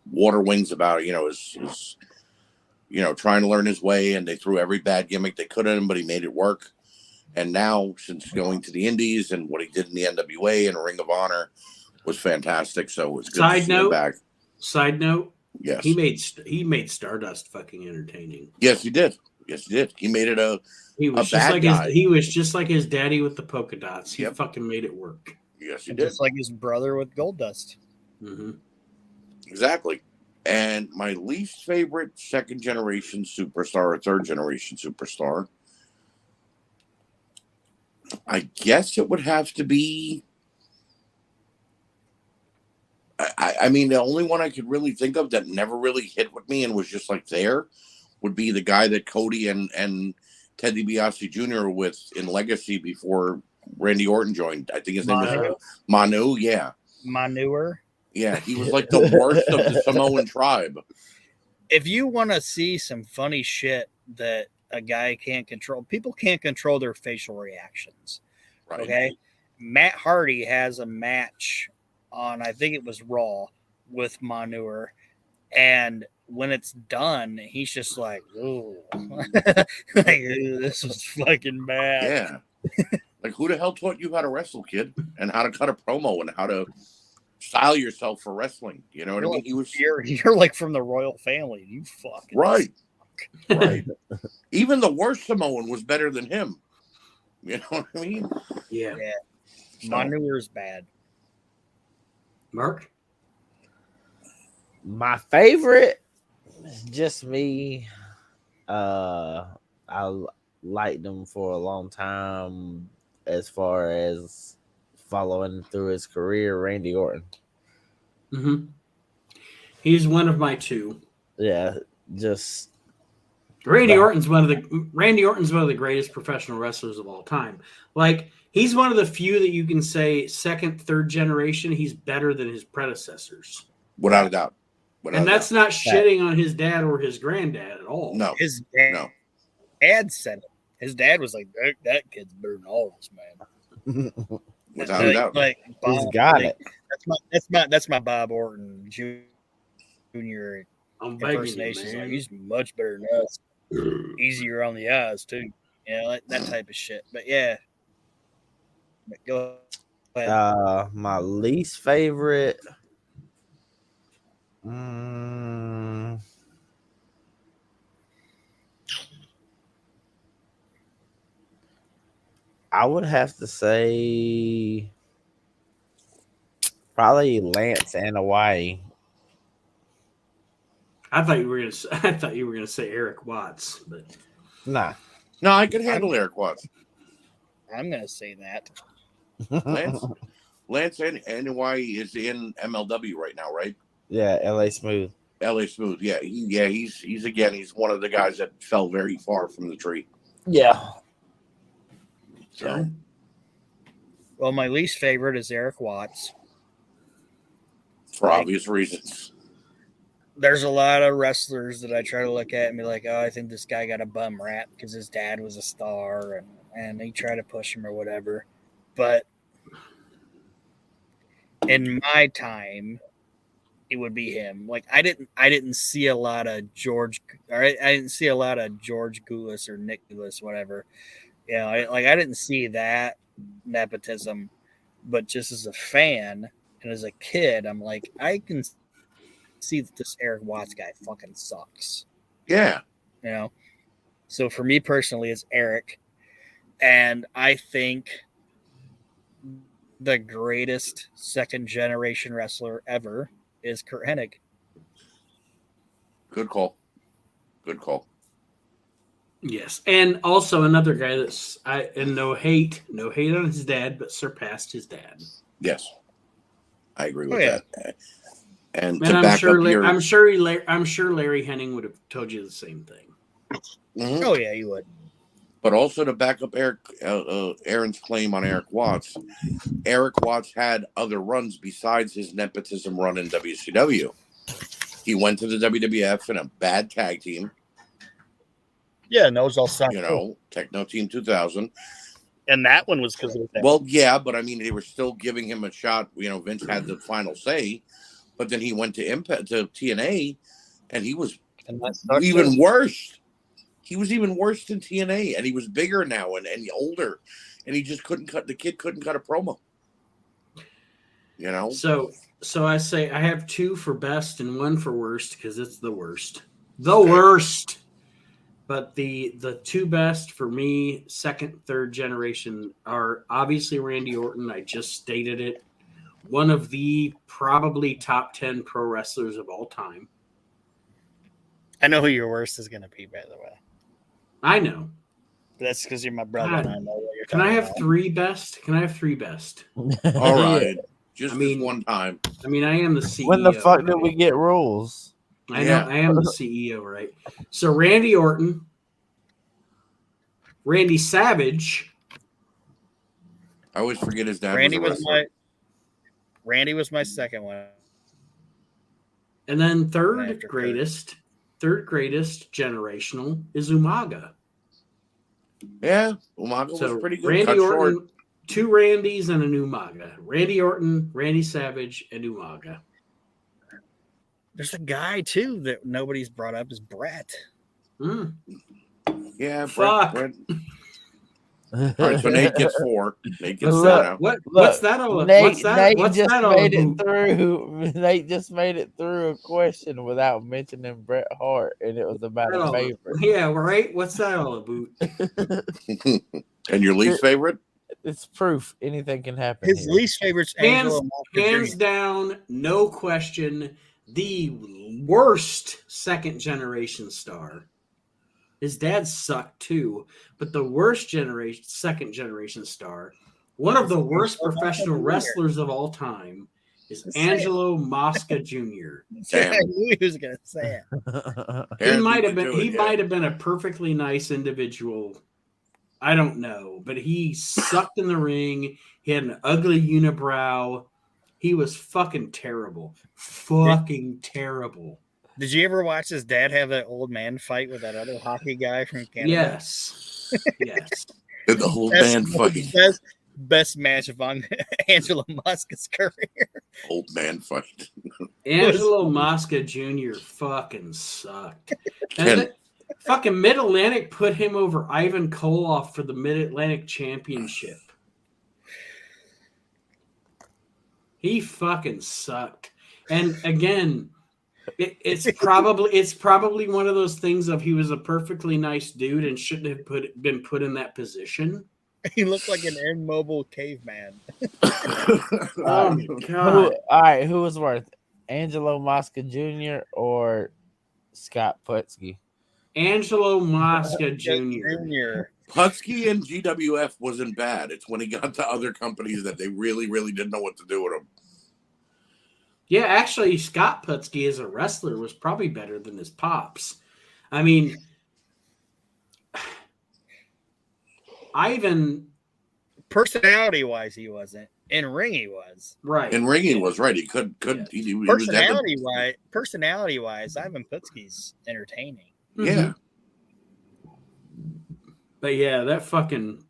water wings about it. His trying to learn his way, and they threw every bad gimmick they could at him, but he made it work. And now, since going to the Indies and what he did in the NWA and Ring of Honor was fantastic. So it's good to see him back. Side note. Yes. He made Stardust fucking entertaining. Yes, he did. He made it he was just like guy. He was just like his daddy with the polka dots. He fucking made it work. Yes, he did. Just like his brother with Goldust. Mm-hmm. Exactly. And my least favorite second generation superstar or third generation superstar, I guess it would have to be. I mean, the only one I could really think of that never really hit with me and was just like there would be the guy that Cody and Ted DiBiase Jr. were with in Legacy before Randy Orton joined. I think his name was Manu. Yeah. Manure. Yeah, he was like the worst of the Samoan tribe. If you want to see some funny shit that a guy can't control, people can't control their facial reactions. Right. Okay. Matt Hardy has a match on, I think it was Raw, with Manure, and when it's done, he's just like, "Ooh, this was fucking bad." Yeah, like who the hell taught you how to wrestle, kid, and how to cut a promo and how to style yourself for wrestling? You know what I mean? You're like from the royal family. You fucking right. Even the worst Samoan was better than him. You know what I mean? Yeah. So. Manure's bad. Mark? My favorite, just me. I liked him for a long time as far as following through his career, Randy Orton. Mm-hmm. He's one of my two. Yeah, just Randy Orton's one of the greatest professional wrestlers of all time. Like, he's one of the few that you can say second, third generation, he's better than his predecessors. Without a doubt. And that's not shitting on his dad or his granddad at all. No. His dad said it. His dad was like, that kid's better than all of us, man. Without a doubt. Like, Bob, he's got it. That's my Bob Orton Jr. impersonation. Like, he's much better than us. Easier on the eyes too. Yeah, like that type of shit. But yeah. But go ahead. My least favorite. I would have to say probably Lance and Hawaii. I thought you were gonna say Eric Watts, but nah. No, I can handle Eric Watts. I'm gonna say that. Lance and Hawaii is in MLW right now, right? Yeah, LA Smooth. LA Smooth. Yeah, he's one of the guys that fell very far from the tree. Yeah. So, well, my least favorite is Eric Watts. For obvious reasons. There's a lot of wrestlers that I try to look at and be like, oh, I think this guy got a bum rap because his dad was a star and they try to push him or whatever. But in my time, it would be him. Like I didn't see a lot of George Goulas or Nick Goulas, whatever. You know, I didn't see that nepotism, but just as a fan and as a kid, I'm like, I can see that this Eric Watts guy fucking sucks. Yeah. You know? So for me personally, it's Eric. And I think the greatest second generation wrestler ever is Kurt Hennig. Good call. Yes. And also another guy that's no hate on his dad, but surpassed his dad. Yes. I agree with that. And I'm sure Larry Hennig would have told you the same thing. Mm-hmm. Oh yeah, he would. But also to back up Aaron's claim on Eric Watts, Eric Watts had other runs besides his nepotism run in WCW. He went to the WWF in a bad tag team. Yeah, and those all sound You know, Techno Team 2000. And that one was because of that. Well, yeah, but I mean, they were still giving him a shot. You know, Vince had the final say, but then he went to Impact, to TNA, and he was even worse. He was even worse than TNA, and he was bigger now and older, and he just couldn't cut. The kid couldn't cut a promo. You know. So I say I have 2 for best and 1 for worst because it's the worst. The worst. But the 2 best for me, second, third generation, are obviously Randy Orton. I just stated it. One of the probably top 10 pro wrestlers of all time. I know who your worst is going to be, by the way. I know. That's because you're my brother. And I know what you're Can I have about. 3 best? Can I have 3 best? All right. Just this one time. I mean, I am the CEO. When the fuck did we get rules? I know I am the CEO, right? So Randy Orton, Randy Savage. I always forget his dad. Randy was my second one. And then third greatest generational is Umaga. Yeah, Umaga was pretty good. Randy Orton, short. 2 Randys and an Umaga. Randy Orton, Randy Savage, and Umaga. There's a guy too that nobody's brought up is Brett. Yeah, Brett. All right, so Nate gets 4. Nate gets 4 now. What's that all? Nate just made it through a question without mentioning Bret Hart, and it was about a favorite. Yeah, right. What's that all about? And your least favorite? It's proof anything can happen. His least favorite's hands down, no question. The worst second generation star. His dad sucked too, but the worst second generation star, one of the worst professional wrestlers of all time, is Angelo Mosca Jr. I knew he was gonna say it. He might have been a perfectly nice individual. I don't know, but he sucked in the ring. He had an ugly unibrow. He was fucking terrible. Fucking terrible. Did you ever watch his dad have that old man fight with that other hockey guy from Canada? Yes. Yes. The old man fight. Best match of Angelo Mosca's career. Old man fight. Angelo Mosca Jr. fucking sucked. And fucking Mid-Atlantic put him over Ivan Koloff for the Mid-Atlantic Championship. He fucking sucked. And again, it's probably one of those things of he was a perfectly nice dude and shouldn't have been put in that position. He looked like an immobile caveman. Oh my God. All right, who was worth? Angelo Mosca Jr. or Scott Putski? Angelo Mosca Jr. Putski and GWF wasn't bad. It's when he got to other companies that they really, really didn't know what to do with him. Yeah, actually, Scott Putski as a wrestler was probably better than his pops. I mean, Ivan, personality-wise, he wasn't. In ring, he was. Right. In ring, he was right. He could. Yeah. Personality-wise, Ivan Putski's entertaining. Yeah. But yeah, that fucking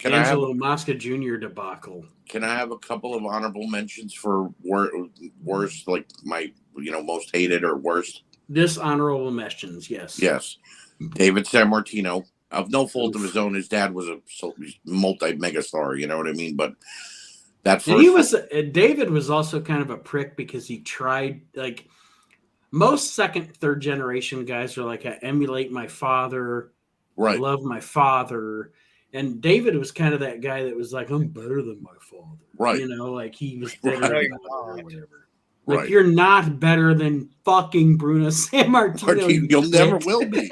Angelo Mosca Jr. debacle. Can I have a couple of honorable mentions for worst, like my, most hated or worst? Dishonorable mentions, yes. Yes. David Sammartino. Of no fault of his own, his dad was a multi-megastar, you know what I mean? But that first... David was also kind of a prick because he tried, like, most second, third generation guys are like, I emulate my father, right? I love my father. And David was kind of that guy that was like, I'm better than my father. Right. Like he was better than or whatever. Like, right. You're not better than fucking Bruno Sammartino. You'll never will be.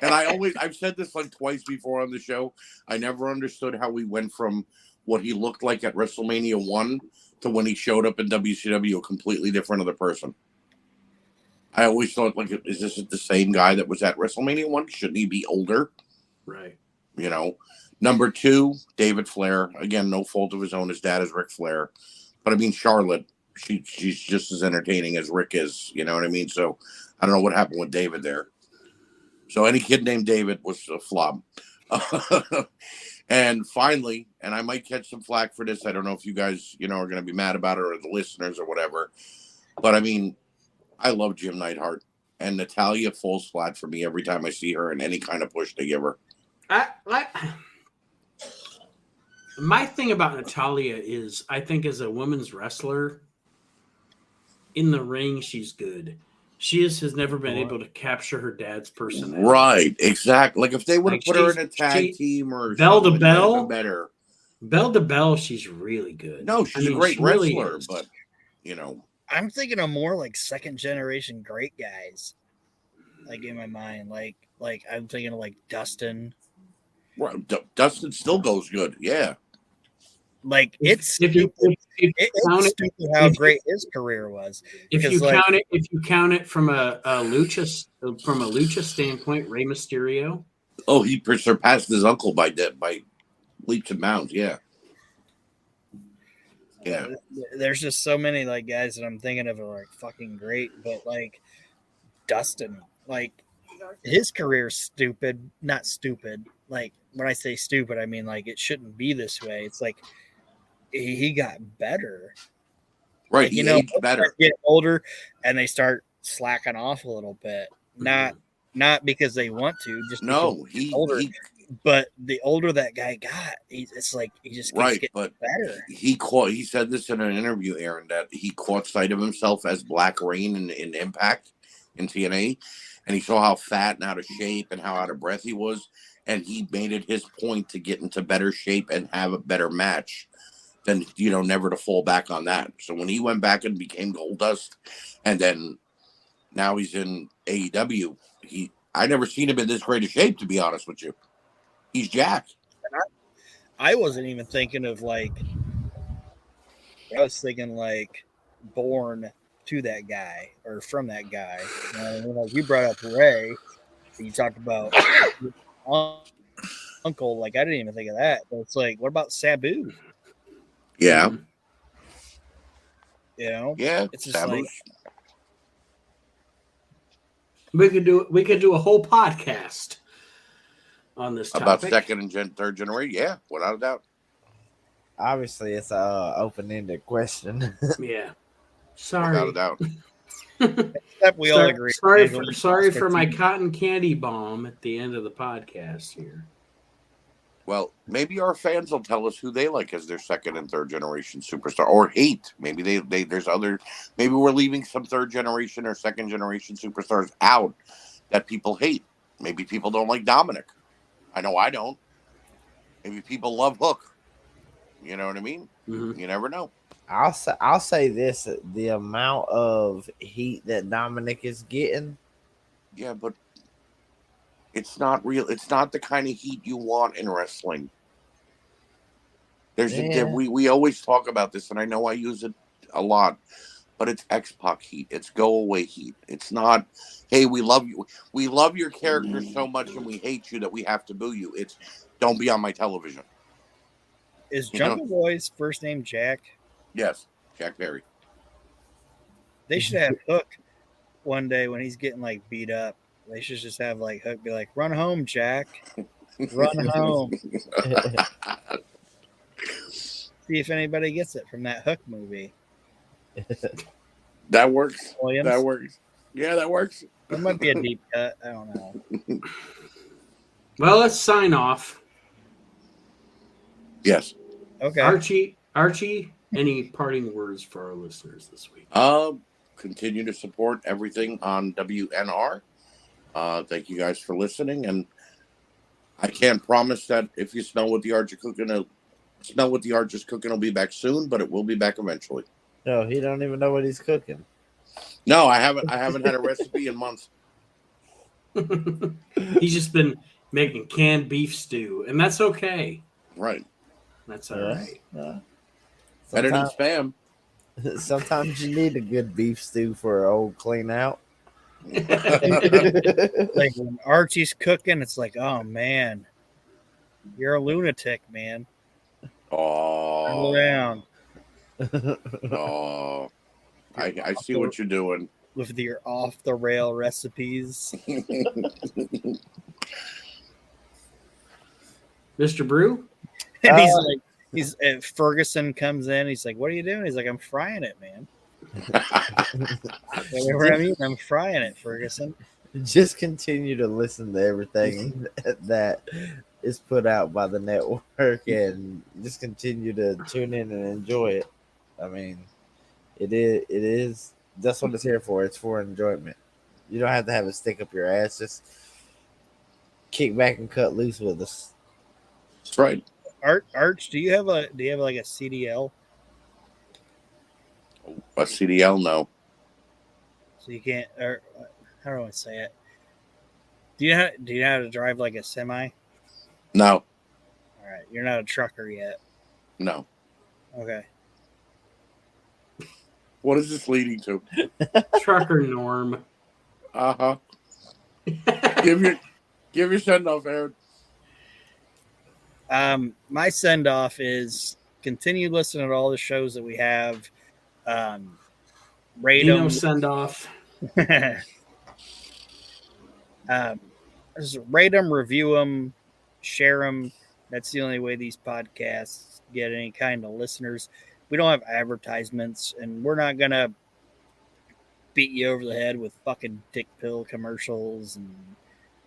And I've said this like twice before on the show. I never understood how we went from what he looked like at WrestleMania 1 to when he showed up in WCW, a completely different other person. I always thought, like, is this the same guy that was at WrestleMania 1? Shouldn't he be older? Right. Number 2, David Flair. Again, no fault of his own. His dad is Ric Flair. But I mean, Charlotte. she's just as entertaining as Rick is. You know what I mean? So I don't know what happened with David there. So any kid named David was a flop. And finally, and I might catch some flack for this. I don't know if you guys, are going to be mad about it or the listeners or whatever. But I mean, I love Jim Neidhart, and Natalia falls flat for me every time I see her in any kind of push they give her. My thing about Natalia is, I think as a women's wrestler, in the ring, she's good. She has never been able to capture her dad's personality. Right, exactly. Like if they would have put her in a tag team or bell to bell, better. Bell to bell, she's really good. No, she's a great wrestler, really but I'm thinking of more like second generation great guys. Like in my mind, like I'm thinking of like Dustin. Well, Dustin still goes good, yeah. Like it's stupid how great his career was. If you count it from a lucha standpoint, Rey Mysterio. Oh, he surpassed his uncle by leaps and bounds. Yeah. Yeah. There's just so many like guys that I'm thinking of are like fucking great, but like Dustin, like his career's stupid, not stupid. Like when I say stupid, I mean like it shouldn't be this way. It's like he got better. Right, like, aged better. Get older and they start slacking off a little bit. Not because they want to, just he's older. But the older that guy got, it's like he just keeps getting better. He said this in an interview, Aaron, that he caught sight of himself as Black Rain in Impact in TNA, and he saw how fat and out of shape and how out of breath he was, and he made it his point to get into better shape and have a better match. Then never to fall back on that. So when he went back and became Goldust, and then now he's in AEW, I never seen him in this great a shape, to be honest with you. He's jacked. I wasn't even thinking of I was thinking like born to that guy or from that guy. You brought up Ray. You talked about uncle. Like I didn't even think of that. But it's like, what about Sabu? Yeah. Yeah. It's just Sabu. like we could do a whole podcast on this topic about second and third generation. Yeah, without a doubt. Obviously, it's a open-ended question. Yeah. Sorry. Without a doubt. Except we all agree. Sorry for my cotton candy bomb at the end of the podcast here. Well, maybe our fans will tell us who they like as their second and third generation superstar, or hate. Maybe there's other. Maybe we're leaving some third generation or second generation superstars out that people hate. Maybe people don't like Dominic. I know I don't. Maybe people love Hook. You know what I mean? Mm-hmm. You never know. I'll say this: the amount of heat that Dominic is getting. Yeah, but it's not real. It's not the kind of heat you want in wrestling. We always talk about this, and I know I use it a lot, but it's X-Pac heat. It's go away heat. It's not, hey, we love you. We love your character so much, and we hate you that we have to boo you. It's don't be on my television. Is Jungle Boy's first name Jack? Yes, Jack Perry. They should have Hook one day when he's getting like beat up. They should just have like Hook be like, "Run home, Jack. Run home." See if anybody gets it from that Hook movie. That works. Williams? That works. Yeah, that works. It might be a deep cut. I don't know. Well, let's sign off. Yes. Okay. Archie, any parting words for our listeners this week? Continue to support everything on WNR. Thank you guys for listening, and I can't promise that if you smell what the Arch is cooking, will be back soon, but it will be back eventually. No, he don't even know what he's cooking. No, I haven't had a recipe in months. He's just been making canned beef stew, and that's okay. Right. That's all right. Better than spam. Sometimes you need a good beef stew for an old clean out. Like when Archie's cooking, it's like, oh man, you're a lunatic, man. Oh, Slow down. Oh, I see what you're doing. With your off the rail recipes. Mr. Brew? And he's like, Ferguson comes in. He's like, "What are you doing?" He's like, "I'm frying it, man." Whatever I mean, I'm frying it, Ferguson. Just continue to listen to everything that is put out by the network, and just continue to tune in and enjoy it. I mean, it is. That's what it's here for. It's for enjoyment. You don't have to have it stick up your ass. Just kick back and cut loose with us. That's right. Arch, do you have like a CDL? A CDL, no. So you can't. Or how do I say it? Do you know how to drive like a semi? No. All right, you're not a trucker yet. No. Okay. What is this leading to? Trucker Norm. Uh-huh. Give your send off, Aaron. My send off is continue listening to all the shows that we have. Rate Dino them. send off. Just rate them, review them, share them. That's the only way these podcasts get any kind of listeners. We don't have advertisements, and we're not gonna beat you over the head with fucking dick pill commercials and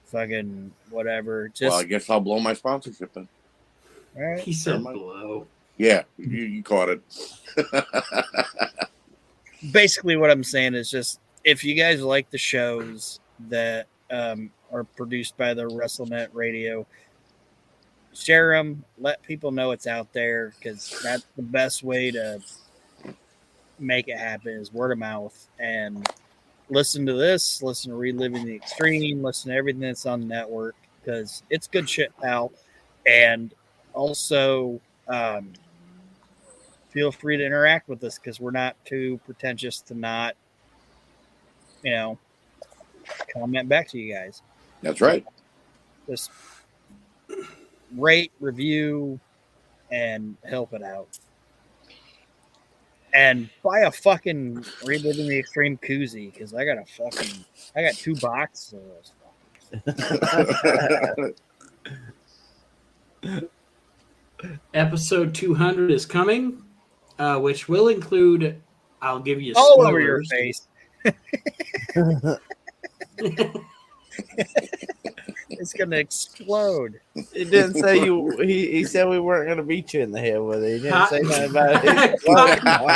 fucking whatever. Just, Well, I guess I'll blow my sponsorship then. all right. He said blow. Yeah, you caught it. Basically, what I'm saying is just if you guys like the shows that are produced by the WrestleNet Radio, share them, let people know it's out there, because that's the best way to make it happen is word of mouth. And listen to this, listen to Reliving the Extreme, listen to everything that's on the network, because it's good shit, pal. And also feel free to interact with us, because we're not too pretentious to not, comment back to you guys. That's right. Just rate, review, and help it out. And buy a fucking Reliving the Extreme koozie, because I got 2 boxes of those. Episode 200 is coming, which will include, I'll give you all spoilers. over your face. It's gonna explode. He didn't say you. He said we weren't gonna beat you in the head with it. He didn't say nothing about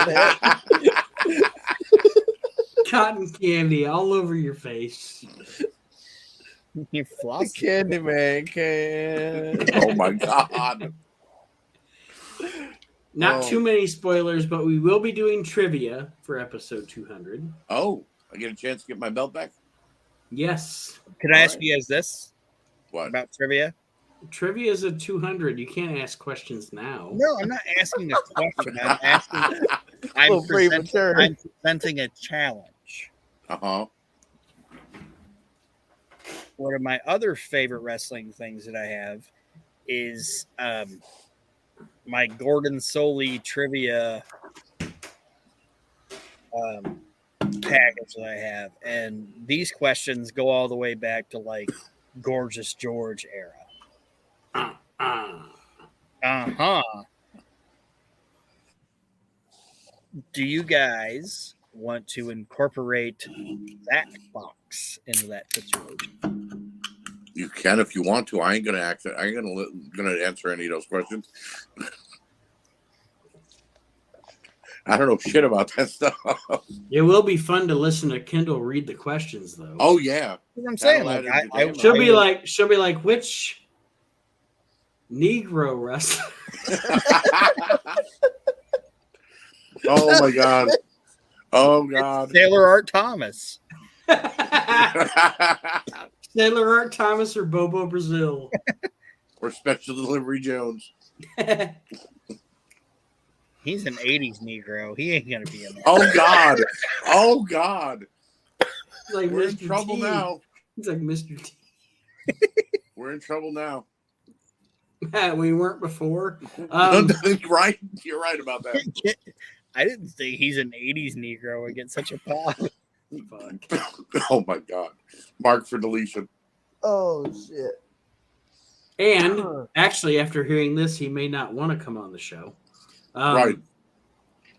it. Cotton candy all over your face. You floss. Candyman can. Oh my God. Not too many spoilers, but we will be doing trivia for episode 200. Oh, I get a chance to get my belt back? Yes. Can I ask you guys this? What? About trivia? Trivia is at 200. You can't ask questions now. No, I'm not asking a question. I'm asking. I'm presenting a challenge. Uh-huh. One of my other favorite wrestling things that I have is my Gordon Soley trivia package that I have. And these questions go all the way back to like Gorgeous George era. Do you guys want to incorporate that box into that situation? You can if you want to. I ain't gonna answer any of those questions. I don't know shit about that stuff. It will be fun to listen to Kendall read the questions, though. Oh yeah, What I'm saying, like, she'll be like, which Negro wrestler? Oh my God. Oh God. Taylor Art Thomas. Taylor Art Thomas or Bobo Brazil. Or Special Delivery Jones. He's an 80s Negro. He ain't going to be in there. Oh God. Oh God. Like We're Mr. in trouble T. now. He's like Mr. T. We're in trouble now. We weren't before. Right? You're right about that. I didn't think he's an 80s Negro and get such a pop. Fuck. Oh my God. Mark for deletion. Oh shit. And actually, after hearing this, he may not want to come on the show. Right.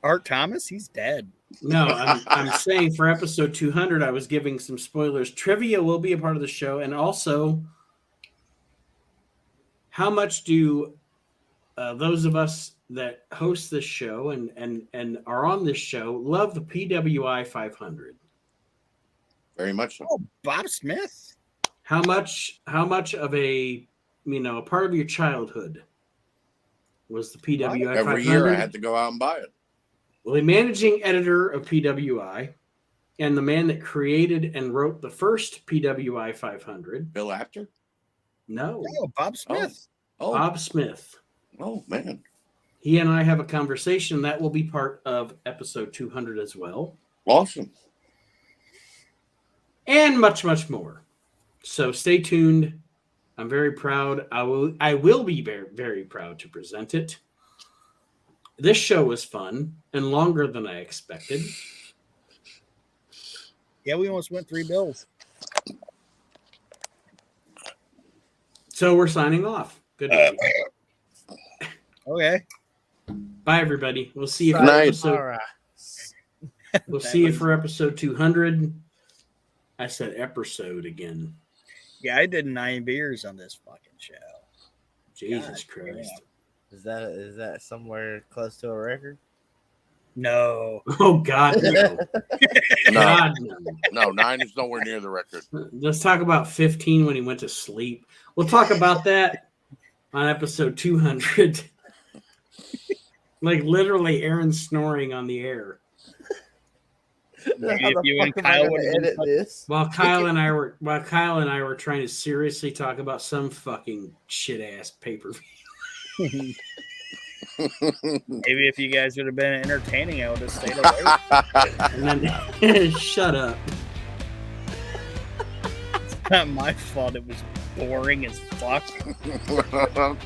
Art Thomas, he's dead. No, I'm saying for episode 200, I was giving some spoilers. Trivia will be a part of the show, and also, how much do those of us that host this show and are on this show love the PWI 500? Very much so. Oh, Bob Smith. How much of a a part of your childhood was the PWI 500? Every year I had to go out and buy it. Well, the managing editor of PWI and the man that created and wrote the first PWI 500. Bill Apter? No. Oh, Bob Smith. Oh. Bob Smith. Oh, man. He and I have a conversation that will be part of episode 200 as well. Awesome. And much, much more. So stay tuned. I'm very proud. I will be very, very proud to present it. This show was fun and longer than I expected. Yeah, we almost went 3 bills. So we're signing off. Good night. Okay. Bye, everybody. We'll see you for Night. episode. All right. We'll see you for episode 200. I said episode again. Yeah, I did 9 beers on this fucking show. Jesus God, Christ. yeah. Is that somewhere close to a record? No. Oh, God, no. God, no. No, 9 is nowhere near the record. Let's talk about 15 when he went to sleep. We'll talk about that on episode 200. Like literally Aaron snoring on the air. Maybe if you and Kyle would edit this. While Kyle and I were trying to seriously talk about some fucking shit ass pay-per-view. Maybe if you guys would have been entertaining, I would have stayed away. And then shut up. It's not my fault. It was boring as fuck. All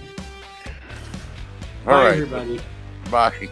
Bye, right. everybody. Bye.